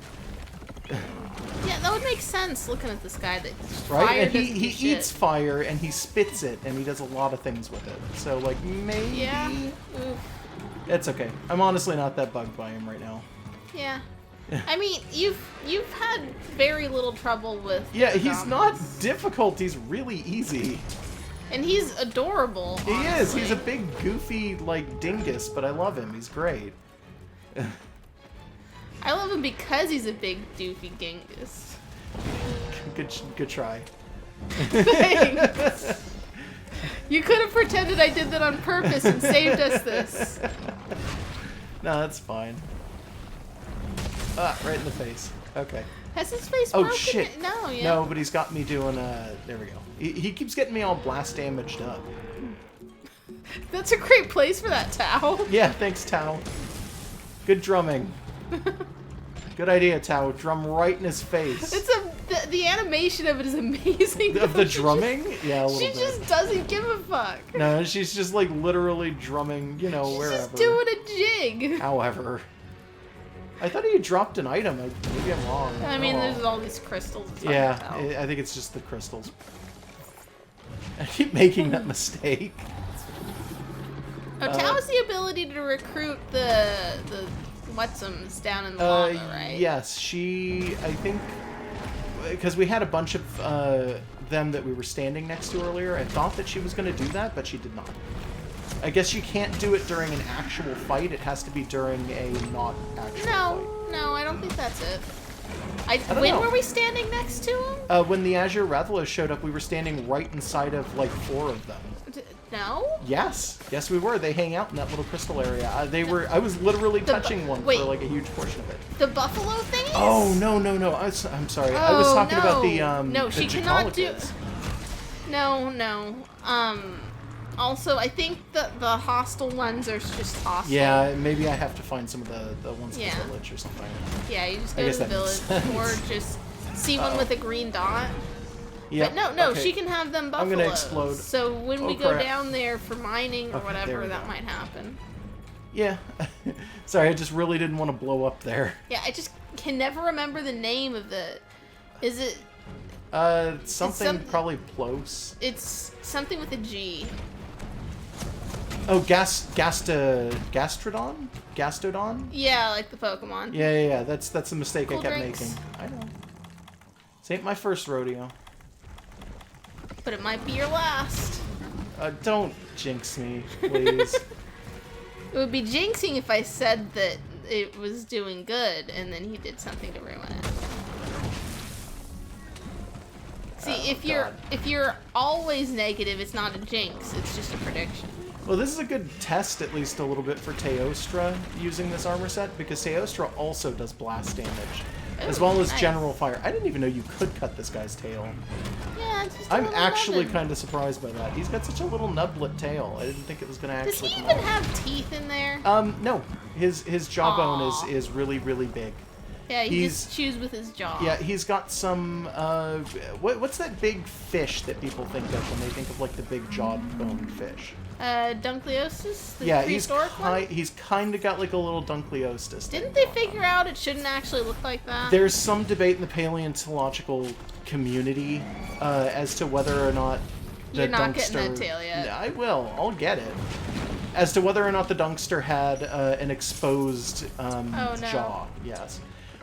S2: Yeah, that would make sense looking at this guy that
S1: Right?
S2: fire
S1: And
S2: doesn't do
S1: he
S2: shit.
S1: eats fire, and he spits it, and he does a lot of things with it. So, like, maybe...
S2: Yeah. Oof.
S1: It's okay. I'm honestly not that bugged by him right now.
S2: Yeah. I mean, you've had very little trouble with
S1: Yeah, he's not
S2: Dominus.
S1: difficult. He's really easy.
S2: And he's adorable,
S1: He is.
S2: honestly.
S1: He's a big, goofy, like, dingus, but I love him. He's great.
S2: I love him because he's a big doofy Genghis.
S1: Good try.
S2: Thanks. You could have pretended I did that on purpose and saved us this.
S1: No, that's fine. Ah, right in the face. Okay.
S2: Has his face
S1: Oh,
S2: broken?
S1: shit.
S2: Yet? No, yeah.
S1: No, but he's got me doing, there we go. He keeps getting me all blast damaged up.
S2: That's a great place for that towel.
S1: Yeah, thanks, Tao. Good drumming. Good idea, Tao. Drum right in his face.
S2: It's the animation of it is amazing.
S1: Of the drumming? Yeah, a little
S2: She
S1: bit.
S2: just doesn't give a fuck.
S1: No, she's just like literally drumming, you know,
S2: She's
S1: wherever.
S2: just doing a jig.
S1: However. I thought he had dropped an item. Maybe I'm wrong.
S2: I mean,
S1: Oh.
S2: there's all these crystals. It's hard
S1: Yeah,
S2: to tell.
S1: I think it's just the crystals. I keep making that mistake.
S2: Oh, Tao has the ability to recruit the whatsums down in the lava, right?
S1: Yes, I think, because we had a bunch of them that we were standing next to earlier. I thought that she was going to do that, but she did not. I guess you can't do it during an actual fight. It has to be during a not actual fight.
S2: No, I don't think that's it.
S1: don't
S2: When
S1: know.
S2: were we standing next to him?
S1: When the Azure Rathalos showed up, we were standing right inside of, like, 4 of them.
S2: No?
S1: Yes, we were. They hang out in that little crystal area. I was literally touching one
S2: wait.
S1: for like a huge portion of it.
S2: The buffalo thingies?
S1: Oh no! I'm sorry. I was talking about the
S2: No,
S1: the
S2: she cannot do.
S1: Jacolica's.
S2: No. Also, I think the hostile ones are just hostile.
S1: Yeah, maybe I have to find some of the ones in
S2: Yeah.
S1: the village or something.
S2: Yeah, you just
S1: I
S2: go to
S1: guess
S2: the
S1: that makes
S2: village
S1: sense.
S2: or just see one with a green dot.
S1: Yeah.
S2: But no,
S1: okay.
S2: she can have them
S1: I'm
S2: buffaloes.
S1: gonna explode.
S2: So when
S1: Oh,
S2: we go
S1: crap.
S2: down there for mining or
S1: Okay, there
S2: whatever,
S1: we
S2: that
S1: go.
S2: might happen.
S1: Yeah. Sorry, I just really didn't want to blow up there.
S2: Yeah, I just can never remember the name of the. Is it?
S1: Something probably close.
S2: It's something with a G.
S1: Oh, Gastrodon? Gastodon?
S2: Yeah, like the Pokemon.
S1: Yeah. That's the mistake
S2: Cool
S1: I kept
S2: drinks.
S1: making. I know. This ain't my first rodeo.
S2: But it might be your last.
S1: Don't jinx me, please.
S2: It would be jinxing if I said that it was doing good and then he did something to ruin it. See,
S1: Oh,
S2: if you're always negative, it's not a jinx. It's just a prediction.
S1: Well, this is a good test, at least a little bit, for Teostra using this armor set, because Teostra also does blast damage, as
S2: Ooh,
S1: well as
S2: nice.
S1: general fire. I didn't even know you could cut this guy's tail.
S2: Yeah, it's just a
S1: I'm
S2: little
S1: actually
S2: nubbin.
S1: kind of surprised by that. He's got such a little nublet tail. I didn't think it was going to
S2: Does
S1: actually
S2: he
S1: come
S2: even
S1: off.
S2: have teeth in there?
S1: No. His jawbone
S2: Aw.
S1: is really, really big.
S2: Yeah, he
S1: he's-
S2: just chews with his jaw.
S1: Yeah, he's got some, what's that big fish that people think of when they think of, like, the big jawbone fish?
S2: Dunkleosis? The
S1: Yeah,
S2: prehistoric one?
S1: he's kind of got, like, a little Dunkleosis.
S2: Didn't they figure out it shouldn't actually look like that?
S1: There's some debate in the paleontological community as to whether or not
S2: You're not
S1: dunkster.
S2: getting that tail yet.
S1: I will. I'll get it. As to whether or not the dunkster had an exposed jaw. Yes.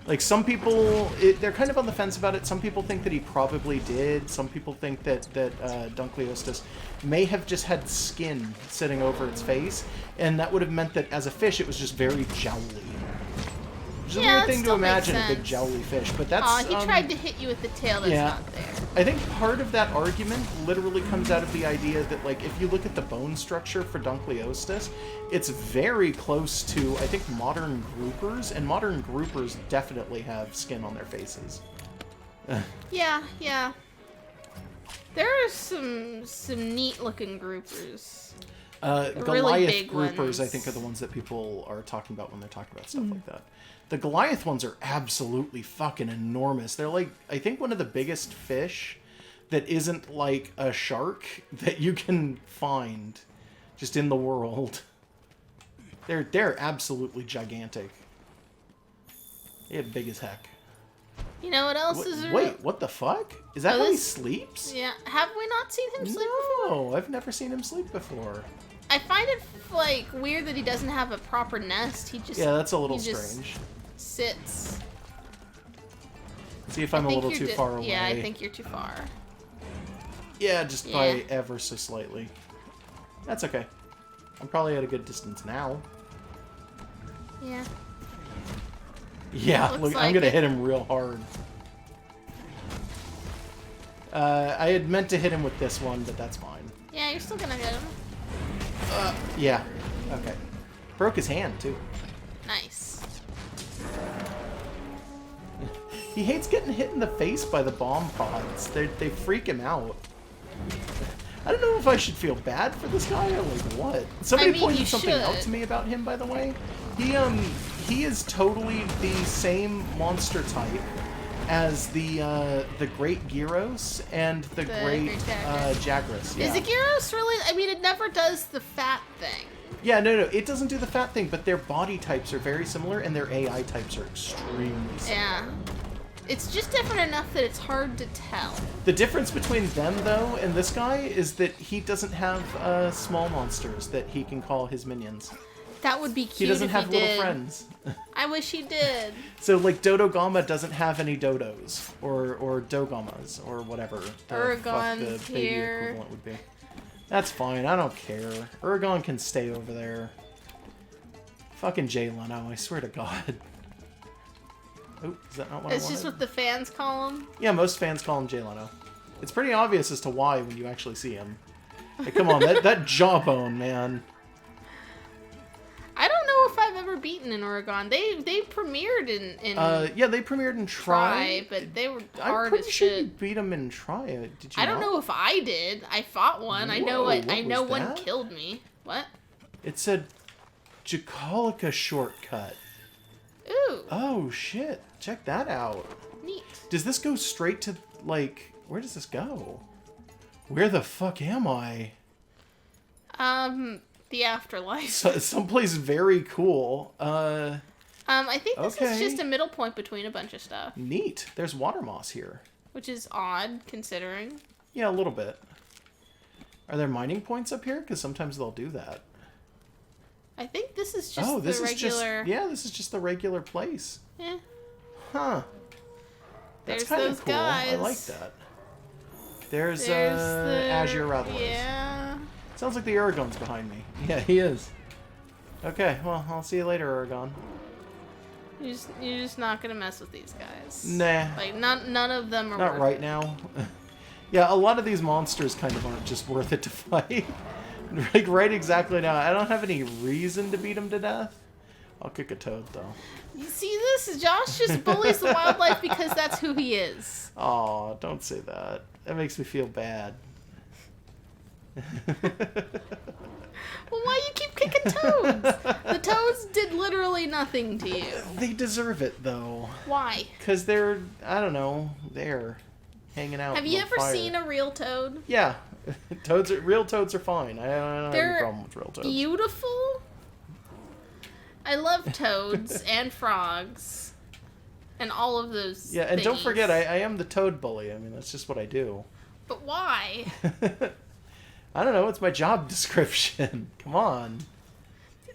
S1: Like, some people, they're kind of on the fence about it. Some people think that he probably did. Some people think that Dunkleosteus may have just had skin sitting over its face, and that would have meant that as a fish, it was just very jowly. Which is a weird thing to imagine, a big jowly fish, but that's...
S2: Aw, he tried to hit you with the tail that's not there.
S1: I think part of that argument literally comes out of the idea that, like, if you look at the bone structure for Dunkleosteus, it's very close to, I think, modern groupers, and modern groupers definitely have skin on their faces.
S2: Yeah. There are some neat-looking groupers.
S1: Goliath
S2: really big
S1: groupers,
S2: ones.
S1: I think, are the ones that people are talking about when they're talking about stuff like that. The Goliath ones are absolutely fucking enormous. They're like, I think, one of the biggest fish that isn't like a shark that you can find just in the world. They're absolutely gigantic. They're big as heck.
S2: You know what else is...
S1: Wait, what the fuck? Is that how he sleeps?
S2: Yeah. Have we not seen him sleep before?
S1: No, I've never seen him sleep before.
S2: I find it, like, weird that he doesn't have a proper nest. He just...
S1: Yeah, that's a little strange.
S2: Sits.
S1: See if I'm a little too far away.
S2: Yeah, I think you're too far.
S1: Yeah, just by ever so slightly. That's okay. I'm probably at a good distance now.
S2: Yeah.
S1: Yeah, look, I'm gonna hit him real hard. I had meant to hit him with this one, but that's fine.
S2: Yeah, you're still gonna hit him.
S1: Yeah. Okay. Broke his hand, too.
S2: Nice.
S1: He hates getting hit in the face by the bomb pods. They freak him out. I don't know if I should feel bad for this guy or like what. Somebody pointed something out to me about him, by the way. He is totally the same monster type as the Great Gyros and the Great Jagras. Yeah.
S2: Is the Gyros really? I mean, it never does the fat thing.
S1: Yeah, no, it doesn't do the fat thing, but their body types are very similar, and their AI types are extremely similar.
S2: Yeah. It's just different enough that it's hard to tell.
S1: The difference between them, though, and this guy is that he doesn't have small monsters that he can call his minions.
S2: That would be cute.
S1: He doesn't have little
S2: did.
S1: friends.
S2: I wish he did.
S1: So, like, Dodogama doesn't have any dodos, or Dogamas, or whatever
S2: Uragon's
S1: the baby
S2: here.
S1: equivalent would be. That's fine, I don't care. Uragon can stay over there. Fucking Jay Leno, I swear to God. Oh, is that not what I wanted?
S2: It's just what the fans call him?
S1: Yeah, most fans call him Jay Leno. It's pretty obvious as to why when you actually see him. Hey, come on, that jawbone, man.
S2: I don't know if I've ever beaten an Oregon. They premiered in
S1: yeah, they premiered in Try,
S2: but they were hard
S1: I'm pretty
S2: as
S1: sure
S2: shit.
S1: you beat them in Try. Did you?
S2: I don't know if I did. I fought one. I know
S1: Whoa,
S2: I know
S1: was
S2: one
S1: that?
S2: killed me. What?
S1: It said Jacolica shortcut.
S2: Ooh.
S1: Oh shit! Check that out.
S2: Neat.
S1: Does this go straight to like? Where does this go? Where the fuck am I?
S2: The afterlife.
S1: Someplace very cool.
S2: I think this is just a middle point between a bunch of stuff.
S1: Neat. There's water moss here.
S2: Which is odd, considering.
S1: Yeah, a little bit. Are there mining points up here? Because sometimes they'll do that.
S2: I think this is just the regular...
S1: this is just the regular place.
S2: Yeah.
S1: Huh. That's
S2: There's
S1: kind
S2: those
S1: of cool.
S2: guys.
S1: I like that. There's the Azure Rathalos.
S2: Yeah.
S1: Sounds like the Aragon's behind me. Yeah, he is. Okay, well, I'll see you later, Aragon.
S2: You're just not gonna mess with these guys.
S1: Nah.
S2: Like, none of them are
S1: Not
S2: worth
S1: right
S2: it.
S1: now. Yeah, a lot of these monsters kind of aren't just worth it to fight. Like, right exactly now. I don't have any reason to beat them to death. I'll kick a toad, though.
S2: You see this? Josh just bullies the wildlife because that's who he is.
S1: Aw, don't say that. That makes me feel bad.
S2: Well, why you keep kicking toads? The toads did literally nothing to you.
S1: They deserve it, though.
S2: Why?
S1: Because they're, I don't know, they're hanging out.
S2: Have you ever
S1: fire.
S2: seen a real toad?
S1: Yeah. Real toads are fine. I don't have any problem with real toads.
S2: Beautiful. I love toads and frogs. And all of those
S1: and don't
S2: thingies.
S1: forget, I am the toad bully. I mean, that's just what I do.
S2: But why?
S1: I don't know. It's my job description. Come on.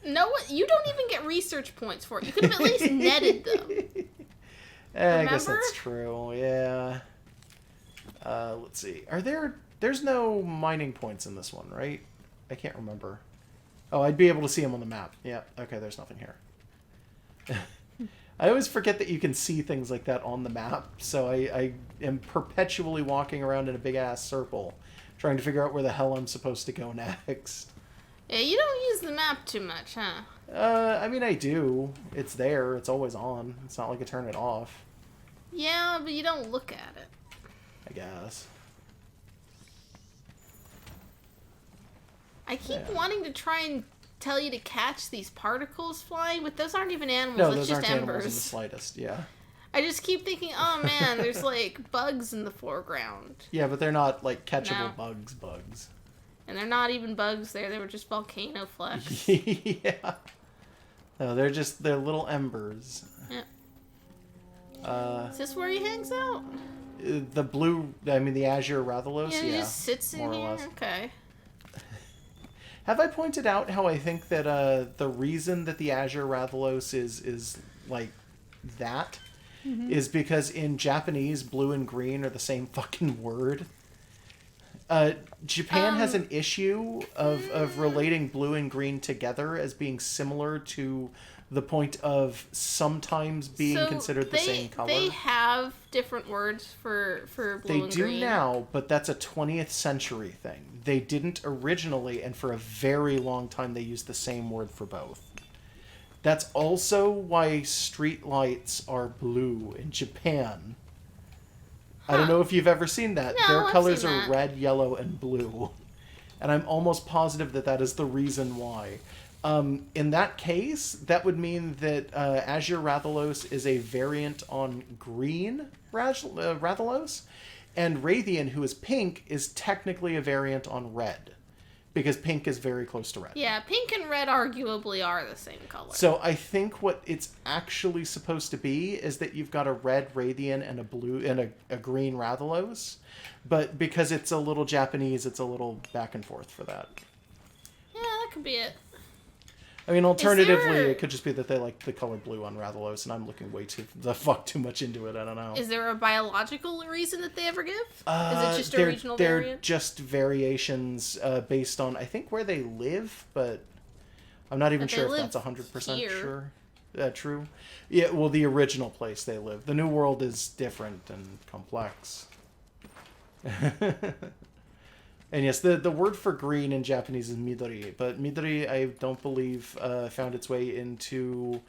S2: No, you don't even get research points for it. You could have at least netted them.
S1: I guess that's true. Yeah. Let's see. There's no mining points in this one, right? I can't remember. Oh, I'd be able to see them on the map. Yeah. Okay, there's nothing here. I always forget that you can see things like that on the map, so I am perpetually walking around in a big-ass circle, trying to figure out where the hell I'm supposed to go next.
S2: Yeah, you don't use the map too much, huh?
S1: I mean, I do. It's there. It's always on. It's not like I turn it off.
S2: Yeah, but you don't look at it.
S1: I guess.
S2: I keep wanting to try and tell you to catch these particles flying, but those aren't even animals.
S1: No,
S2: it's
S1: those
S2: just
S1: aren't
S2: embers.
S1: animals in the slightest. Yeah.
S2: I just keep thinking, oh man, there's like bugs in the foreground.
S1: Yeah, but they're not like catchable bugs.
S2: And they're not even bugs there. They were just volcano flecks.
S1: Yeah. No, they're little embers.
S2: Yeah. Is this where he hangs out?
S1: The Azure Rathalos?
S2: Yeah, he just sits in
S1: more
S2: here?
S1: or less.
S2: Okay.
S1: Have I pointed out how I think that the reason that the Azure Rathalos is like that is because in Japanese, blue and green are the same fucking word? Japan has an issue of relating blue and green together as being similar to the point of sometimes being considered the same color.
S2: They have different words for blue and green.
S1: They do now, but that's a 20th century thing. They didn't originally, and for a very long time they used the same word for both. That's also why street lights are blue in Japan. I don't know if you've ever seen that.
S2: No,
S1: Their colors
S2: seen
S1: are
S2: that.
S1: red, yellow, and blue. And I'm almost positive that is the reason why. In that case, that would mean that Azure Rathalos is a variant on green Rathalos, and Raytheon, who is pink, is technically a variant on red. Because pink is very close to red.
S2: Yeah, pink and red arguably are the same color.
S1: So I think what it's actually supposed to be is that you've got a red Raytheon and a blue and a green Rathalos, but because it's a little Japanese, it's a little back and forth for that.
S2: Yeah, that could be it.
S1: I mean, alternatively, it could just be that they like the color blue on Rathalos, and I'm looking way too much into it. I don't know.
S2: Is there a biological reason that they ever give? Is it just a regional
S1: they're
S2: variant?
S1: just variations based on, I think, where they live, but I'm not even sure if that's 100% sure. True. Yeah, well, the original place they live. The New World is different and complex. And yes, the word for green in Japanese is midori, but midori, I don't believe, found its way into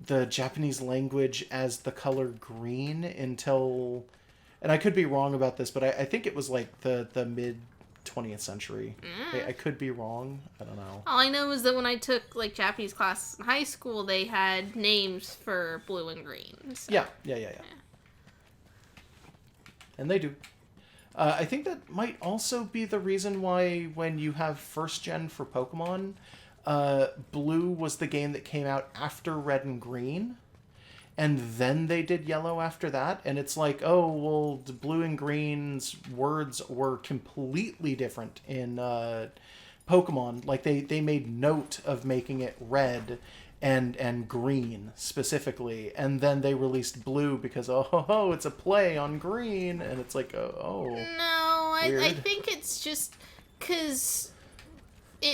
S1: the Japanese language as the color green until, and I could be wrong about this, but I think it was like the mid 20th century. I could be wrong. I don't know.
S2: All I know is that when I took like Japanese class in high school, they had names for blue and green. So.
S1: Yeah. And they do. I think that might also be the reason why when you have first gen for Pokemon, blue was the game that came out after red and green, and then they did yellow after that, and it's like, oh, well, the blue and green's words were completely different in Pokemon. Like, they made note of making it red and green specifically, and then they released blue because it's a play on green, and it's like
S2: no, I think it's just because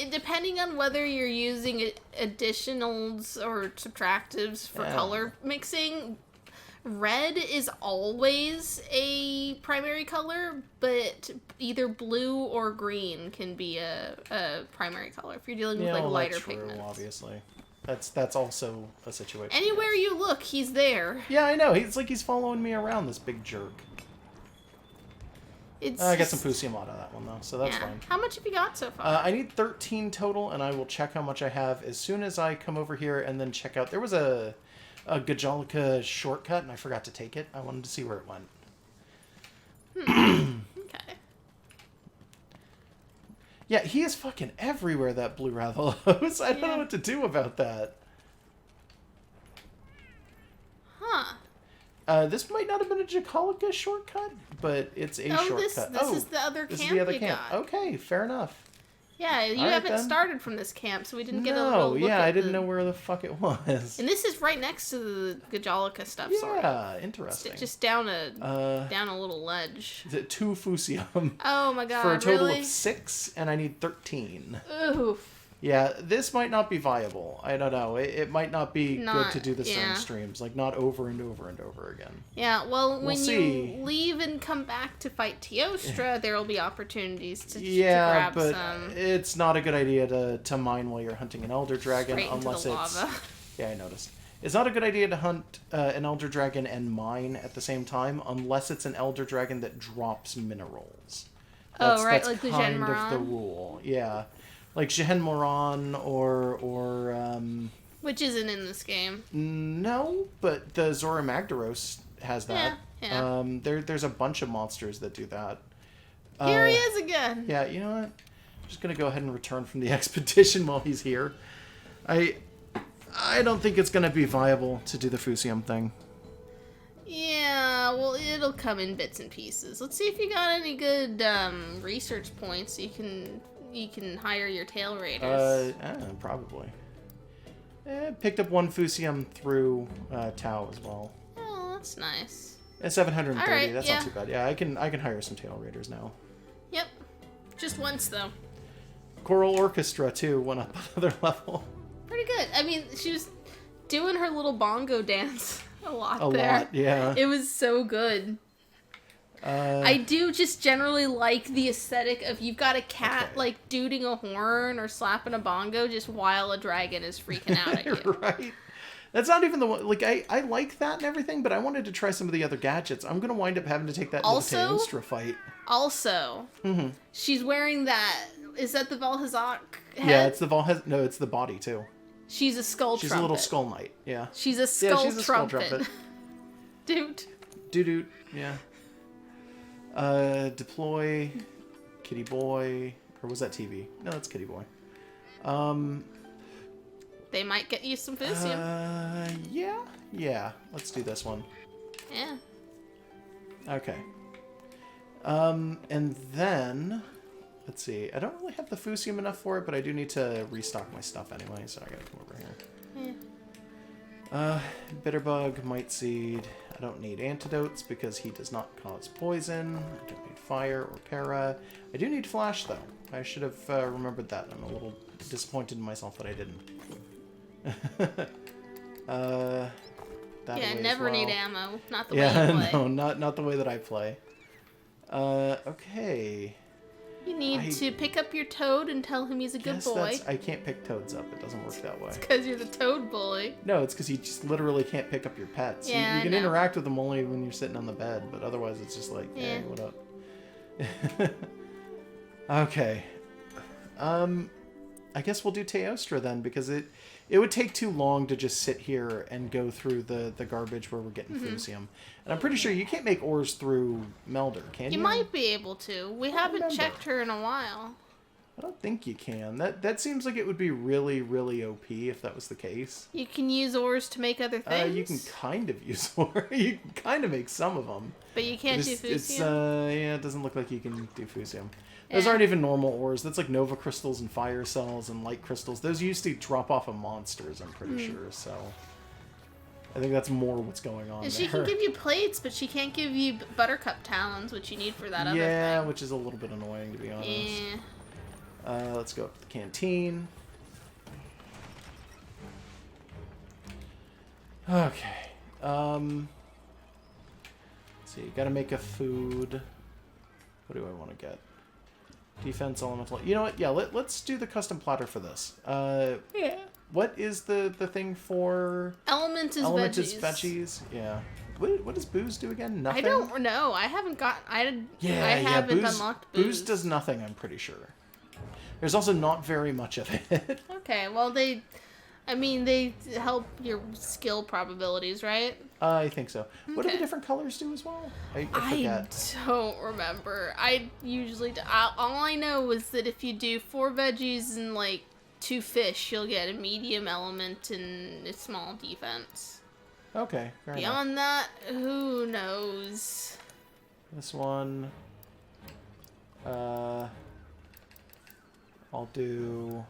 S2: depending on whether you're using additionals or subtractives for color mixing, red is always a primary color, but either blue or green can be a primary color if you're dealing with like lighter pigments.
S1: Obviously. That's also a situation.
S2: Anywhere you look, he's there.
S1: Yeah, I know. He's following me around, this big jerk. I got some Pusium out of that one, though, so that's fine.
S2: How much have you got so far?
S1: I need 13 total, and I will check how much I have as soon as I come over here and then check out. There was a Gajolica shortcut, and I forgot to take it. I wanted to see where it went.
S2: Okay.
S1: Yeah, he is fucking everywhere, that blue Rathalos. I don't know what to do about that.
S2: Huh.
S1: This might not have been a Jacolica shortcut, but it's a shortcut.
S2: This is the other
S1: this
S2: camp
S1: is the other
S2: you
S1: camp.
S2: got.
S1: Okay, fair enough.
S2: Yeah, you
S1: All right,
S2: haven't
S1: then.
S2: started from this camp, so we didn't get a
S1: No,
S2: real look
S1: yeah,
S2: at
S1: I didn't know where the fuck it was.
S2: And this is right next to the Gajolica stuff.
S1: Yeah, interesting.
S2: Just down a little ledge.
S1: Is it 2 Fusium?
S2: Oh my god!
S1: For a total
S2: really?
S1: of 6, and I need 13.
S2: Oof.
S1: Yeah, this might not be viable. I don't know. It might not be good to do this during
S2: yeah.
S1: streams. Like, not over and over and over again.
S2: Yeah, well, when
S1: see.
S2: you leave and come back to fight Teostra, there will be opportunities to grab
S1: but
S2: some.
S1: it's not a good idea to mine while you're hunting an Elder Dragon,
S2: Straight into
S1: unless
S2: the
S1: it's...
S2: lava.
S1: Yeah, I noticed. It's not a good idea to hunt an Elder Dragon and mine at the same time, unless it's an Elder Dragon that drops minerals.
S2: Right,
S1: that's
S2: like the
S1: kind of the
S2: Genmoran?
S1: rule. Yeah. Like Genmoran or
S2: Which isn't in this game.
S1: no, but the Zora Magdaros has that.
S2: Yeah.
S1: There's a bunch of monsters that do that.
S2: Here he is again!
S1: Yeah, you know what? I'm just gonna go ahead and return from the expedition while he's here. I don't think it's gonna be viable to do the Fusium thing.
S2: Yeah, well, it'll come in bits and pieces. Let's see if you got any good research points you can hire your tail raiders.
S1: Probably. Picked up 1 Fusium through Tau as well.
S2: Oh, that's nice.
S1: 730.
S2: All right,
S1: that's
S2: yeah.
S1: not too bad. Yeah, I can hire some tail raiders now.
S2: Yep. Just once, though.
S1: Choral Orchestra too went up another level.
S2: Pretty good. I mean, she was doing her little bongo dance a lot.
S1: Yeah.
S2: It was so good. I do just generally like the aesthetic of you've got a cat like duding a horn or slapping a bongo just while a dragon is freaking out at you.
S1: Right. That's not even the one. Like I like that and everything, but I wanted to try some of the other gadgets. I'm gonna wind up having to take that into the Teostra fight.
S2: Also, she's wearing that. Is that the Valhazak head?
S1: Yeah, it's the No, it's the body too.
S2: She's a skull
S1: She's
S2: trumpet.
S1: a little skull knight. Yeah.
S2: She's a skull
S1: she's a
S2: trumpet.
S1: skull trumpet.
S2: Dude.
S1: Doo-doo. Yeah. Deploy, Kitty Boy, or was that TV? No, that's Kitty Boy.
S2: They might get you some Fusium.
S1: Yeah. Let's do this one.
S2: Yeah.
S1: Okay. And then, let's see. I don't really have the Fusium enough for it, but I do need to restock my stuff anyway, so I gotta come over here.
S2: Yeah.
S1: Bitterbug, Might Seed. I don't need antidotes because he does not cause poison. I don't need fire or para. I do need flash though. I should have remembered that. I'm a little disappointed in myself that I didn't.
S2: Yeah, never need ammo. Not the way
S1: yeah,
S2: you play.
S1: no, not the way that I play. Okay.
S2: You need to pick up your toad and tell him he's a good boy.
S1: I can't pick toads up. It doesn't work that way.
S2: It's because you're the toad bully.
S1: No, it's because you just literally can't pick up your pets.
S2: Yeah,
S1: you can
S2: I know.
S1: interact with them only when you're sitting on the bed, but otherwise it's just like,
S2: Yeah.
S1: hey, what up? Okay. I guess we'll do Teostra then, because it would take too long to just sit here and go through the garbage where we're getting Fusium. And I'm pretty sure you can't make ores through Melder, can you?
S2: You might be able to. We haven't
S1: remember.
S2: checked her in a while.
S1: I don't think you can. That seems like it would be really, really OP if that was the case.
S2: You can use ores to make other things.
S1: You can kind of use ore. You can kind of make some of them.
S2: But you can't do Fusium.
S1: Yeah, it doesn't look like you can do Fusium. Those
S2: Yeah.
S1: aren't even normal ores. That's like Nova Crystals and Fire Cells and Light Crystals. Those used to drop off of monsters, I'm pretty sure, so... I think that's more what's going on
S2: And
S1: there.
S2: she can give you plates, but she can't give you Buttercup talons, which you need for that other thing.
S1: Yeah, which is a little bit annoying, to be honest.
S2: Yeah.
S1: Let's go up to the canteen. Okay. Let's see, gotta make a food. What do I want to get? Defense, elemental. You know what? Yeah, let's do the custom platter for this.
S2: Yeah.
S1: What is the thing for...
S2: Element is
S1: Element
S2: veggies.
S1: is veggies? Yeah. What does booze do again? Nothing?
S2: I don't know. I haven't got... I haven't
S1: booze,
S2: unlocked booze.
S1: Booze does nothing, I'm pretty sure. There's also not very much of it.
S2: Okay, well, they help your skill probabilities, right?
S1: I think so. What do
S2: Okay.
S1: the different colors do as well? I
S2: I
S1: forget.
S2: don't remember. I usually... all I know is that if you do 4 veggies and, like, 2 fish, you'll get a medium element and a small defense.
S1: Okay, fair enough.
S2: Beyond that, who knows?
S1: This one... I'll do...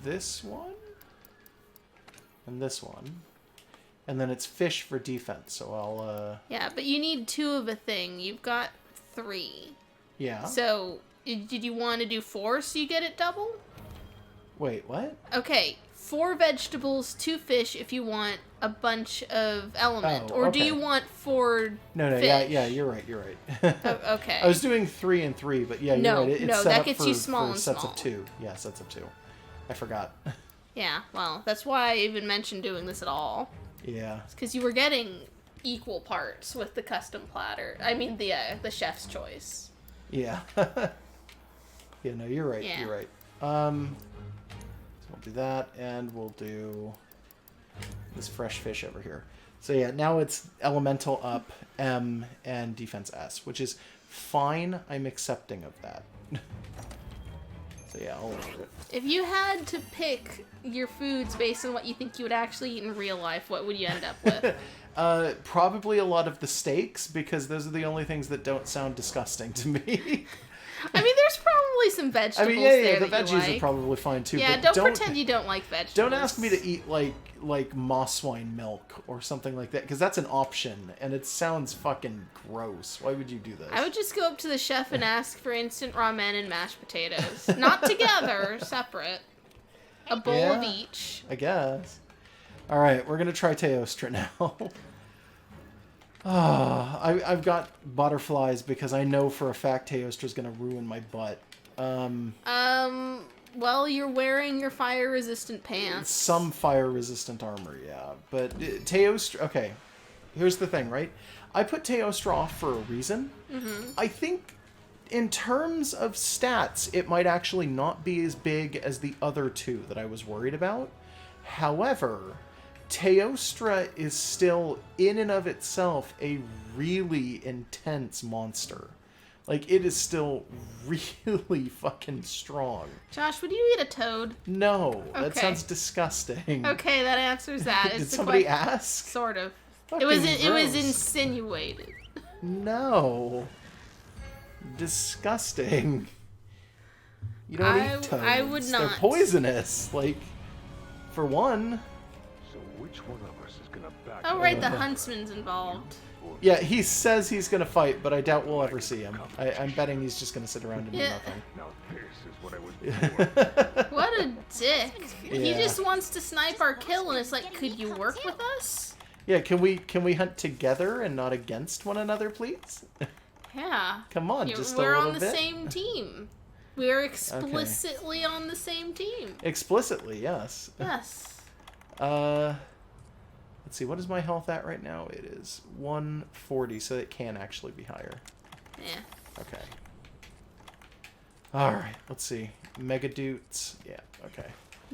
S1: this one? And this one. And then it's fish for defense, so I'll,
S2: Yeah, but you need 2 of a thing. You've got 3.
S1: Yeah.
S2: So, did you want to do 4 so you get it double?
S1: Wait, what?
S2: Okay, 4 vegetables, 2 fish if you want a bunch of element.
S1: Oh,
S2: or
S1: okay.
S2: do you want 4
S1: No,
S2: fish?
S1: yeah, you're right.
S2: Okay.
S1: I was doing 3 and 3, but yeah, you're
S2: No,
S1: right. It's
S2: no,
S1: set
S2: that
S1: up
S2: gets
S1: for,
S2: you small
S1: for
S2: and
S1: sets
S2: small.
S1: of 2. Yeah, sets of 2. I forgot.
S2: Yeah, well, that's why I even mentioned doing this at all.
S1: Yeah.
S2: Because you were getting equal parts with the custom platter. I mean, the chef's choice.
S1: Yeah. Yeah, no, you're right.
S2: Yeah.
S1: You're right. So we'll do that, and we'll do this fresh fish over here. So yeah, now it's elemental up M and defense S, which is fine. I'm accepting of that. So yeah, I'll order it.
S2: If you had to pick your foods based on what you think you would actually eat in real life, what would you end up with?
S1: Probably a lot of the steaks, because those are the only things that don't sound disgusting to me.
S2: I mean, there's probably some vegetables
S1: yeah,
S2: there
S1: the
S2: that you
S1: veggies
S2: like.
S1: are probably fine too.
S2: Yeah,
S1: but
S2: don't pretend you don't like vegetables.
S1: Don't ask me to eat like moss swine milk or something like that, because that's an option, and it sounds fucking gross. Why would you do this?
S2: I would just go up to the chef and ask for instant ramen and mashed potatoes. Not together, separate. A bowl of each.
S1: I guess. All right, we're gonna try Teostra now. I've got butterflies because I know for a fact Teostra's gonna ruin my butt.
S2: Well, you're wearing your fire-resistant pants.
S1: Some fire-resistant armor, yeah. But Teostra... Okay, here's the thing, right? I put Teostra off for a reason. Mm-hmm. I think in terms of stats, it might actually not be as big as the other 2 that I was worried about. However, Teostra is still, in and of itself, a really intense monster. Like, it is still really fucking strong.
S2: Josh, would you eat a toad?
S1: No, that
S2: Okay.
S1: sounds disgusting.
S2: Okay, that answers that.
S1: Did somebody ask?
S2: Sort of.
S1: Fucking
S2: It was
S1: gross.
S2: insinuated.
S1: No. Disgusting. You don't eat toads.
S2: I would
S1: They're
S2: not.
S1: poisonous. Like, for one.
S3: So which one of us is gonna back
S2: Oh, right, the huntsman's involved.
S1: Yeah, he says he's gonna fight, but I doubt we'll ever see him. I'm betting he's just gonna sit around and do nothing.
S3: Now this is what I was
S2: What a dick. He
S1: Yeah.
S2: just wants to snipe our kill, and it's like, could you work with us?
S1: Yeah, can we hunt together and not against one another, please?
S2: Yeah.
S1: Come on, just a
S2: we're
S1: little
S2: on the
S1: bit.
S2: same team. We're explicitly on the same team.
S1: Explicitly, yes.
S2: Yes.
S1: Let's see, what is my health at right now? It is 140, so it can actually be higher.
S2: Yeah.
S1: Okay. Alright, let's see. Mega Doots. Yeah, okay.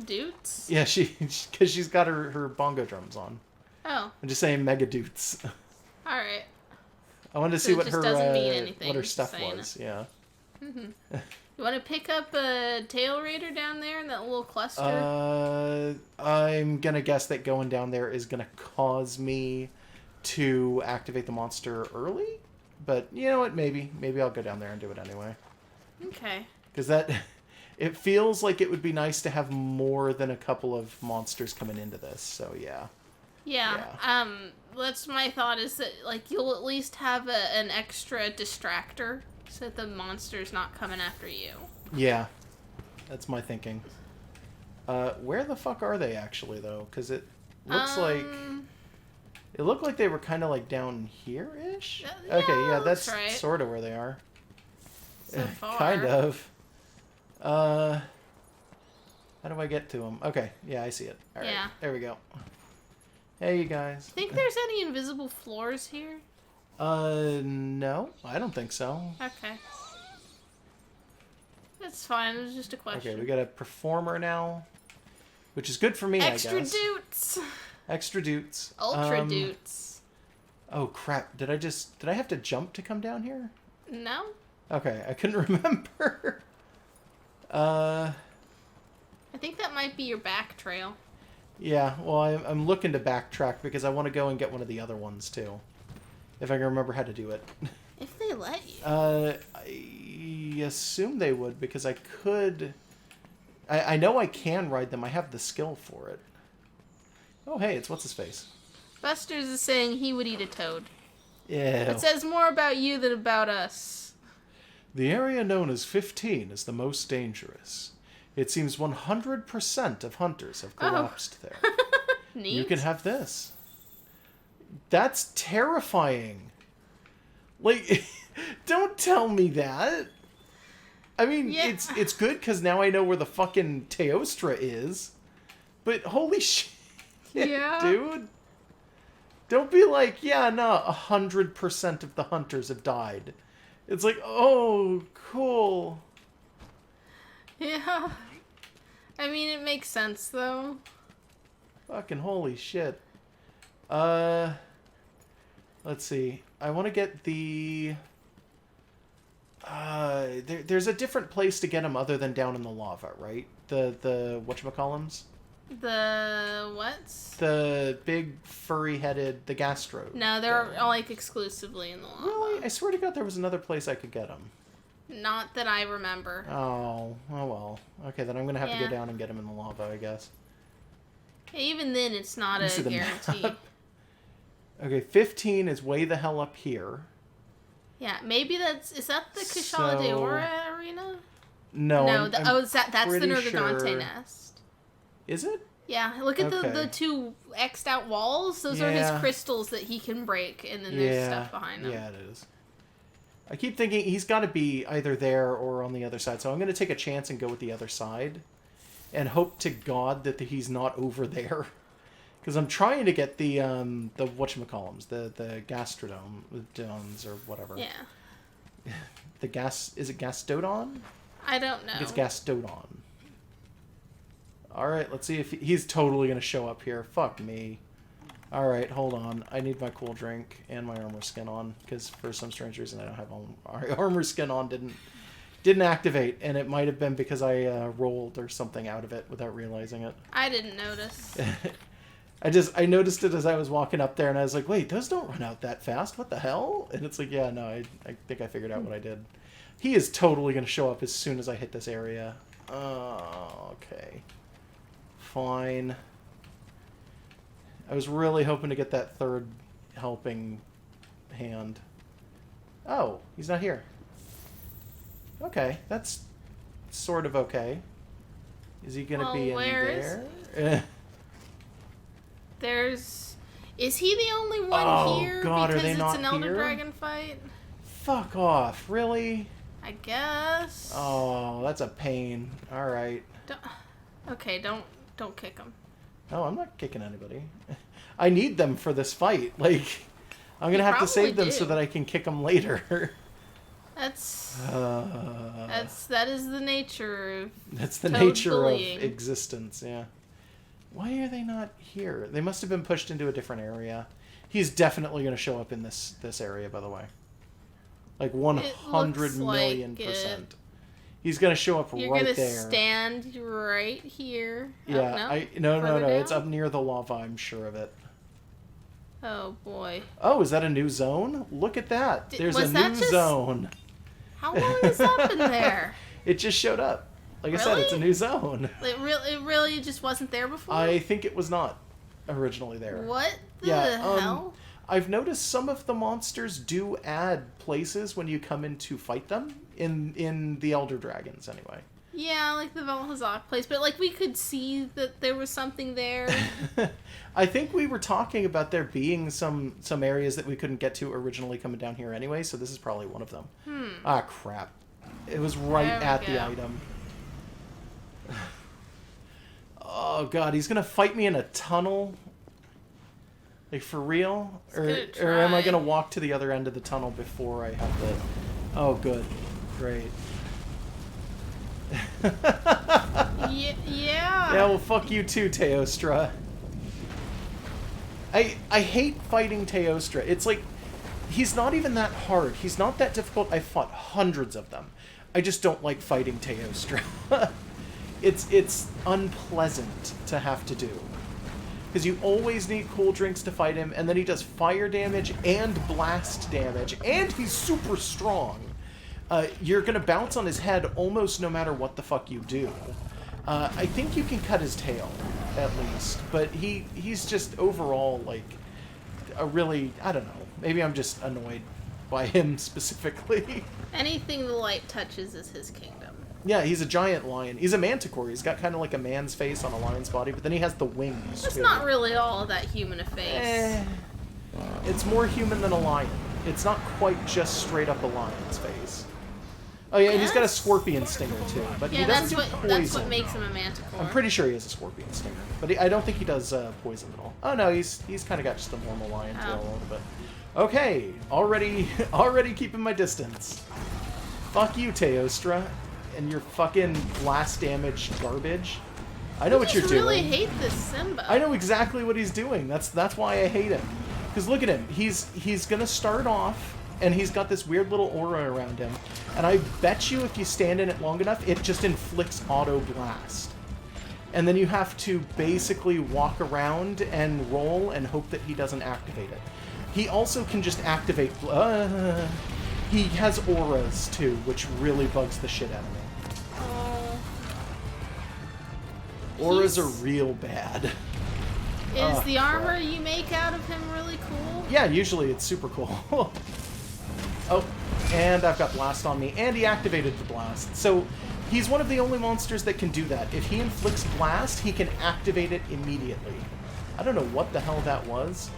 S2: Doots?
S1: Yeah, because she's got her bongo drums on.
S2: Oh.
S1: I'm just saying Mega Doots.
S2: Alright.
S1: I wanted to
S2: So
S1: see
S2: it
S1: what
S2: just
S1: her
S2: doesn't mean anything,
S1: what her
S2: just
S1: stuff
S2: saying
S1: was. Yeah.
S2: You want to pick up a tail raider down there in that little cluster?
S1: I'm gonna guess that going down there is gonna cause me to activate the monster early, but you know what? Maybe I'll go down there and do it anyway.
S2: Okay.
S1: Because it feels like it would be nice to have more than a couple of monsters coming into this. So yeah.
S2: Yeah. That's my thought, is that like you'll at least have an extra distractor so that the monster's not coming after you.
S1: Yeah, that's my thinking. Where the fuck are they actually though? Because it looks like it looked like they were kind of like down here-ish.
S2: Yeah,
S1: Okay, yeah, that's
S2: right.
S1: sort of where they are.
S2: So far.
S1: Kind of. How do I get to them? Okay, yeah, I see it. All right,
S2: Yeah.
S1: there we go. Hey, you guys.
S2: Think there's any invisible floors here?
S1: No, I don't think so.
S2: Okay. That's fine. It was just a question.
S1: Okay, we got a performer now, which is good for me,
S2: Extra
S1: I guess.
S2: doots.
S1: Extra doots.
S2: Ultra doots.
S1: Oh crap! Did I have to jump to come down here?
S2: No?
S1: Okay, I couldn't remember.
S2: I think that might be your back trail.
S1: Yeah, well, I'm looking to backtrack because I want to go and get one of the other ones, too. If I can remember how to do it.
S2: If they let you.
S1: I assume they would, because I could... I know I can ride them. I have the skill for it. Oh, hey, it's what's-his-face.
S2: Buster's is saying he would eat a toad.
S1: Yeah.
S2: It says more about you than about us.
S1: The area known as 15 is the most dangerous. It seems 100% of hunters have collapsed there.
S2: Neat.
S1: You can have this. That's terrifying. Like, don't tell me that. I mean,
S2: Yeah.
S1: it's good because now I know where the fucking Teostra is. But holy shit,
S2: Yeah.
S1: dude. Don't be like, yeah, no, 100% of the hunters have died. It's like, oh, cool.
S2: Yeah. I mean, it makes sense, though.
S1: Fucking holy shit. Let's see. I want to get the... there's a different place to get them other than down in the lava, right? The whatchamacallums?
S2: The what?
S1: The big furry-headed, the gastro.
S2: No, they're all, like, exclusively in the lava.
S1: Really? I swear to God there was another place I could get them.
S2: Not that I remember.
S1: Oh well. Okay, then I'm going to have to go
S2: Yeah.
S1: down and get them in the lava, I guess.
S2: Even then, it's not
S1: You see
S2: a
S1: the
S2: guarantee.
S1: map? Okay, 15 is way the hell up here.
S2: Yeah, maybe is that the Kushala de
S1: So-
S2: Ora arena?
S1: No,
S2: No,
S1: I'm
S2: that's the
S1: pretty
S2: Nergigante
S1: sure-
S2: nest.
S1: Is it?
S2: Yeah, look at
S1: Okay.
S2: the two X'd out walls. Those are his
S1: Yeah.
S2: crystals that he can break, and then there's stuff behind them.
S1: Yeah, it is. I keep thinking he's got to be either there or on the other side, so I'm going to take a chance and go with the other side, and hope to God that he's not over there, because I'm trying to get the whatchamacallums, the gastrodomes or whatever.
S2: Yeah.
S1: Is it gastodon?
S2: I don't know.
S1: I think it's gastodon. All right, let's see if he's totally going to show up here. Fuck me. All right, hold on. I need my cool drink and my armor skin on, because for some strange reason I don't have armor skin on. Didn't activate, and it might have been because I rolled or something out of it without realizing it.
S2: I didn't notice.
S1: I noticed it as I was walking up there, and I was like, wait, those don't run out that fast. What the hell? And it's like, yeah, no, I think I figured out what I did. He is totally going to show up as soon as I hit this area. Oh, okay. Fine. I was really hoping to get that third helping hand. Oh, he's not here. Okay, that's sort of okay. Is he going to be in
S2: where
S1: there?
S2: Is he the only one
S1: Oh,
S2: here
S1: God, are
S2: because
S1: they
S2: it's
S1: not
S2: an Elder
S1: here?
S2: Dragon fight?
S1: Fuck off, really?
S2: I guess.
S1: Oh, that's a pain. All right.
S2: Okay, don't kick him.
S1: No, I'm not kicking anybody. I need them for this fight. Like, I'm gonna
S2: You
S1: have to save them
S2: probably
S1: so
S2: do.
S1: that I can kick them later.
S2: That's
S1: Uh,
S2: that is the nature of
S1: that's the
S2: toad
S1: nature
S2: bullying.
S1: of existence. Yeah. Why are they not here? They must have been pushed into a different area. He's definitely gonna show up in this area, by the way. Like 100,000,000%. He's gonna show up
S2: You're
S1: right
S2: gonna
S1: there.
S2: stand right here.
S1: Yeah,
S2: Oh, no?
S1: no,
S2: Further
S1: it's
S2: down?
S1: up near the lava, I'm sure of it.
S2: Oh boy.
S1: Oh, is that a new zone? Look at that. There's a
S2: was that
S1: new
S2: just-
S1: zone.
S2: How long has that been there?
S1: It just showed up. Like I said, it's a
S2: Really?
S1: new zone.
S2: It really just wasn't there before?
S1: I think it was not originally there.
S2: What the
S1: Yeah,
S2: hell?
S1: I've noticed some of the monsters do add places when you come in to fight them in the Elder Dragons anyway.
S2: Yeah, like the Valhazak place, but like we could see that there was something there.
S1: I think we were talking about there being some areas that we couldn't get to originally coming down here anyway, so this is probably one of them. Ah, crap. It was right
S2: There we
S1: at the
S2: go.
S1: item. Oh god, he's gonna fight me in a tunnel? Like, for real?
S2: gonna
S1: Or am I
S2: try.
S1: gonna walk to the other end of the tunnel before I have the... Oh, good. Great.
S2: Yeah.
S1: Yeah, well, fuck you too, Teostra. I hate fighting Teostra. It's like, he's not even that hard. He's not that difficult. I've fought hundreds of them. I just don't like fighting Teostra. It's unpleasant to have to do. because you always need cool drinks to fight him, and then he does fire damage and blast damage, and he's super strong. You're going to bounce on his head almost no matter what the fuck you do. I think you can cut his tail, at least, but he's just overall, like, a really, I don't know, maybe I'm just annoyed by him specifically.
S2: Anything the light touches is his kingdom.
S1: Yeah, he's a giant lion. He's a manticore. He's got kind of like a man's face on a lion's body, but then he has the wings,
S2: That's
S1: too.
S2: not really all that human a face.
S1: It's more human than a lion. It's not quite just straight up a lion's face. Oh yeah, and he's got a scorpion stinger too, but he doesn't do poison.
S2: That's what makes him a manticore.
S1: I'm pretty sure he has a scorpion stinger, but I don't think he does poison at all. Oh no, he's kind of got just a normal lion tail a little bit. Okay, already keeping my distance. Fuck you, Teostra, and your fucking blast damage garbage. I know what you're doing.
S2: I really hate this Simba.
S1: I know exactly what he's doing. That's why I hate him. Because look at him. He's gonna start off, and he's got this weird little aura around him. And I bet you if you stand in it long enough, it just inflicts auto blast. And then you have to basically walk around and roll and hope that he doesn't activate it. He also can just activate... he has auras, too, which really bugs the shit out of me. Auras are real bad.
S2: Is the armor you make out of him really cool?
S1: Yeah, usually it's super cool. Oh, and I've got Blast on me, and he activated the Blast. So he's one of the only monsters that can do that. If he inflicts Blast, he can activate it immediately. I don't know what the hell that was.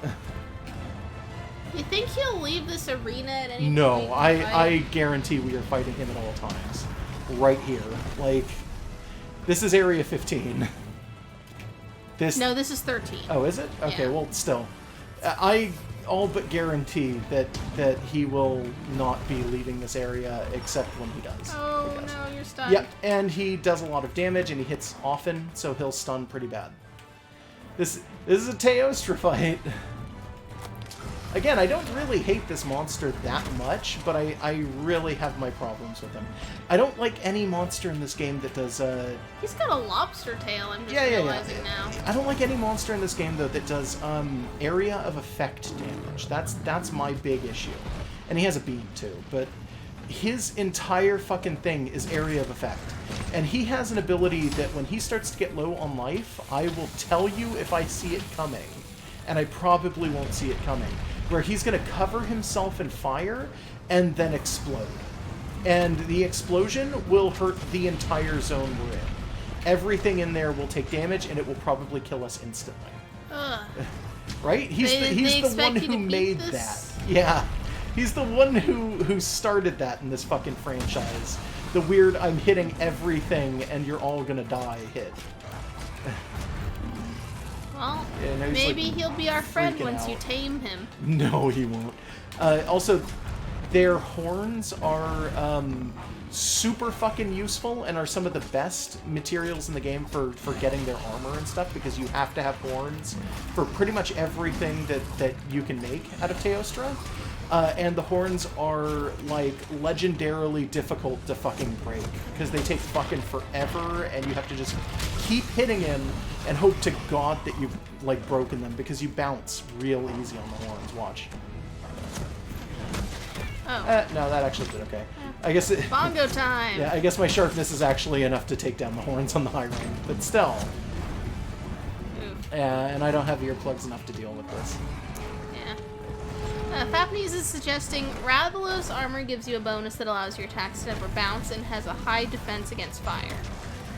S2: You think he'll leave this arena at any point?
S1: No, I guarantee we are fighting him at all times. Right here. Like, this is Area 15.
S2: No, this is 13.
S1: Oh, is it? Okay,
S2: Yeah.
S1: well, still. I all but guarantee that he will not be leaving this area except when he does.
S2: Oh, no, you're stunned.
S1: Yep, and he does a lot of damage, and he hits often, so he'll stun pretty bad. This is a Teostra fight. Again, I don't really hate this monster that much, but I really have my problems with him. I don't like any monster in this game that does...
S2: He's got a lobster tail, I'm just realizing now.
S1: I don't like any monster in this game, though, that does area of effect damage. That's my big issue. And he has a beam, too, but his entire fucking thing is area of effect. And he has an ability that when he starts to get low on life, I will tell you if I see it coming. And I probably won't see it coming. Where he's going to cover himself in fire and then explode. And the explosion will hurt the entire zone we're in. Everything in there will take damage, and it will probably kill us instantly.
S2: Ugh.
S1: Right? He's the one who made that. Yeah. He's the one who started that in this fucking franchise. The weird, I'm hitting everything and you're all gonna die hit.
S2: Well,
S1: yeah, no,
S2: maybe
S1: like
S2: he'll be our friend once
S1: out.
S2: you tame him.
S1: No, he won't. Also, their horns are super fucking useful and are some of the best materials in the game for getting their armor and stuff, because you have to have horns for pretty much everything that you can make out of Teostra. And the horns are, like, legendarily difficult to fucking break, because they take fucking forever, and you have to just keep hitting him and hope to God that you've, like, broken them, because you bounce real easy on the horns. Watch.
S2: Oh.
S1: No, that actually did okay. I guess it...
S2: Bongo time!
S1: Yeah, I guess my sharpness is actually enough to take down the horns on the high rank, but still.
S2: Oof.
S1: And I don't have earplugs enough to deal with this.
S2: Fapnese is suggesting Rathalos armor gives you a bonus that allows your attacks to never bounce and has a high defense against fire.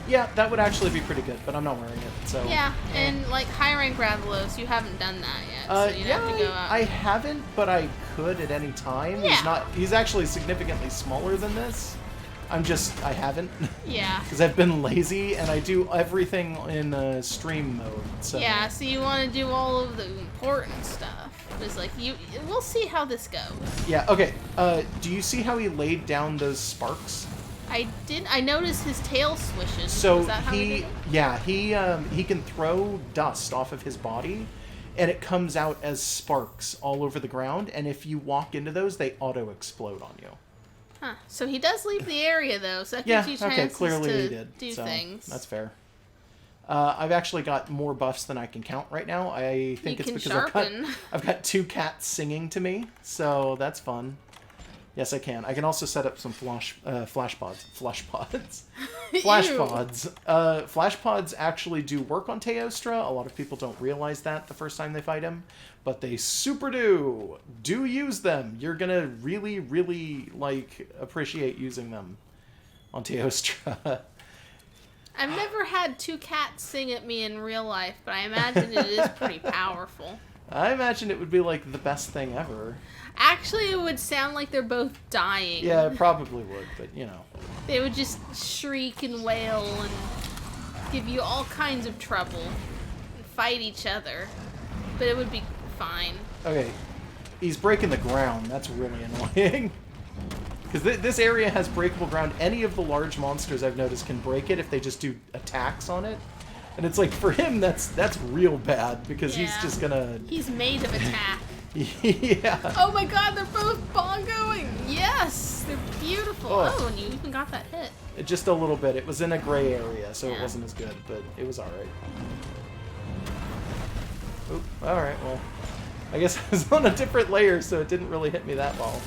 S1: Yeah, that would actually be pretty good, but I'm not wearing it, so...
S2: Yeah, and like high rank Rathalos, you haven't done that yet, so you'd have to go out.
S1: I haven't, but I could at any time.
S2: Yeah.
S1: He's actually significantly smaller than this. I haven't.
S2: Yeah.
S1: Because I've been lazy, and I do everything in stream mode, so...
S2: Yeah, so you want to do all of the important stuff. It's like, we'll see how this goes.
S1: Yeah, okay. Do you see how he laid down those sparks?
S2: I noticed his tail swishes.
S1: So
S2: Is that how he did it?
S1: Yeah, he can throw dust off of his body, and it comes out as sparks all over the ground, and if you walk into those, they auto-explode on you.
S2: Huh. So he does leave the area, though, so that
S1: Yeah,
S2: gives you chances
S1: okay, clearly he
S2: to
S1: did.
S2: do
S1: So
S2: things.
S1: that's fair. I've actually got more buffs than I can count right now. I think
S2: You
S1: it's
S2: can
S1: because
S2: sharpen.
S1: I've got 2 cats singing to me, so that's fun. Yes, I can. I can also set up some flash pods. Flash pods. Flash pods actually do work on Teostra. A lot of people don't realize that the first time they fight him, but they super do. Do use them. You're gonna really, really appreciate using them on Teostra.
S2: I've never had 2 cats sing at me in real life, but I imagine it is pretty powerful.
S1: I imagine it would be the best thing ever.
S2: Actually, it would sound like they're both dying.
S1: Yeah, it probably would, but
S2: They would just shriek and wail and give you all kinds of trouble and fight each other. But it would be fine.
S1: Okay, he's breaking the ground. That's really annoying. Because this area has breakable ground. Any of the large monsters I've noticed can break it if they just do attacks on it. And it's for him, that's real bad, because he's just gonna...
S2: He's made of attack.
S1: Yeah.
S2: Oh my god, they're both bongoing! Yes! They're beautiful. Oh, and you even got that hit.
S1: Just a little bit. It was in a gray area, so
S2: Yeah.
S1: it wasn't as good, but it was alright. Oop, alright, well. I guess I was on a different layer, so it didn't really hit me that well.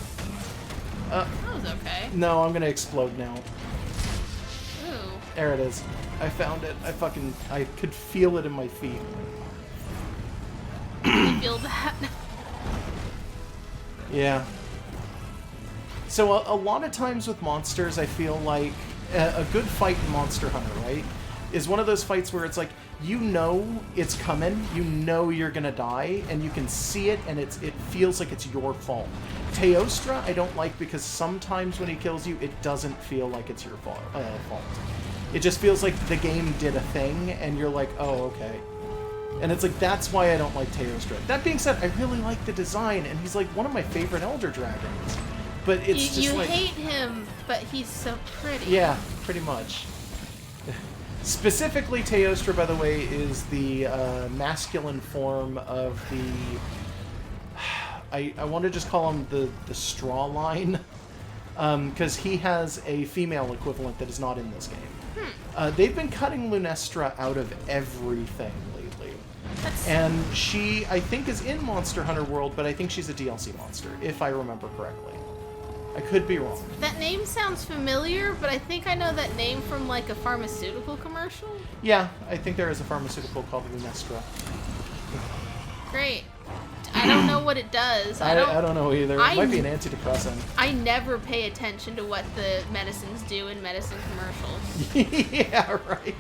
S2: That was okay.
S1: No, I'm gonna explode now.
S2: Ooh.
S1: There it is. I found it. I could feel it in my feet.
S2: You feel that?
S1: Yeah. So a lot of times with monsters, I feel like a good fight in Monster Hunter, right, is one of those fights where it's you know it's coming, you know you're gonna die, and you can see it, and it feels like it's your fault. Teostra, I don't like because sometimes when he kills you, it doesn't feel like it's your fault. It just feels like the game did a thing, and you're like, oh, okay. And it's that's why I don't like Teostra. That being said, I really like the design, and he's one of my favorite Elder Dragons. But it's
S2: you hate him, but he's so pretty.
S1: Yeah, pretty much. Specifically, Teostra, by the way, is the masculine form of the... I want to just call him the Straw Line, because he has a female equivalent that is not in this game. They've been cutting Lunestra out of everything lately. And she, I think, is in Monster Hunter World, but I think she's a DLC monster, if I remember correctly. I could be wrong.
S2: That name sounds familiar, but I think I know that name from a pharmaceutical commercial.
S1: Yeah, I think there is a pharmaceutical called Lunestra.
S2: Great. I don't know what it does.
S1: I don't know either. It might be an antidepressant.
S2: I never pay attention to what the medicines do in medicine commercials.
S1: Yeah, right.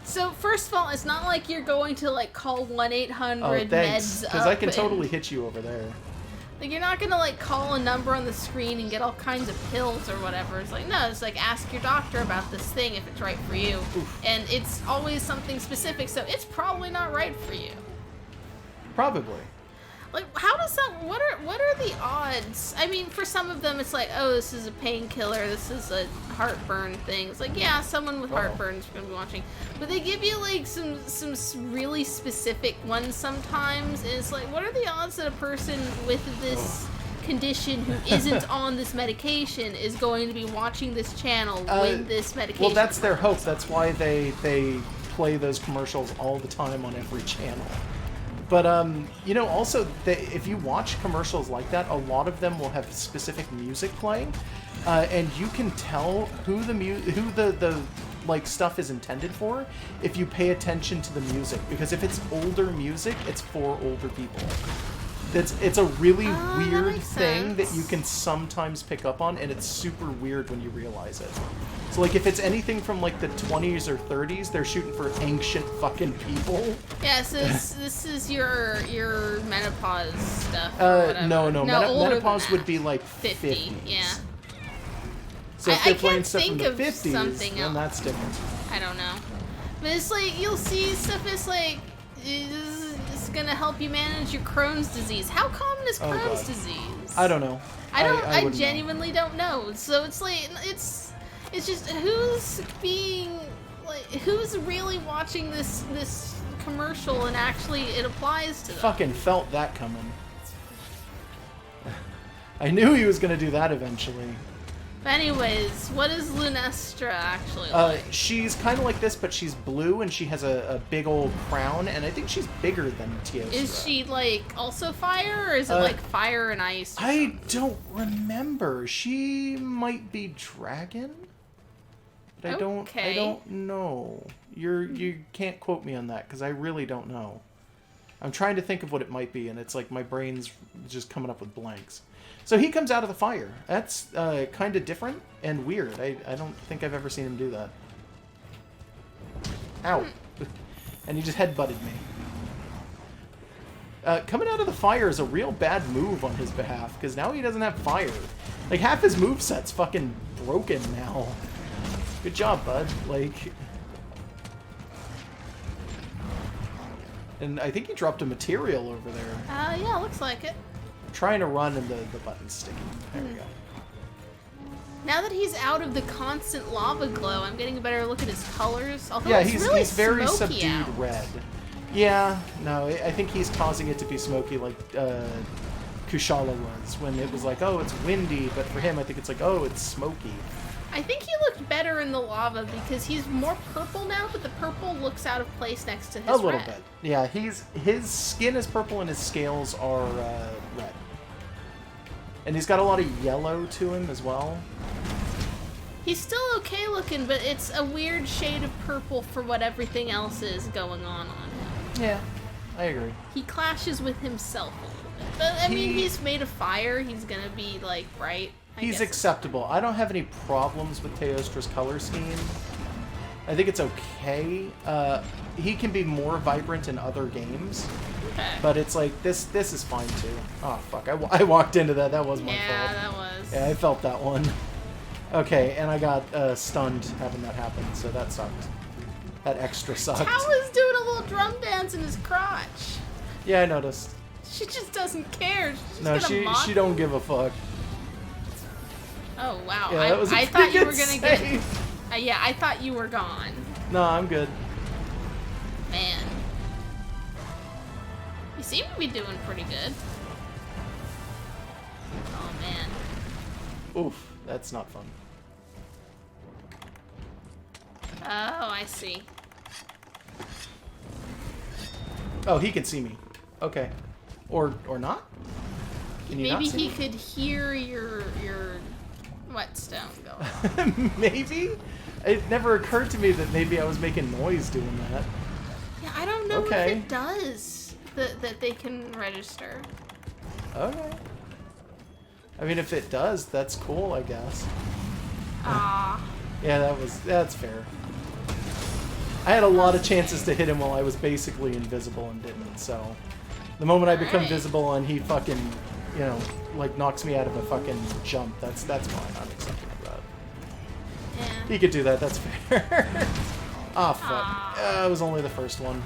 S2: So first of all, it's not like you're going to call 1-800
S1: thanks,
S2: meds up.
S1: because I can totally hit you over there.
S2: You're not gonna call a number on the screen and get all kinds of pills or whatever. It's no, it's ask your doctor about this thing if it's right for you.
S1: Oof.
S2: And it's always something specific, so it's probably not right for you.
S1: Probably.
S2: How does that, what are the odds? I mean, for some of them it's oh, this is a painkiller, this is a heartburn thing. It's yeah, someone with heartburn is gonna be watching. But they give you some really specific ones sometimes, and it's what are the odds that a person with this condition who isn't on this medication is going to be watching this channel with this medication?
S1: Well, that's their hope. That's why they play those commercials all the time on every channel. But, also, if you watch commercials like that, a lot of them will have specific music playing, and you can tell who the stuff is intended for if you pay attention to the music. Because if it's older music, it's for older people. It's a really weird thing that you can sometimes pick up on, and it's super weird when you realize it. So, if it's anything from, the 20s or 30s, they're shooting for ancient fucking people.
S2: Yeah, so this is your menopause stuff or whatever.
S1: No. Menopause would be,
S2: 50,
S1: 50s.
S2: yeah.
S1: So if they're playing stuff from the 50s,
S2: something
S1: then
S2: else.
S1: that's different.
S2: I don't know. But it's you'll see stuff that's it's gonna help you manage your Crohn's disease. How common is Crohn's disease?
S1: I don't know.
S2: I genuinely don't know. So it's just who's really watching this commercial and actually it applies to them.
S1: Fucking felt that coming. I knew he was gonna do that eventually.
S2: But anyways, what is Lunestra actually like?
S1: She's kind of like this, but she's blue, and she has a big old crown, and I think she's bigger than Teostra.
S2: Is she, like, also fire, or is it, like, fire and ice?
S1: I don't remember. She might be dragon, but I don't know. You can't quote me on that, because I really don't know. I'm trying to think of what it might be, and it's like my brain's just coming up with blanks. So he comes out of the fire. That's kind of different and weird. I don't think I've ever seen him do that. Ow. And he just headbutted me. Coming out of the fire is a real bad move on his behalf, because now he doesn't have fire. Like, half his moveset's fucking broken now. Good job, bud. Like... And I think he dropped a material over there.
S2: Yeah, looks like it.
S1: Trying to run and the button's sticky. There we go.
S2: Now that he's out of the constant lava glow, I'm getting a better look at his colors. Although
S1: Yeah,
S2: it's really
S1: he's very
S2: smoky
S1: subdued
S2: out.
S1: red. Yeah, no, I think he's causing it to be smoky like Kushala was, when it was like, oh, it's windy, but for him I think it's like, oh, it's smoky.
S2: I think he looked better in the lava because he's more purple now, but the purple looks out of place next to his
S1: A little
S2: red.
S1: bit. Yeah, his skin is purple and his scales are red. And he's got a lot of yellow to him as well.
S2: He's still okay looking, but it's a weird shade of purple for what everything else is going on him.
S1: Yeah, I agree.
S2: He clashes with himself a little bit. But, I mean, he's made of fire. He's gonna be, like, bright.
S1: He's acceptable. I don't have any problems with Teostra's color scheme. I think it's okay. He can be more vibrant in other games.
S2: Okay.
S1: But it's like, this is fine too. Oh, fuck. I walked into that. That was my fault.
S2: Yeah, that was.
S1: Yeah, I felt that one. Okay, and I got stunned having that happen, so that sucked. That extra sucked.
S2: Tawa's doing a little drum dance in his crotch.
S1: Yeah, I noticed.
S2: She just doesn't care. She's
S1: No,
S2: gonna mock
S1: she don't give a fuck.
S2: Oh, wow.
S1: Yeah, that was a
S2: I thought you were
S1: pretty
S2: gonna
S1: good
S2: get...
S1: save.
S2: Yeah, I thought you were gone.
S1: No, I'm good.
S2: Man. You seem to be doing pretty good. Oh, man.
S1: Oof, that's not fun.
S2: Oh, I see.
S1: Oh, he can see me. Okay. Or not? Can you
S2: Maybe
S1: not see
S2: he
S1: me?
S2: could hear your whetstone going on.
S1: Maybe? It never occurred to me that maybe I was making noise doing that.
S2: Yeah, I don't know
S1: Okay.
S2: if it does that they can register.
S1: Okay. I mean, if it does, that's cool, I guess.
S2: Ah.
S1: Yeah, that's fair. I had a lot of chances to hit him while I was basically invisible and didn't, so... The moment I become
S2: Alright.
S1: visible and he fucking, you know, like knocks me out of a fucking jump, that's fine. I'm accepting of that.
S2: Yeah.
S1: He could do that, that's fair. Ah, fuck.
S2: Ah.
S1: It was only the first one.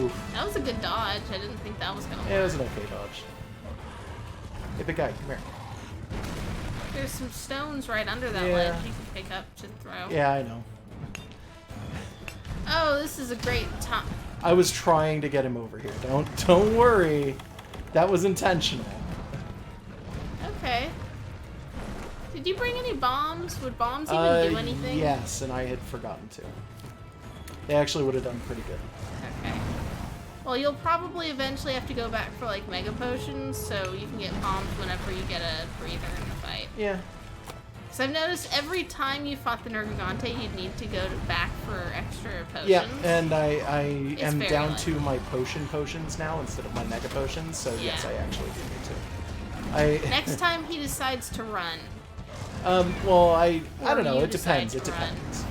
S1: Oof.
S2: That was a good dodge. I didn't think that was gonna work.
S1: Yeah, it was an okay dodge. Hey, big guy, come here.
S2: There's some stones right under that
S1: Yeah.
S2: ledge you can pick up to throw.
S1: Yeah, I know.
S2: Oh, this is a great time.
S1: I was trying to get him over here. Don't worry. That was intentional.
S2: Okay. Did you bring any bombs? Would bombs even do anything?
S1: Yes, and I had forgotten to. They actually would have done pretty good.
S2: Okay. Well, you'll probably eventually have to go back for, like, mega potions, so you can get bombs whenever you get a breather in the fight.
S1: Yeah.
S2: Because I've noticed every time you fought the Nergigante, you'd need to go back for extra potions.
S1: Yeah, and I am
S2: very
S1: down
S2: light.
S1: to my potions now instead of my mega potions, so yes,
S2: Yeah.
S1: I actually do need to.
S2: Next time he decides to run.
S1: Well, I
S2: Or
S1: don't know.
S2: you
S1: It depends.
S2: decide
S1: It
S2: to run.
S1: depends.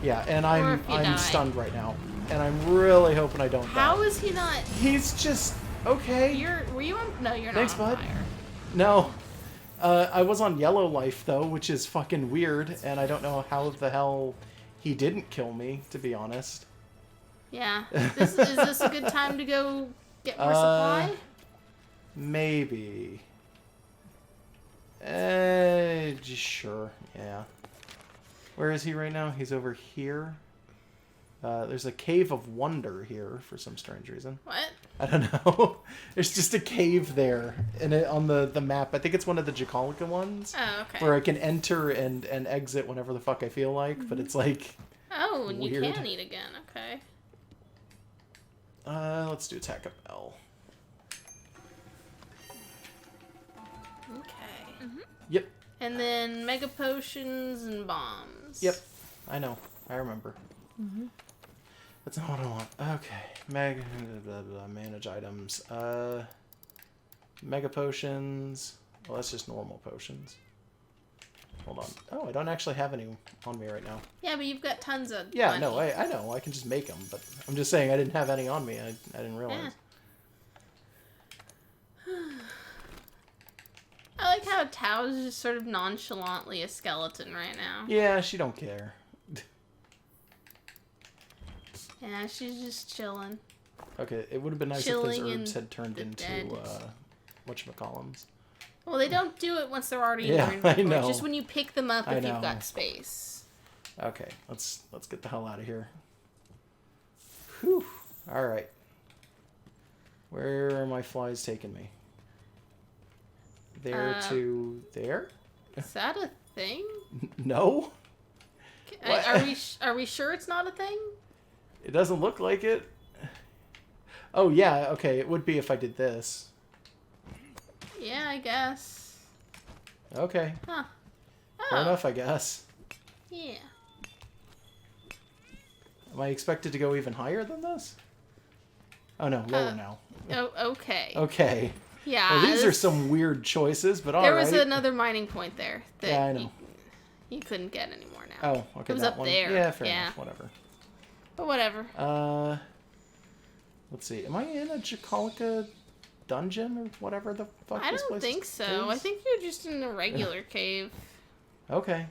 S1: Yeah, and
S2: Or
S1: I'm
S2: if you die.
S1: stunned right now, and I'm really hoping I don't
S2: How
S1: die.
S2: is he not?
S1: He's just okay.
S2: Were you on? No, you're
S1: Thanks,
S2: not on
S1: bud.
S2: fire.
S1: No. I was on yellow life though, which is fucking weird, and I don't know how the hell he didn't kill me, to be honest.
S2: Yeah. Is this a good time to go get more supply?
S1: Maybe. Sure, yeah. Where is he right now? He's over here. There's a cave of wonder here for some strange reason.
S2: What?
S1: I don't know. There's just a cave there on the map. I think it's one of the Jacolica ones.
S2: Oh, okay.
S1: Where I can enter and exit whenever the fuck I feel like, but it's like...
S2: Oh, and
S1: weird.
S2: you can eat again. Okay.
S1: Let's do attack of L.
S2: Okay.
S1: Yep.
S2: And then mega potions and bombs.
S1: Yep. I know. I remember. That's not what I want. Okay. Manage items. Mega potions. Well, that's just normal potions. Hold on. Oh, I don't actually have any on me right now.
S2: Yeah, but you've got tons of
S1: Yeah,
S2: money.
S1: no, I know. I can just make them, but I'm just saying I didn't have any on me. I didn't realize.
S2: I like how Tao is just sort of nonchalantly a skeleton right now.
S1: Yeah, she don't care.
S2: Yeah, she's just chilling.
S1: Okay, it would have been nice if
S2: Chilling
S1: those
S2: in
S1: herbs had turned
S2: the
S1: into,
S2: dead.
S1: whatchamacallums.
S2: Well, they don't do it once they're already
S1: Yeah,
S2: in your inventory.
S1: I know.
S2: It's just when you pick them up
S1: I
S2: if
S1: know.
S2: you've got space.
S1: Okay, let's get the hell out of here. Whew. Alright. Where are my flies taking me? There to there?
S2: Is that a thing?
S1: No? What?
S2: Are we sure it's not a thing?
S1: It doesn't look like it. Oh, yeah, okay, it would be if I did this.
S2: Yeah, I guess.
S1: Okay,
S2: Huh.
S1: fair
S2: Oh,
S1: enough, I guess.
S2: yeah.
S1: Am I expected to go even higher than this? Oh, no, lower now.
S2: Oh, okay.
S1: Okay.
S2: Yeah.
S1: Well, these are
S2: this-
S1: some weird choices, but
S2: There
S1: alright.
S2: was another mining point there that
S1: Yeah, I know.
S2: You couldn't get anymore now.
S1: Oh, okay,
S2: It was
S1: that
S2: up
S1: one.
S2: there.
S1: Yeah, fair
S2: Yeah.
S1: enough, whatever.
S2: But whatever.
S1: Let's see. Am I in a Jacolica dungeon or whatever the fuck
S2: I
S1: this
S2: don't
S1: place
S2: think so. I
S1: is?
S2: think you're just in a regular cave.
S1: Okay.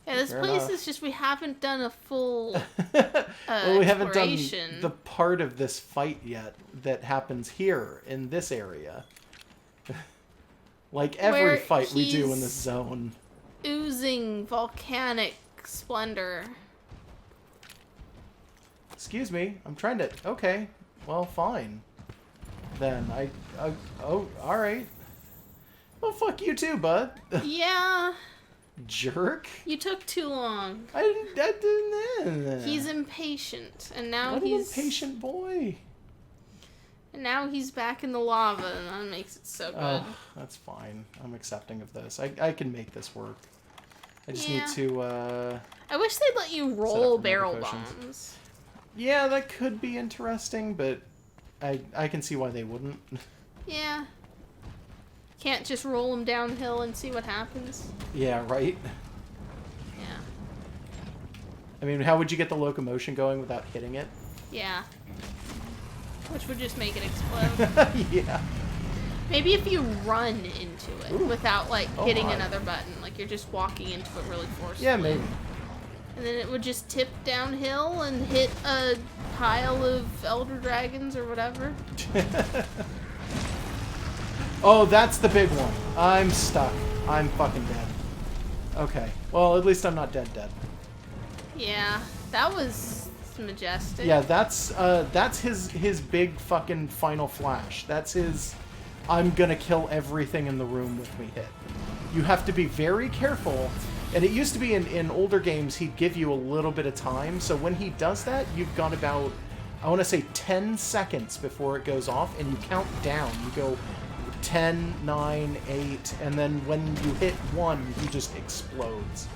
S2: Yeah, this
S1: Fair
S2: place
S1: enough.
S2: is just we haven't done a full
S1: Well, we haven't done
S2: exploration.
S1: the part of this fight yet that happens here in this area. Like every
S2: Where
S1: fight we do in
S2: he's-
S1: this zone.
S2: oozing volcanic splendor.
S1: Excuse me. I'm trying to... Okay. Well, fine. Then oh, alright. Well, fuck you too, bud.
S2: Yeah,
S1: Jerk.
S2: you took too long.
S1: I didn't...
S2: He's impatient, and now
S1: What an
S2: he's
S1: impatient boy.
S2: and now he's back in the lava, and that makes it so good.
S1: Oh, that's fine. I'm accepting of this. I can make this work. I just
S2: Yeah.
S1: need to,
S2: I wish they'd let you
S1: up
S2: roll
S1: for mega
S2: barrel
S1: potions.
S2: bombs.
S1: Yeah, that could be interesting, but I can see why they wouldn't.
S2: Yeah. Can't just roll them downhill and see what happens.
S1: Yeah, right?
S2: Yeah.
S1: I mean, how would you get the locomotion going without hitting it?
S2: Yeah. Which would just make it explode.
S1: Yeah.
S2: Maybe if you run into it
S1: Ooh.
S2: without, like,
S1: Oh
S2: hitting
S1: my.
S2: another button. Like, you're just walking into it really forcefully.
S1: Yeah, maybe.
S2: And then it would just tip downhill and hit a pile of elder dragons or whatever.
S1: Oh, that's the big one. I'm stuck. I'm fucking dead. Okay. Well, at least I'm not dead.
S2: Yeah, that was majestic.
S1: Yeah, that's his big fucking final flash. That's his I'm gonna kill everything in the room with me hit. You have to be very careful. And it used to be in older games, he'd give you a little bit of time. So when he does that, you've got about, I want to say 10 seconds before it goes off. And you count down. You go 10, 9, 8. And then when you hit 1, he just explodes.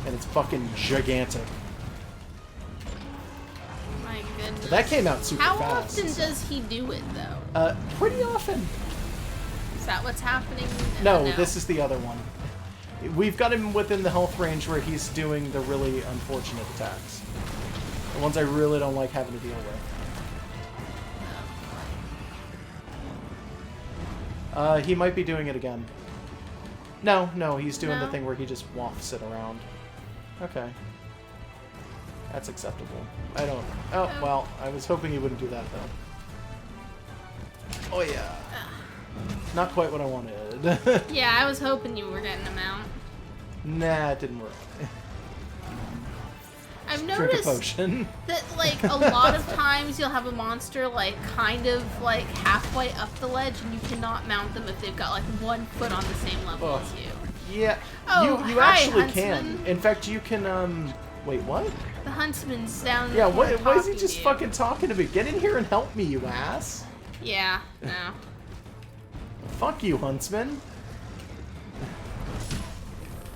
S1: And it's fucking gigantic.
S2: My goodness.
S1: That came out super
S2: How
S1: fast.
S2: often does he do it, though?
S1: Pretty often.
S2: Is that what's happening?
S1: No, this is the other one. We've got him within the health range where he's doing the really unfortunate attacks. The ones I really don't like having to deal with. He might be doing it again. No, he's doing the
S2: No.
S1: thing where he just wafts it around. Okay. That's acceptable. I don't... Oh, well, I was hoping he wouldn't do that, though. Oh, yeah. Not quite what I wanted.
S2: Yeah, I was hoping you were getting them out.
S1: Nah, it didn't work.
S2: I I've
S1: drink a
S2: noticed
S1: potion.
S2: that, like, a lot of times you'll have a monster, like, kind of, like, halfway up the ledge, and you cannot mount them if they've got, like, 1 foot on the same level
S1: Oh.
S2: as you.
S1: Yeah,
S2: Oh,
S1: you
S2: hi,
S1: actually
S2: Huntsman.
S1: can. In fact, you can, wait, what?
S2: The huntsman's down
S1: Yeah,
S2: there
S1: why is he
S2: talking
S1: just
S2: to you.
S1: fucking talking to me? Get in here and help me, you ass.
S2: Yeah, no.
S1: Fuck you, Huntsman.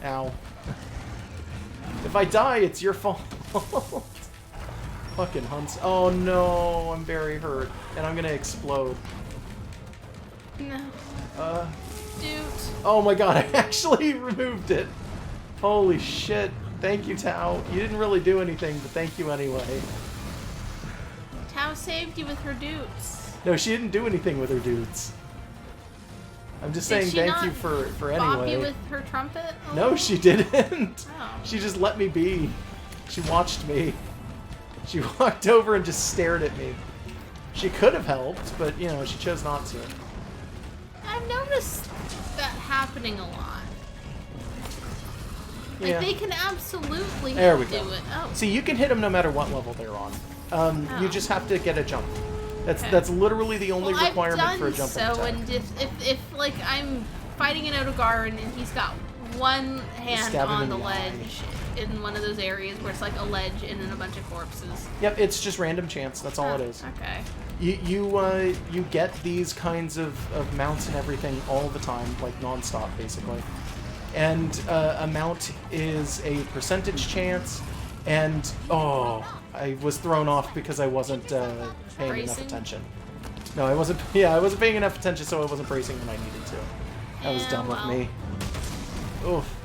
S1: Ow. If I die, it's your fault. Fucking Hunts. Oh no, I'm very hurt. And I'm gonna explode.
S2: No. Dude.
S1: Oh my god, I actually removed it. Holy shit. Thank you, Tao. You didn't really do anything, but thank you anyway.
S2: Tao saved you with her dudes.
S1: No, she didn't do anything with her dudes. I'm just
S2: Did
S1: saying
S2: she
S1: thank
S2: not
S1: you for
S2: Bop
S1: anyway.
S2: you with her trumpet? a
S1: No,
S2: little?
S1: she didn't.
S2: Oh.
S1: She just let me be. She watched me. She walked over and just stared at me. She could have helped, but, you know, she chose not to.
S2: I've noticed that happening a lot. Like,
S1: Yeah.
S2: they can absolutely
S1: There we
S2: do
S1: go.
S2: it. Oh.
S1: See, you can hit them no matter what level they're on. You
S2: Oh.
S1: just have to get a jump.
S2: Okay.
S1: That's literally the only
S2: Well,
S1: requirement
S2: I've done
S1: for a jumping
S2: so,
S1: attack.
S2: and if like I'm fighting an Odogar and he's got one hand
S1: stab him
S2: on
S1: in
S2: the
S1: the
S2: ledge in one of those areas where it's like a ledge and then a bunch of corpses.
S1: Yep, it's just random chance. That's all it is.
S2: Okay.
S1: You get these kinds of mounts and everything all the time, like nonstop, basically. And a mount is a percentage chance, and oh, I was thrown off because I wasn't paying enough
S2: Bracing?
S1: attention. No, I wasn't. Yeah, I wasn't paying enough attention, so I wasn't bracing when I needed to. That was
S2: Yeah,
S1: dumb
S2: well.
S1: of me. Oof.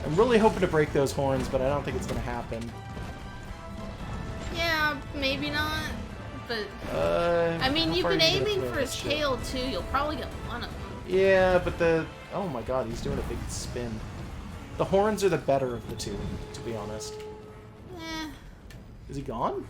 S1: I'm really hoping to break those horns, but I don't think it's gonna happen.
S2: Yeah, maybe not. But I mean,
S1: how
S2: you've
S1: far
S2: been
S1: are you gonna
S2: aiming
S1: throw
S2: for
S1: that
S2: his
S1: shit?
S2: tail too. You'll probably get one of them.
S1: Yeah, but oh my god, he's doing a big spin. The horns are the better of the two, to be honest.
S2: Eh.
S1: Is he gone?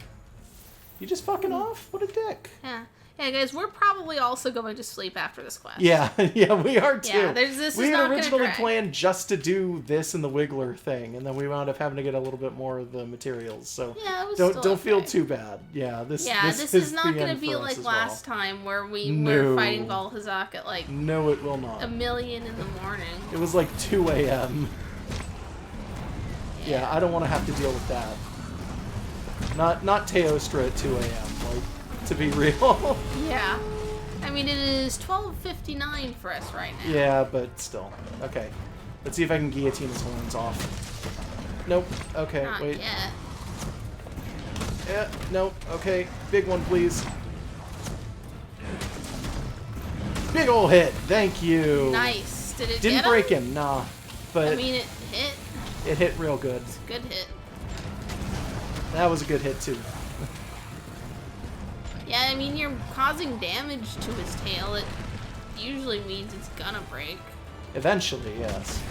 S1: You just fucking off? What a dick.
S2: Yeah. Yeah, guys, we're probably also going to sleep after this quest.
S1: Yeah, yeah, we are too.
S2: Yeah, this
S1: we
S2: is
S1: had
S2: not gonna
S1: originally
S2: drag.
S1: planned just to do this and the Wiggler thing, and then we wound up having to get a little bit more of the materials. So
S2: Yeah, it was
S1: don't
S2: still
S1: feel
S2: okay.
S1: too bad. Yeah, this
S2: is not
S1: the
S2: going to
S1: end
S2: be
S1: for us
S2: like
S1: as
S2: last
S1: well.
S2: time where we
S1: No.
S2: were fighting Valhazak at like
S1: No, it will not.
S2: 1,000,000 in the morning.
S1: It was like 2 a.m. Yeah, I don't want to have to deal with that. Not Teostra at 2 a.m. Like, to be real.
S2: Yeah. I mean, it is 12:59 for us right now.
S1: Yeah, but still. Okay. Let's see if I can guillotine his horns off. Nope. Okay,
S2: Not
S1: wait.
S2: yet.
S1: Yeah, nope. Okay. Big one, please. Big ol' hit. Thank you.
S2: Nice. Did it
S1: Didn't
S2: get
S1: break
S2: him?
S1: him, nah. But
S2: I mean, it hit.
S1: it hit real good.
S2: It's a good hit.
S1: That was a good hit, too.
S2: Yeah, I mean, you're causing damage to his tail. It usually means it's gonna break.
S1: Eventually, yes.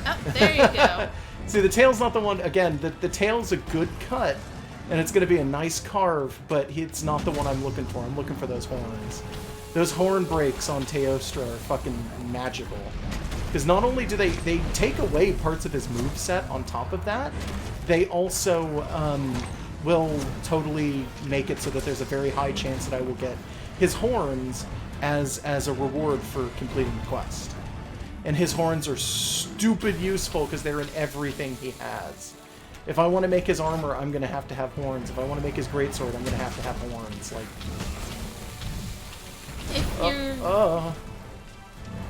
S2: Oh, there you go.
S1: See, the tail's not the one. Again, the tail's a good cut, and it's going to be a nice carve, but it's not the one I'm looking for. I'm looking for those horns. Those horn breaks on Teostra are fucking magical. Because not only do they take away parts of his moveset on top of that, they also will totally make it so that there's a very high chance that I will get his horns as a reward for completing the quest. And his horns are stupid useful because they're in everything he has. If I want to make his armor, I'm going to have horns. If I want to make his greatsword, I'm going to have horns. Like,
S2: If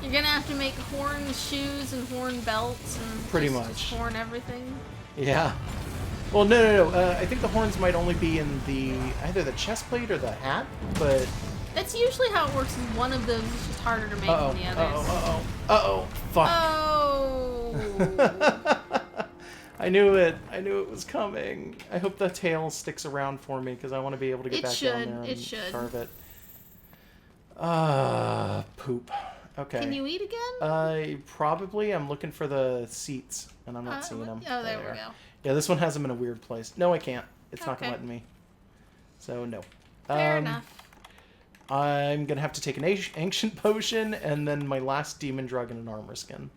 S2: you're gonna have to make horn shoes and horn belts and
S1: Pretty
S2: just
S1: much.
S2: horn everything.
S1: yeah. Well, no. I think the horns might only be in either the chest plate or the hat, but...
S2: That's usually how it works. Is one of those is just harder to make
S1: Uh-oh,
S2: than the others.
S1: uh-oh. Fuck.
S2: Oh.
S1: I knew it was coming. I hope the tail sticks around for me, because I want to be able to get
S2: It
S1: back
S2: should,
S1: down there and
S2: it should.
S1: carve it. Poop. Okay.
S2: Can you eat again?
S1: Probably. I'm looking for the seats, and I'm not seeing them.
S2: Oh, there we go.
S1: Yeah, this one has them in a weird place. No, I can't. It's not
S2: Okay.
S1: letting me. So, no.
S2: Fair enough.
S1: I'm going to have to take an ancient potion, and then my last demon drug and an armor skin.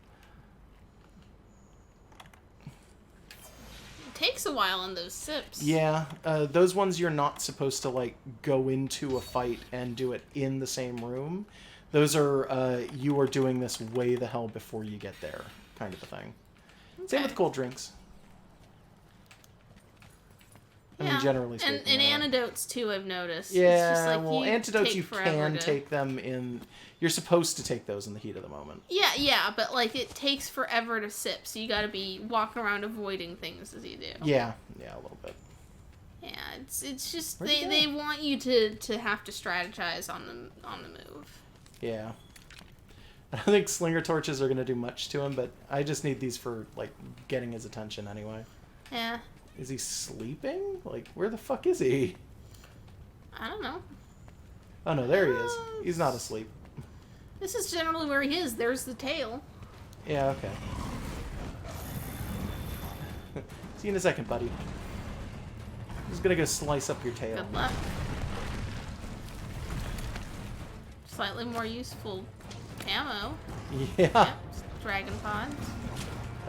S2: It takes a a while on those sips.
S1: Yeah, those ones you're not supposed to, like, go into a fight and do it in the same room. Those are, you are doing this way the hell before you get there, kind of a thing.
S2: Okay.
S1: Same with cold drinks. I mean, generally speaking.
S2: And antidotes, too, I've noticed.
S1: Yeah,
S2: it's just like
S1: well, antidotes you can
S2: to...
S1: take them in... You're supposed to take those in the heat of the moment.
S2: Yeah, but, like, it takes forever to sip, so you gotta be walking around avoiding things as you do.
S1: Yeah, a little bit.
S2: Yeah, it's just... They want you to have to strategize on the move.
S1: Yeah. I don't think slinger torches are going to do much to him, but I just need these for, like, getting his attention anyway.
S2: Yeah.
S1: Is he sleeping? Like, where the fuck is he?
S2: I don't know.
S1: Oh, no, there he is. He's not asleep.
S2: This is generally where he is. There's the tail.
S1: Yeah, okay. See you in a second, buddy. I'm just going to go slice up your tail.
S2: Good luck. Slightly more useful ammo.
S1: Yeah.
S2: Yep, dragon pods.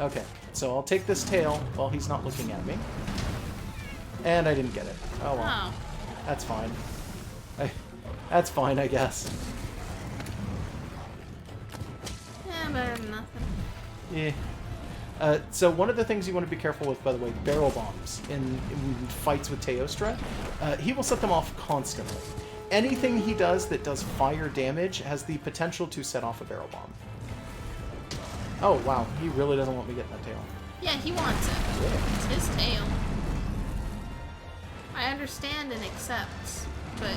S1: Okay, so I'll take this tail while he's not looking at me. And I didn't get it. Oh, well.
S2: Oh.
S1: That's fine. That's fine, I guess.
S2: Yeah, better than nothing.
S1: Yeah. So one of the things you want to be careful with, by the way, barrel bombs in fights with Teostra. He will set them off constantly. Anything he does that does fire damage has the potential to set off a barrel bomb. Oh, wow. He really doesn't want me getting that tail.
S2: Yeah, he wants it.
S1: Yeah.
S2: It's his tail. I understand and accept, but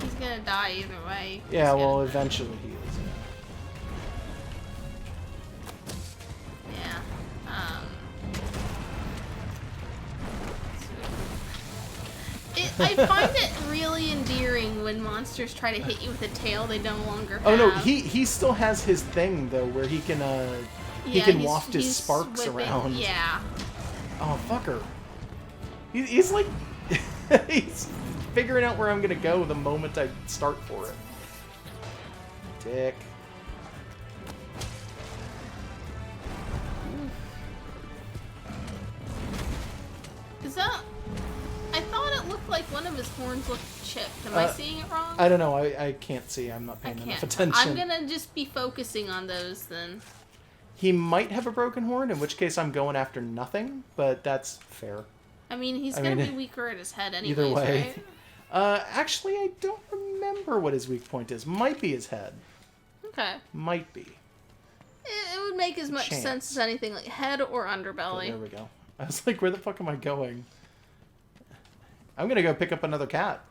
S2: he's gonna die either way.
S1: Yeah, well, eventually he is.
S2: Yeah. I find it really endearing when monsters try to hit you with a tail they no longer have.
S1: Oh no, he still has his thing though, where he can waft his sparks
S2: whipping
S1: around.
S2: Yeah.
S1: Oh fucker. He's like he's figuring out where I'm gonna go the moment I start for it. Dick.
S2: Is that? I thought it looked like one of his horns looked chipped. Am I seeing it wrong?
S1: I don't know. I can't see. I'm not paying enough attention.
S2: I'm gonna just be focusing on those then.
S1: He might have a broken horn, in which case I'm going after nothing, but that's fair.
S2: I mean, he's gonna be weaker at his head anyways,
S1: Either way.
S2: right?
S1: Actually, I don't remember what his weak point is. Might be his head.
S2: Okay.
S1: Might be.
S2: It would make as much sense as anything, like head or underbelly.
S1: Oh, there we go. I was like, where the fuck am I going? I'm gonna go pick up another cat.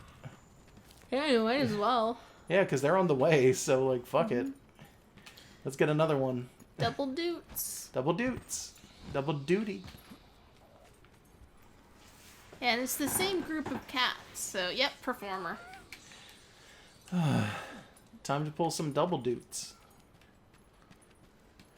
S2: Yeah, you might as well.
S1: Yeah, because they're on the way, so, like, fuck it. Let's get another one.
S2: Double doots.
S1: Double doots. Double duty.
S2: Yeah, and it's the same group of cats, so, yep, performer.
S1: Time to pull some double doots.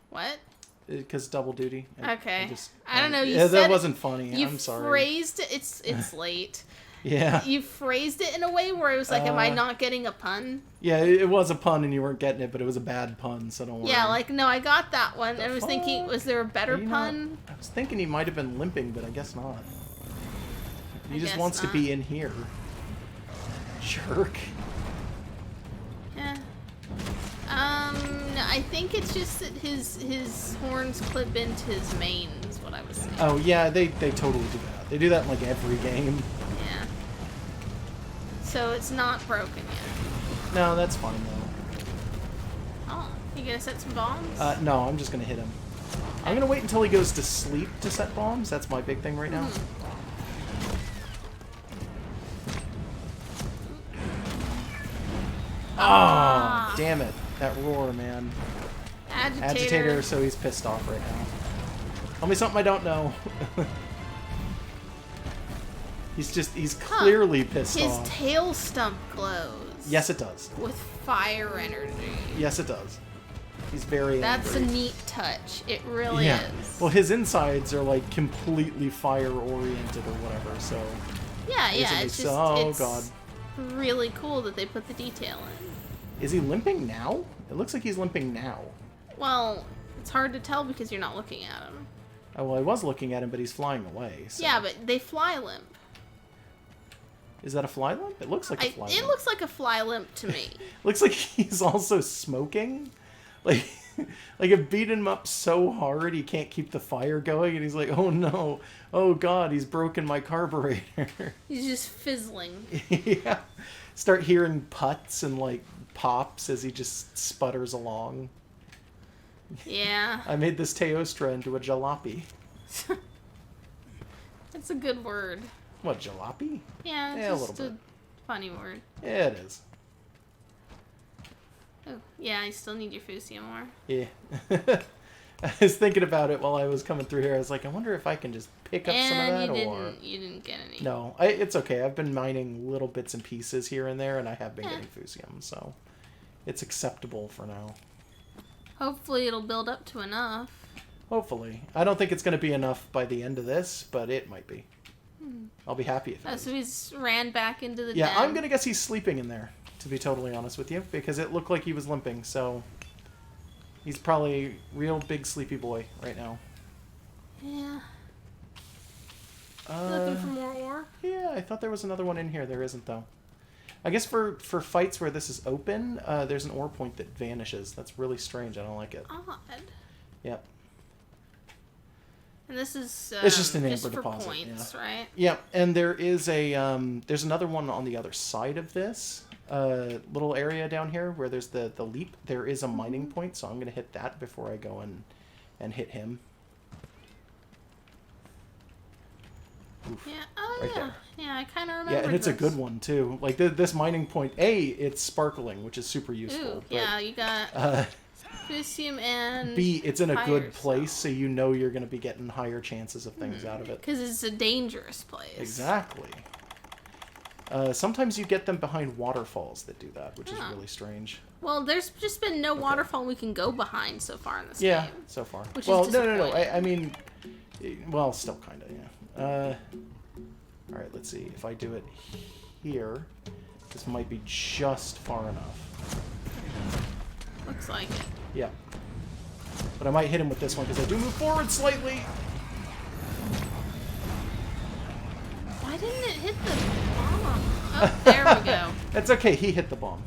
S2: What?
S1: Because double duty.
S2: Okay. I don't know.
S1: That wasn't funny. I'm sorry.
S2: You phrased it. It's late.
S1: Yeah.
S2: You phrased it in a way where it was like, am I not getting a pun?
S1: Yeah, it was a pun and you weren't getting it, but it was a bad pun, so don't worry.
S2: Yeah, like, no, I got that one. I was thinking, was there a better pun?
S1: I was thinking he might have been limping, but I guess not. He just
S2: guess
S1: wants to
S2: not.
S1: be in here. Jerk.
S2: Yeah. I think it's just that his horns clip into his mane is what I was saying.
S1: Oh, yeah, they totally do that. They do that in, like, every game.
S2: Yeah. So it's not broken yet.
S1: No, that's fine, though.
S2: Oh, you gonna set some bombs?
S1: No, I'm just gonna hit him. I'm gonna wait until he goes to sleep to set bombs. That's my big thing right now. Oh, damn it. That roar, man. Agitator, so he's pissed off right now. Tell me something I don't know. He's clearly pissed off.
S2: His tail stump glows.
S1: Yes, it does.
S2: With fire energy.
S1: Yes, it does. He's very
S2: That's
S1: angry.
S2: a neat touch. It really
S1: Yeah.
S2: is.
S1: Well, his insides are like completely fire-oriented or whatever, so...
S2: Yeah, it's just...
S1: Oh,
S2: it's
S1: God.
S2: really cool that they put the detail in.
S1: Is he limping now? It looks like he's limping now.
S2: Well, it's hard to tell because you're not looking at him.
S1: Oh, well, I was looking at him, but he's flying away. So.
S2: Yeah, but they fly limp.
S1: Is that a fly limp? It looks like a fly limp.
S2: It looks like a fly limp to me.
S1: Looks like he's also smoking. Like, like it beat him up so hard he can't keep the fire going, and he's like, oh no, oh god, he's broken my carburetor.
S2: He's just fizzling.
S1: Yeah. Start hearing putts and like pops as he just sputters along.
S2: Yeah.
S1: I made this Teostra into a jalopy.
S2: That's a good word.
S1: What, jalopy?
S2: Yeah, it's
S1: Yeah, a
S2: just
S1: little
S2: a
S1: bit.
S2: funny word.
S1: Yeah, it is.
S2: Oh, yeah, I still need your fuchsia more.
S1: Yeah. I was thinking about it while I was coming through here. I was like, I wonder if I can just pick up some of that, or...
S2: you didn't get any.
S1: No, it's okay. I've been mining little bits and pieces here and there, and I have been getting fusium, so it's acceptable for now.
S2: Hopefully it'll build up to enough.
S1: Hopefully. I don't think it's going to be enough by the end of this, but it might be. I'll be happy if it is.
S2: So he's ran back into the
S1: Yeah,
S2: den.
S1: I'm going to guess he's sleeping in there, to be totally honest with you, because it looked like he was limping, so he's probably a real big sleepy boy right now.
S2: Yeah. Looking for more ore?
S1: Yeah, I thought there was another one in here. There isn't, though. I guess for fights where this is open, there's an ore point that vanishes. That's really strange. I don't like it.
S2: Odd.
S1: Yep.
S2: And this is
S1: It's just an amber
S2: for
S1: deposit,
S2: points,
S1: yeah.
S2: right?
S1: Yep, and there is a there's another one on the other side of this little area down here where there's the leap. There is a mining point, so I'm gonna hit that before I go and hit him. Oof.
S2: Yeah. Oh,
S1: Right
S2: yeah.
S1: there.
S2: Yeah, I kind of remember.
S1: Yeah, and it's a
S2: this.
S1: good one too. Like this mining point, it's sparkling, which is super useful.
S2: Ooh,
S1: but,
S2: yeah, you got fuchsium and
S1: B, it's in a good
S2: fire,
S1: place, so you know you're going to be getting higher chances of things out of it.
S2: because it's a dangerous place.
S1: Exactly. Sometimes you get them behind waterfalls that do that, which is really strange.
S2: Well, there's just been no waterfall we can go behind so far in this game.
S1: So far.
S2: Which
S1: well,
S2: is
S1: no.
S2: disappointing.
S1: I mean, well, still kind of, yeah. All right, let's see. If I do it here, this might be just far enough.
S2: Looks like it.
S1: Yeah. But I might hit him with this one because I do move forward slightly.
S2: Why didn't it hit the bomb? Oh, there we go.
S1: It's okay. He hit the bomb.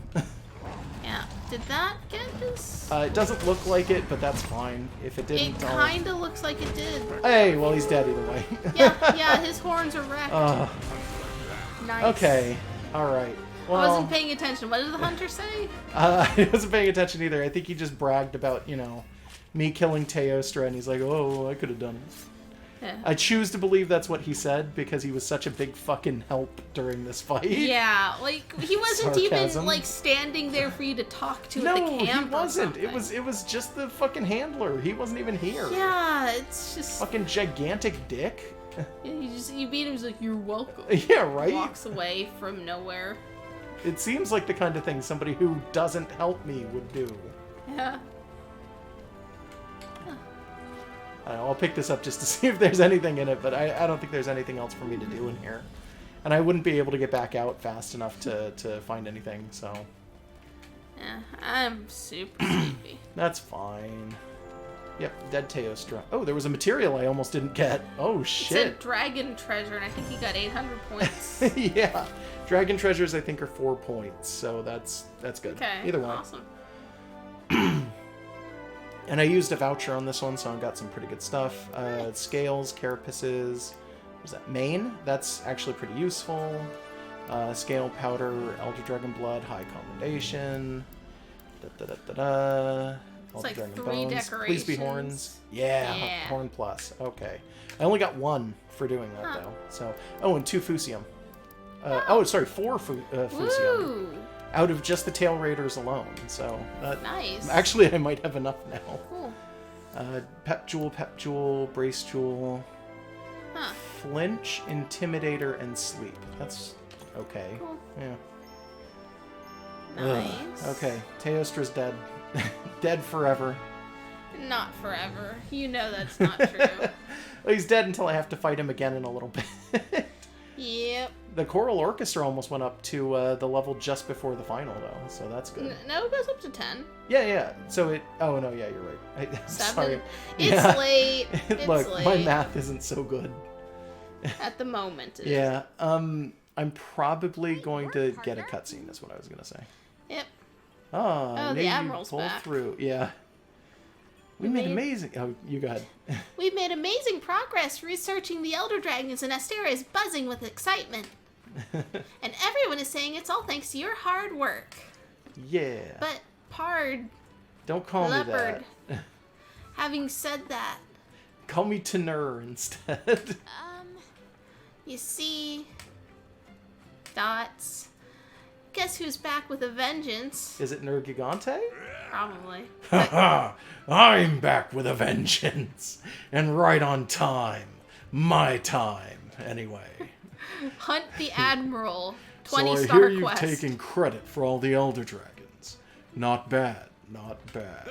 S2: Yeah. Did that get his...
S1: It doesn't look like it, but that's fine. If it didn't,
S2: It kind of looks like it did.
S1: Hey, well, he's dead either way.
S2: Yeah, his horns are wrecked. Nice.
S1: Okay. All right. Well,
S2: I wasn't paying attention. What did the hunter say?
S1: I wasn't paying attention either. I think he just bragged about, me killing Teostra, and he's like, oh, I could have done it.
S2: Yeah.
S1: I choose to believe that's what he said because he was such a big fucking help during this fight.
S2: Yeah, like he wasn't
S1: Sarcasm.
S2: even like standing there for you to talk to at the
S1: No,
S2: camp.
S1: he wasn't.
S2: Or
S1: It was just the fucking handler. He wasn't even here.
S2: Yeah, it's just
S1: Fucking gigantic dick.
S2: you beat him. He's like, you're welcome.
S1: Yeah, right?
S2: Walks away from nowhere.
S1: It seems like the kind of thing somebody who doesn't help me would do.
S2: Yeah.
S1: I'll pick this up just to see if there's anything in it, but I don't think there's anything else for me to do in here. And I wouldn't be able to get back out fast enough to find anything, so...
S2: Yeah, I'm super sleepy.
S1: That's fine. Yep, dead Teostra. Oh, there was a material I almost didn't get. Oh,
S2: It's a
S1: shit.
S2: dragon treasure, and I think he got 800 points.
S1: Yeah. Dragon treasures, I think, are 4 points, so that's good.
S2: Okay,
S1: Either way.
S2: awesome.
S1: And I used a voucher on this one, so I got some pretty good stuff. Scales, carapaces. What was that? Mane? That's actually pretty useful. Scale, powder, Elder Dragon Blood, High Commendation. Elder
S2: like
S1: Dragon
S2: 3
S1: Bones. Please be horns.
S2: decorations.
S1: Yeah,
S2: Yeah.
S1: Horn Plus. Okay. I only got 1 for doing that, though. So, and 2 Fusium. Sorry, 4 Fusium.
S2: Woo!
S1: Out of just the Tail Raiders alone. So,
S2: Nice.
S1: actually, I might have enough now.
S2: Cool.
S1: Pep Jewel, Brace Jewel,
S2: Huh.
S1: Flinch, Intimidator, and Sleep. That's okay.
S2: Cool.
S1: Yeah.
S2: Nice.
S1: Ugh. Okay, Teostra's dead. Dead forever.
S2: Not forever. You know that's not true.
S1: Well, he's dead until I have to fight him again in a little bit.
S2: Yep.
S1: The choral orchestra almost went up to the level just before the final, though, so that's good.
S2: No, it goes up to 10.
S1: Yeah. So it... Oh, no, yeah, you're right. I'm
S2: 7.
S1: sorry.
S2: It's
S1: Yeah.
S2: late. It's
S1: Look,
S2: late.
S1: my math isn't so good.
S2: At the moment. It
S1: Yeah, I'm probably going to get a cutscene, is what I was going to say.
S2: Yep.
S1: Oh,
S2: the Admiral's
S1: pulled
S2: back.
S1: through. Yeah. We made amazing... Oh, you go ahead.
S2: We've made amazing progress researching the Elder Dragons, and Astera is buzzing with excitement. And everyone is saying it's all thanks to your hard work.
S1: Yeah.
S2: But, Pard,
S1: Don't call
S2: Leopard,
S1: me that.
S2: having said that,
S1: Call me Tenor instead.
S2: you see... Dots. Guess who's back with a vengeance?
S1: Is it Nergigante?
S2: Probably.
S1: Haha! I'm back with a vengeance. And right on time. My time, anyway.
S2: Hunt the Admiral.
S1: So
S2: 20
S1: I
S2: star
S1: hear you've
S2: quest.
S1: taken credit for all the Elder Dragons. Not bad, not bad.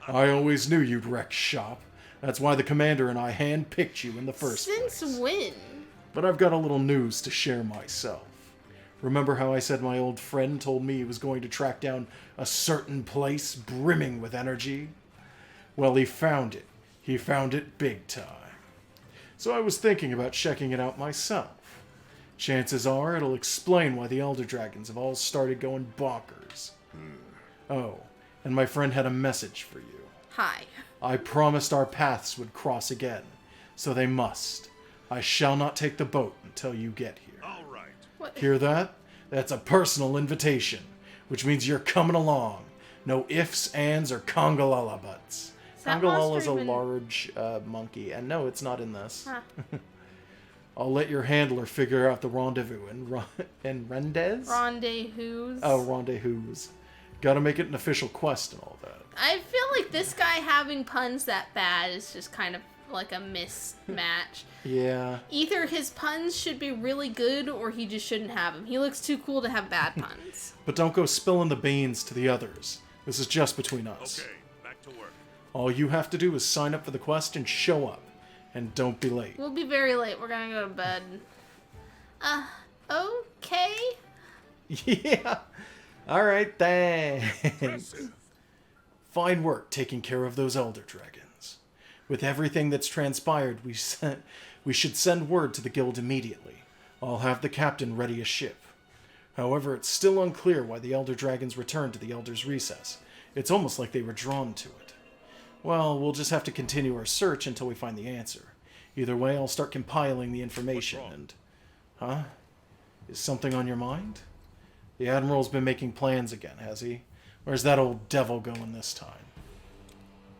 S1: I always knew you'd wreck shop. That's why the commander and I handpicked you in the first place.
S2: Since when?
S1: But I've got a little news to share myself. Remember how I said my old friend told me he was going to track down a certain place brimming with energy? Well, he found it. He found it big time. So I was thinking about checking it out myself. Chances are it'll explain why the Elder Dragons have all started going bonkers. Oh, and my friend had a message for you.
S2: Hi.
S1: I promised our paths would cross again, so they must. I shall not take the boat until you get here.
S3: All right.
S2: What?
S1: Hear that? That's a personal invitation, which means you're coming along. No ifs, ands, or congalala buts.
S2: that
S1: Congalala is a
S2: monster even-
S1: large monkey, and no, it's not in this.
S2: Huh.
S1: I'll let your handler figure out the rendezvous in Rendez?
S2: Rendezvous.
S1: Oh, rendezvous. Gotta make it an official quest and all that.
S2: I feel like this guy having puns that bad is just kind of like a mismatch.
S1: Yeah.
S2: Either his puns should be really good or he just shouldn't have them. He looks too cool to have bad puns.
S1: But don't go spilling the beans to the others. This is just between us.
S3: Okay, back to work.
S1: All you have to do is sign up for the quest and show up. And don't be late.
S2: We'll be very late. We're gonna go to bed. Okay.
S1: Yeah. Alright, thanks.
S3: Impressive.
S1: Fine work taking care of those Elder Dragons. With everything that's transpired, we should send word to the guild immediately. I'll have the captain ready a ship. However, it's still unclear why the Elder Dragons returned to the Elder's Recess. It's almost like they were drawn to it. Well, we'll just have to continue our search until we find the answer. Either way, I'll start compiling the information and... Huh? Is something on your mind? The Admiral's been making plans again, has he? Where's that old devil going this time?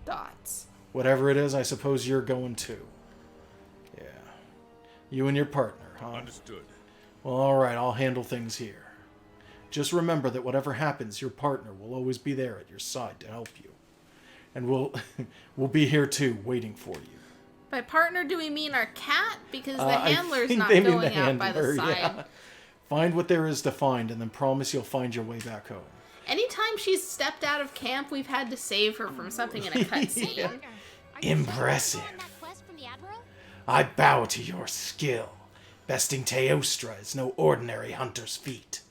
S2: Dots.
S1: Whatever it is, I suppose you're going too. Yeah. You and your partner, huh?
S3: Understood.
S1: Well, alright, I'll handle things here. Just remember that whatever happens, your partner will always be there at your side to help you. And we'll be here too, waiting for you.
S2: By partner, do we mean our cat? Because the
S1: I
S2: handler's
S1: think
S2: not
S1: they mean
S2: going
S1: the
S2: out by the
S1: handler,
S2: side.
S1: yeah. Find what there is to find, and then promise you'll find your way back home.
S2: Anytime she's stepped out of camp, we've had to save her from something in a cutscene.
S1: Yeah.
S4: Are you
S1: Impressive.
S4: sure you're on that quest from the Admiral?
S1: I bow to your skill. Besting Teostra is no ordinary hunter's feat.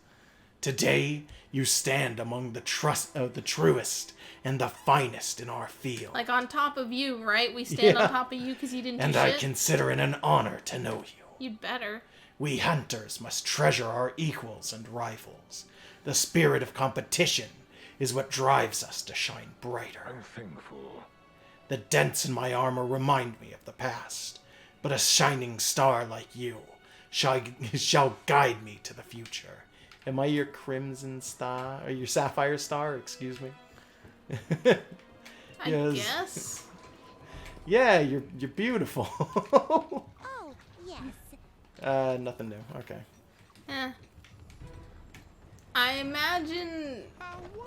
S1: Today, you stand among the truest and the finest in our field.
S2: Like on top of you, right? We stand
S1: Yeah.
S2: on top of you because you didn't do
S1: And
S2: shit.
S1: I consider it an honor to know you.
S2: You'd better.
S1: We hunters must treasure our equals and rivals. The spirit of competition is what drives us to shine brighter.
S3: I'm thankful.
S1: The dents in my armor remind me of the past, but a shining star like you shall guide me to the future. Am I your crimson star? Or your sapphire star? Excuse me.
S2: I
S1: Yes.
S2: guess.
S1: Yeah, you're beautiful.
S4: Oh, yes.
S1: Nothing new. Okay.
S2: Eh. I imagine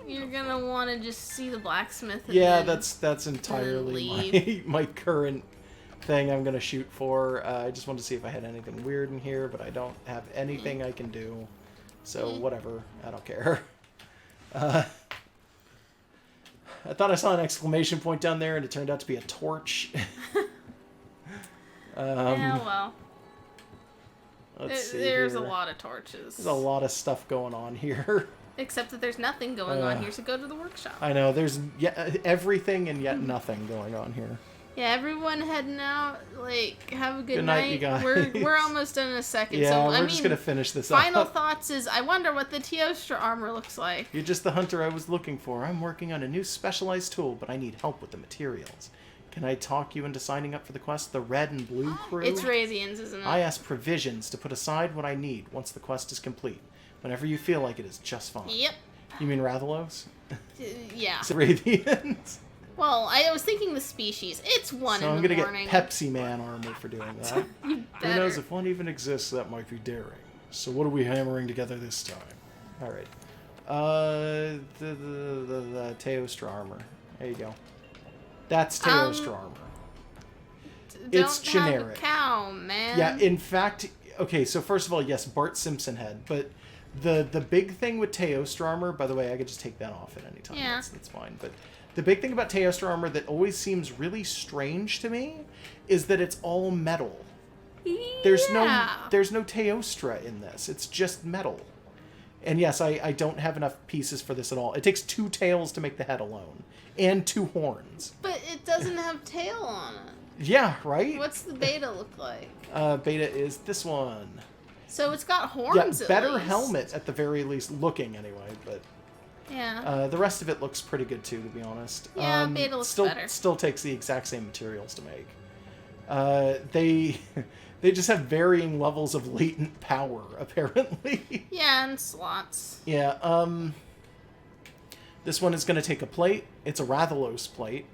S2: you're gonna want to just see the blacksmith. And
S1: Yeah,
S2: then-
S1: that's entirely my
S2: leave.
S1: my current thing I'm gonna shoot for. I just wanted to see if I had anything weird in here, but I don't have anything I can do. So whatever, I don't care. I thought I saw an exclamation point down there, and it turned out to be a torch.
S2: Yeah, well.
S1: Let's see
S2: There's a
S1: here.
S2: lot of torches.
S1: There's a lot of stuff going on here.
S2: Except that there's nothing going on here, so go to the workshop.
S1: I know, there's everything and yet nothing going on here.
S2: Yeah, everyone heading out. Like, have a good
S1: night, you guys.
S2: We're almost done in a second.
S1: Yeah,
S2: so,
S1: we're just gonna finish this
S2: final
S1: up.
S2: thoughts is, I wonder what the Teostra armor looks like.
S1: You're just the hunter I was looking for. I'm working on a new specialized tool, but I need help with the materials. Can I talk you into signing up for the quest, the Red and Blue Crew?
S2: It's Razian's, isn't it?
S1: I ask provisions to put aside what I need once the quest is complete. Whenever you feel like it is just fine.
S2: Yep.
S1: You mean Rathalos?
S2: Yeah.
S1: Rathians?
S2: Well, I was thinking the species. It's 1
S1: So
S2: in
S1: I'm
S2: the
S1: gonna
S2: morning.
S1: get Pepsi Man armor for doing that.
S2: You
S1: Who knows
S2: better.
S1: if one even exists, that might be daring. So what are we hammering together this time? Alright. The Teostra armor. There you go. That's Teostra armor. It's
S2: Don't have
S1: generic.
S2: a cow, man.
S1: Yeah, in fact, okay, so first of all, yes, Bart Simpson head, but the big thing with Teostra armor, by the way, I could just take that off at any time.
S2: Yeah.
S1: That's fine. But the big thing about Teostra armor that always seems really strange to me is that it's all metal. There's no Teostra in this. It's just metal. And yes, I don't have enough pieces for this at all. It takes 2 tails to make the head alone. And 2 horns.
S2: But it doesn't have tail on it.
S1: Yeah, right?
S2: What's the beta look like?
S1: Beta is this one.
S2: So it's got horns
S1: Yeah,
S2: at
S1: better
S2: least.
S1: helmet at the very least, looking anyway, but
S2: Yeah.
S1: the rest of it looks pretty good too, to be honest.
S2: Yeah, beta looks better.
S1: Still takes the exact same materials to make. They just have varying levels of latent power, apparently.
S2: Yeah, and slots.
S1: Yeah, this one is going to take a plate. It's a Rathalos plate.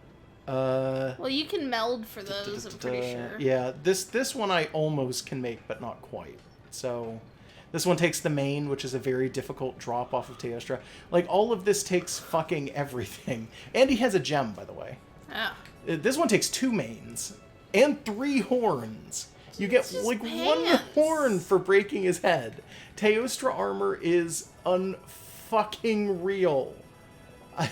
S2: Well, you can meld for those, I'm pretty sure.
S1: Yeah, this one I almost can make, but not quite. So, this one takes the main, which is a very difficult drop off of Teostra. Like, all of this takes fucking everything. And he has a gem, by the way.
S2: Oh.
S1: This one takes 2 mains and 3 horns. You get,
S2: Jesus
S1: like,
S2: pants.
S1: 1 horn for breaking his head. Teostra armor is unfucking real. I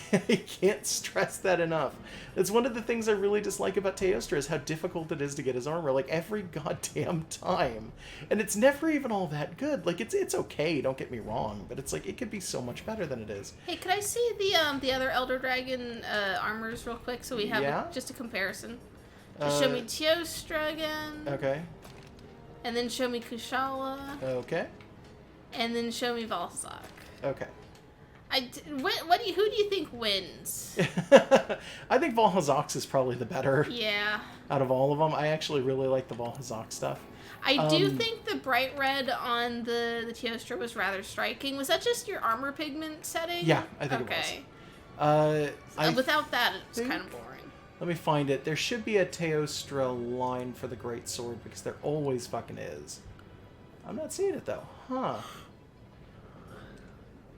S1: can't stress that enough. That's one of the things I really dislike about Teostra is how difficult it is to get his armor, like, every goddamn time. And it's never even all that good. Like, it's okay, don't get me wrong, but it's like, it could be so much better than it is.
S2: Hey, could I see the other Elder Dragon armors real quick so we have
S1: Yeah?
S2: just a comparison? Just show me Teostra again.
S1: Okay.
S2: And then show me Kushala.
S1: Okay.
S2: And then show me Valzak.
S1: Okay.
S2: Who do you think wins?
S1: I think Valhazak is probably the better
S2: Yeah.
S1: out of all of them. I actually really like the Valhazak stuff.
S2: I do think the bright red on the Teostra was rather striking. Was that just your armor pigment setting?
S1: Yeah, I think it was.
S2: Without that, it's
S1: think-
S2: kind of boring.
S1: Let me find it. There should be a Teostra line for the Great Sword, because there always fucking is. I'm not seeing it, though. Huh.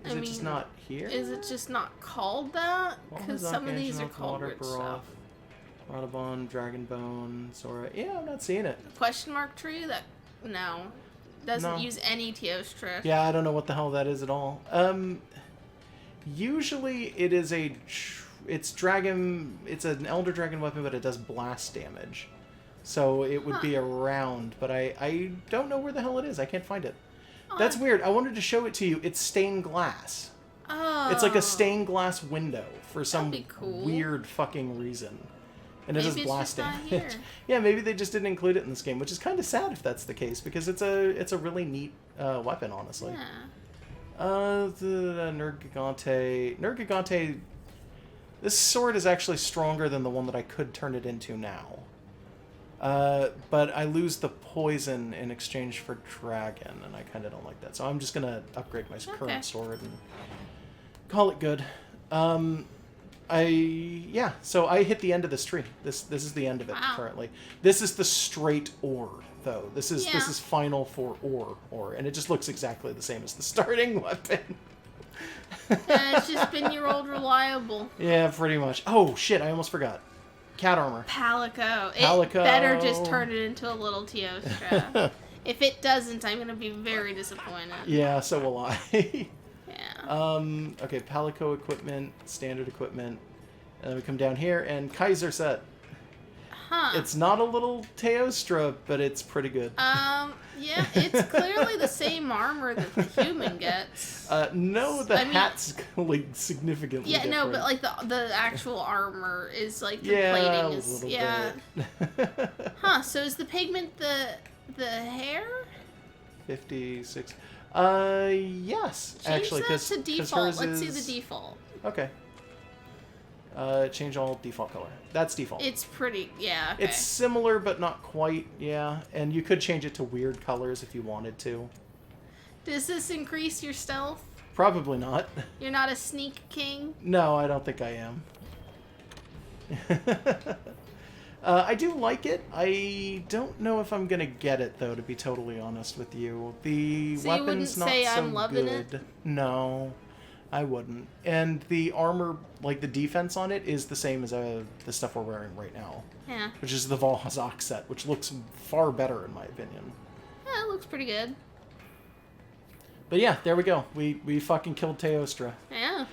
S1: Is it just not here?
S2: Is it just not called that? Because some of these are called weird stuff.
S1: Radabon, Dragonbone, Zora. Yeah, I'm not seeing it.
S2: Question mark tree? No. Doesn't
S1: No.
S2: use any Teostra.
S1: Yeah, I don't know what the hell that is at all. Usually it is it's an Elder Dragon weapon, but it does blast damage. So it would be around, but I don't know where the hell it is. I can't find it. That's weird. I wanted to show it to you. It's stained glass.
S2: Oh.
S1: It's like a stained glass window for some
S2: That'd be cool.
S1: weird fucking reason. And it
S2: Maybe
S1: does
S2: it's
S1: blast
S2: just not
S1: damage.
S2: here.
S1: Yeah, maybe they just didn't include it in this game, which is kind of sad if that's the case, because it's a really neat weapon, honestly.
S2: Yeah.
S1: The Nergigante. Nergigante. This sword is actually stronger than the one that I could turn it into now. But I lose the poison in exchange for dragon, and I kind of don't like that. So I'm just going to upgrade my current sword and call it good. So I hit the end of this tree. This is the end of it currently. This is the straight ore, though. This is final for ore, and it just looks exactly the same as the starting weapon.
S2: It's just been your old reliable.
S1: Yeah, pretty much. Oh shit! I almost forgot. Cat armor.
S2: Palico.
S1: Palico.
S2: It better just turn it into a little Teostra. If it doesn't, I'm gonna be very disappointed.
S1: Yeah, so will I.
S2: Yeah.
S1: Okay, Palico equipment, standard equipment. And then we come down here, and Kaiser set.
S2: Huh.
S1: It's not a little Teostra, but it's pretty good.
S2: Yeah, it's clearly the same armor that the human gets.
S1: No, the hat's like significantly
S2: Yeah,
S1: different.
S2: no, but like the actual armor is like the
S1: yeah,
S2: plating
S1: a
S2: is
S1: little bit.
S2: Huh, so is the pigment the hair?
S1: 56. Yes,
S2: Change
S1: actually,
S2: that
S1: because
S2: to default. Let's see the default.
S1: Okay. Change all default color. That's default.
S2: It's pretty, yeah, okay.
S1: It's similar, but not quite, yeah. And you could change it to weird colors if you wanted to.
S2: Does this increase your stealth?
S1: Probably not.
S2: You're not a sneak king?
S1: No, I don't think I am. I do like it. I don't know if I'm gonna get it, though, to be totally honest with you. The
S2: So
S1: weapon's
S2: you wouldn't
S1: not
S2: say
S1: so
S2: I'm loving
S1: good.
S2: it?
S1: No, I wouldn't. And the armor, like the defense on it, is the same as the stuff we're wearing right now.
S2: Yeah.
S1: Which is the Valhazak set, which looks far better in my opinion.
S2: Yeah, it looks pretty good.
S1: But yeah, there we go. We fucking killed Teostra.
S2: Yeah.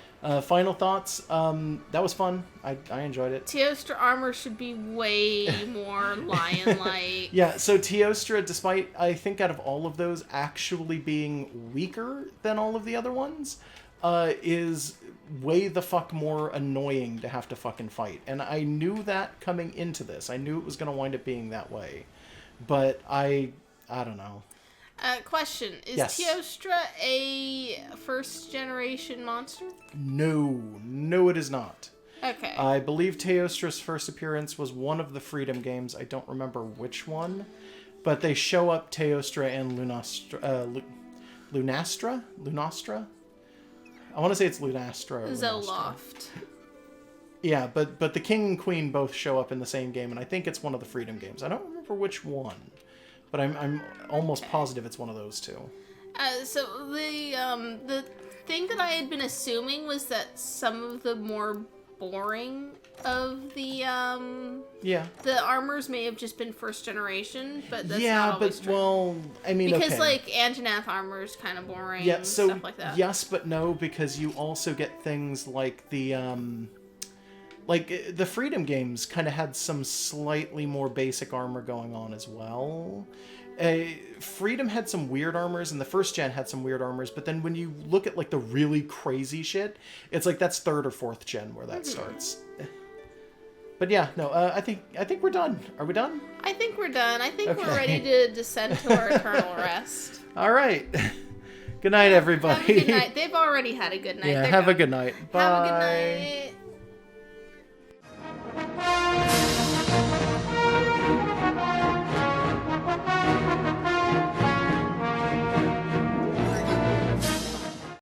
S1: Final thoughts. That was fun. I enjoyed it.
S2: Teostra armor should be way more lion-like.
S1: Yeah, so Teostra, despite, I think, out of all of those, actually being weaker than all of the other ones, is way the fuck more annoying to have to fucking fight. And I knew that coming into this. I knew it was going to wind up being that way. But I don't know.
S2: Question. Is
S1: Yes.
S2: Teostra a first-generation monster?
S1: No, it is not.
S2: Okay.
S1: I believe Teostra's first appearance was one of the Freedom games. I don't remember which one. But they show up Teostra and Lunastra? Lunastra? I want to say it's Lunastra or Lunastra.
S2: Zoloft.
S1: Yeah, but the king and queen both show up in the same game, and I think it's one of the Freedom games. I don't remember which one, but I'm almost positive it's one of those two.
S2: So the thing that I had been assuming was that some of the more boring of the armors may have just been first generation, but that's not always true.
S1: Well, I mean,
S2: because
S1: okay.
S2: like Anjanath armor is kind of boring.
S1: Yeah, so
S2: stuff like that.
S1: yes, but no, because you also get things like the Freedom games kind of had some slightly more basic armor going on as well. Freedom had some weird armors, and the first gen had some weird armors, but then when you look at like the really crazy shit, it's like that's third or fourth gen where that starts. But yeah, no, I think we're done. Are we done?
S2: I think we're done. I think
S1: Okay.
S2: we're ready to descend to our eternal rest.
S1: All right. Good night, everybody.
S2: Have a good night. They've already had a good night.
S1: Yeah,
S2: They're
S1: have a
S2: done.
S1: good night. Bye.
S2: Have a good night.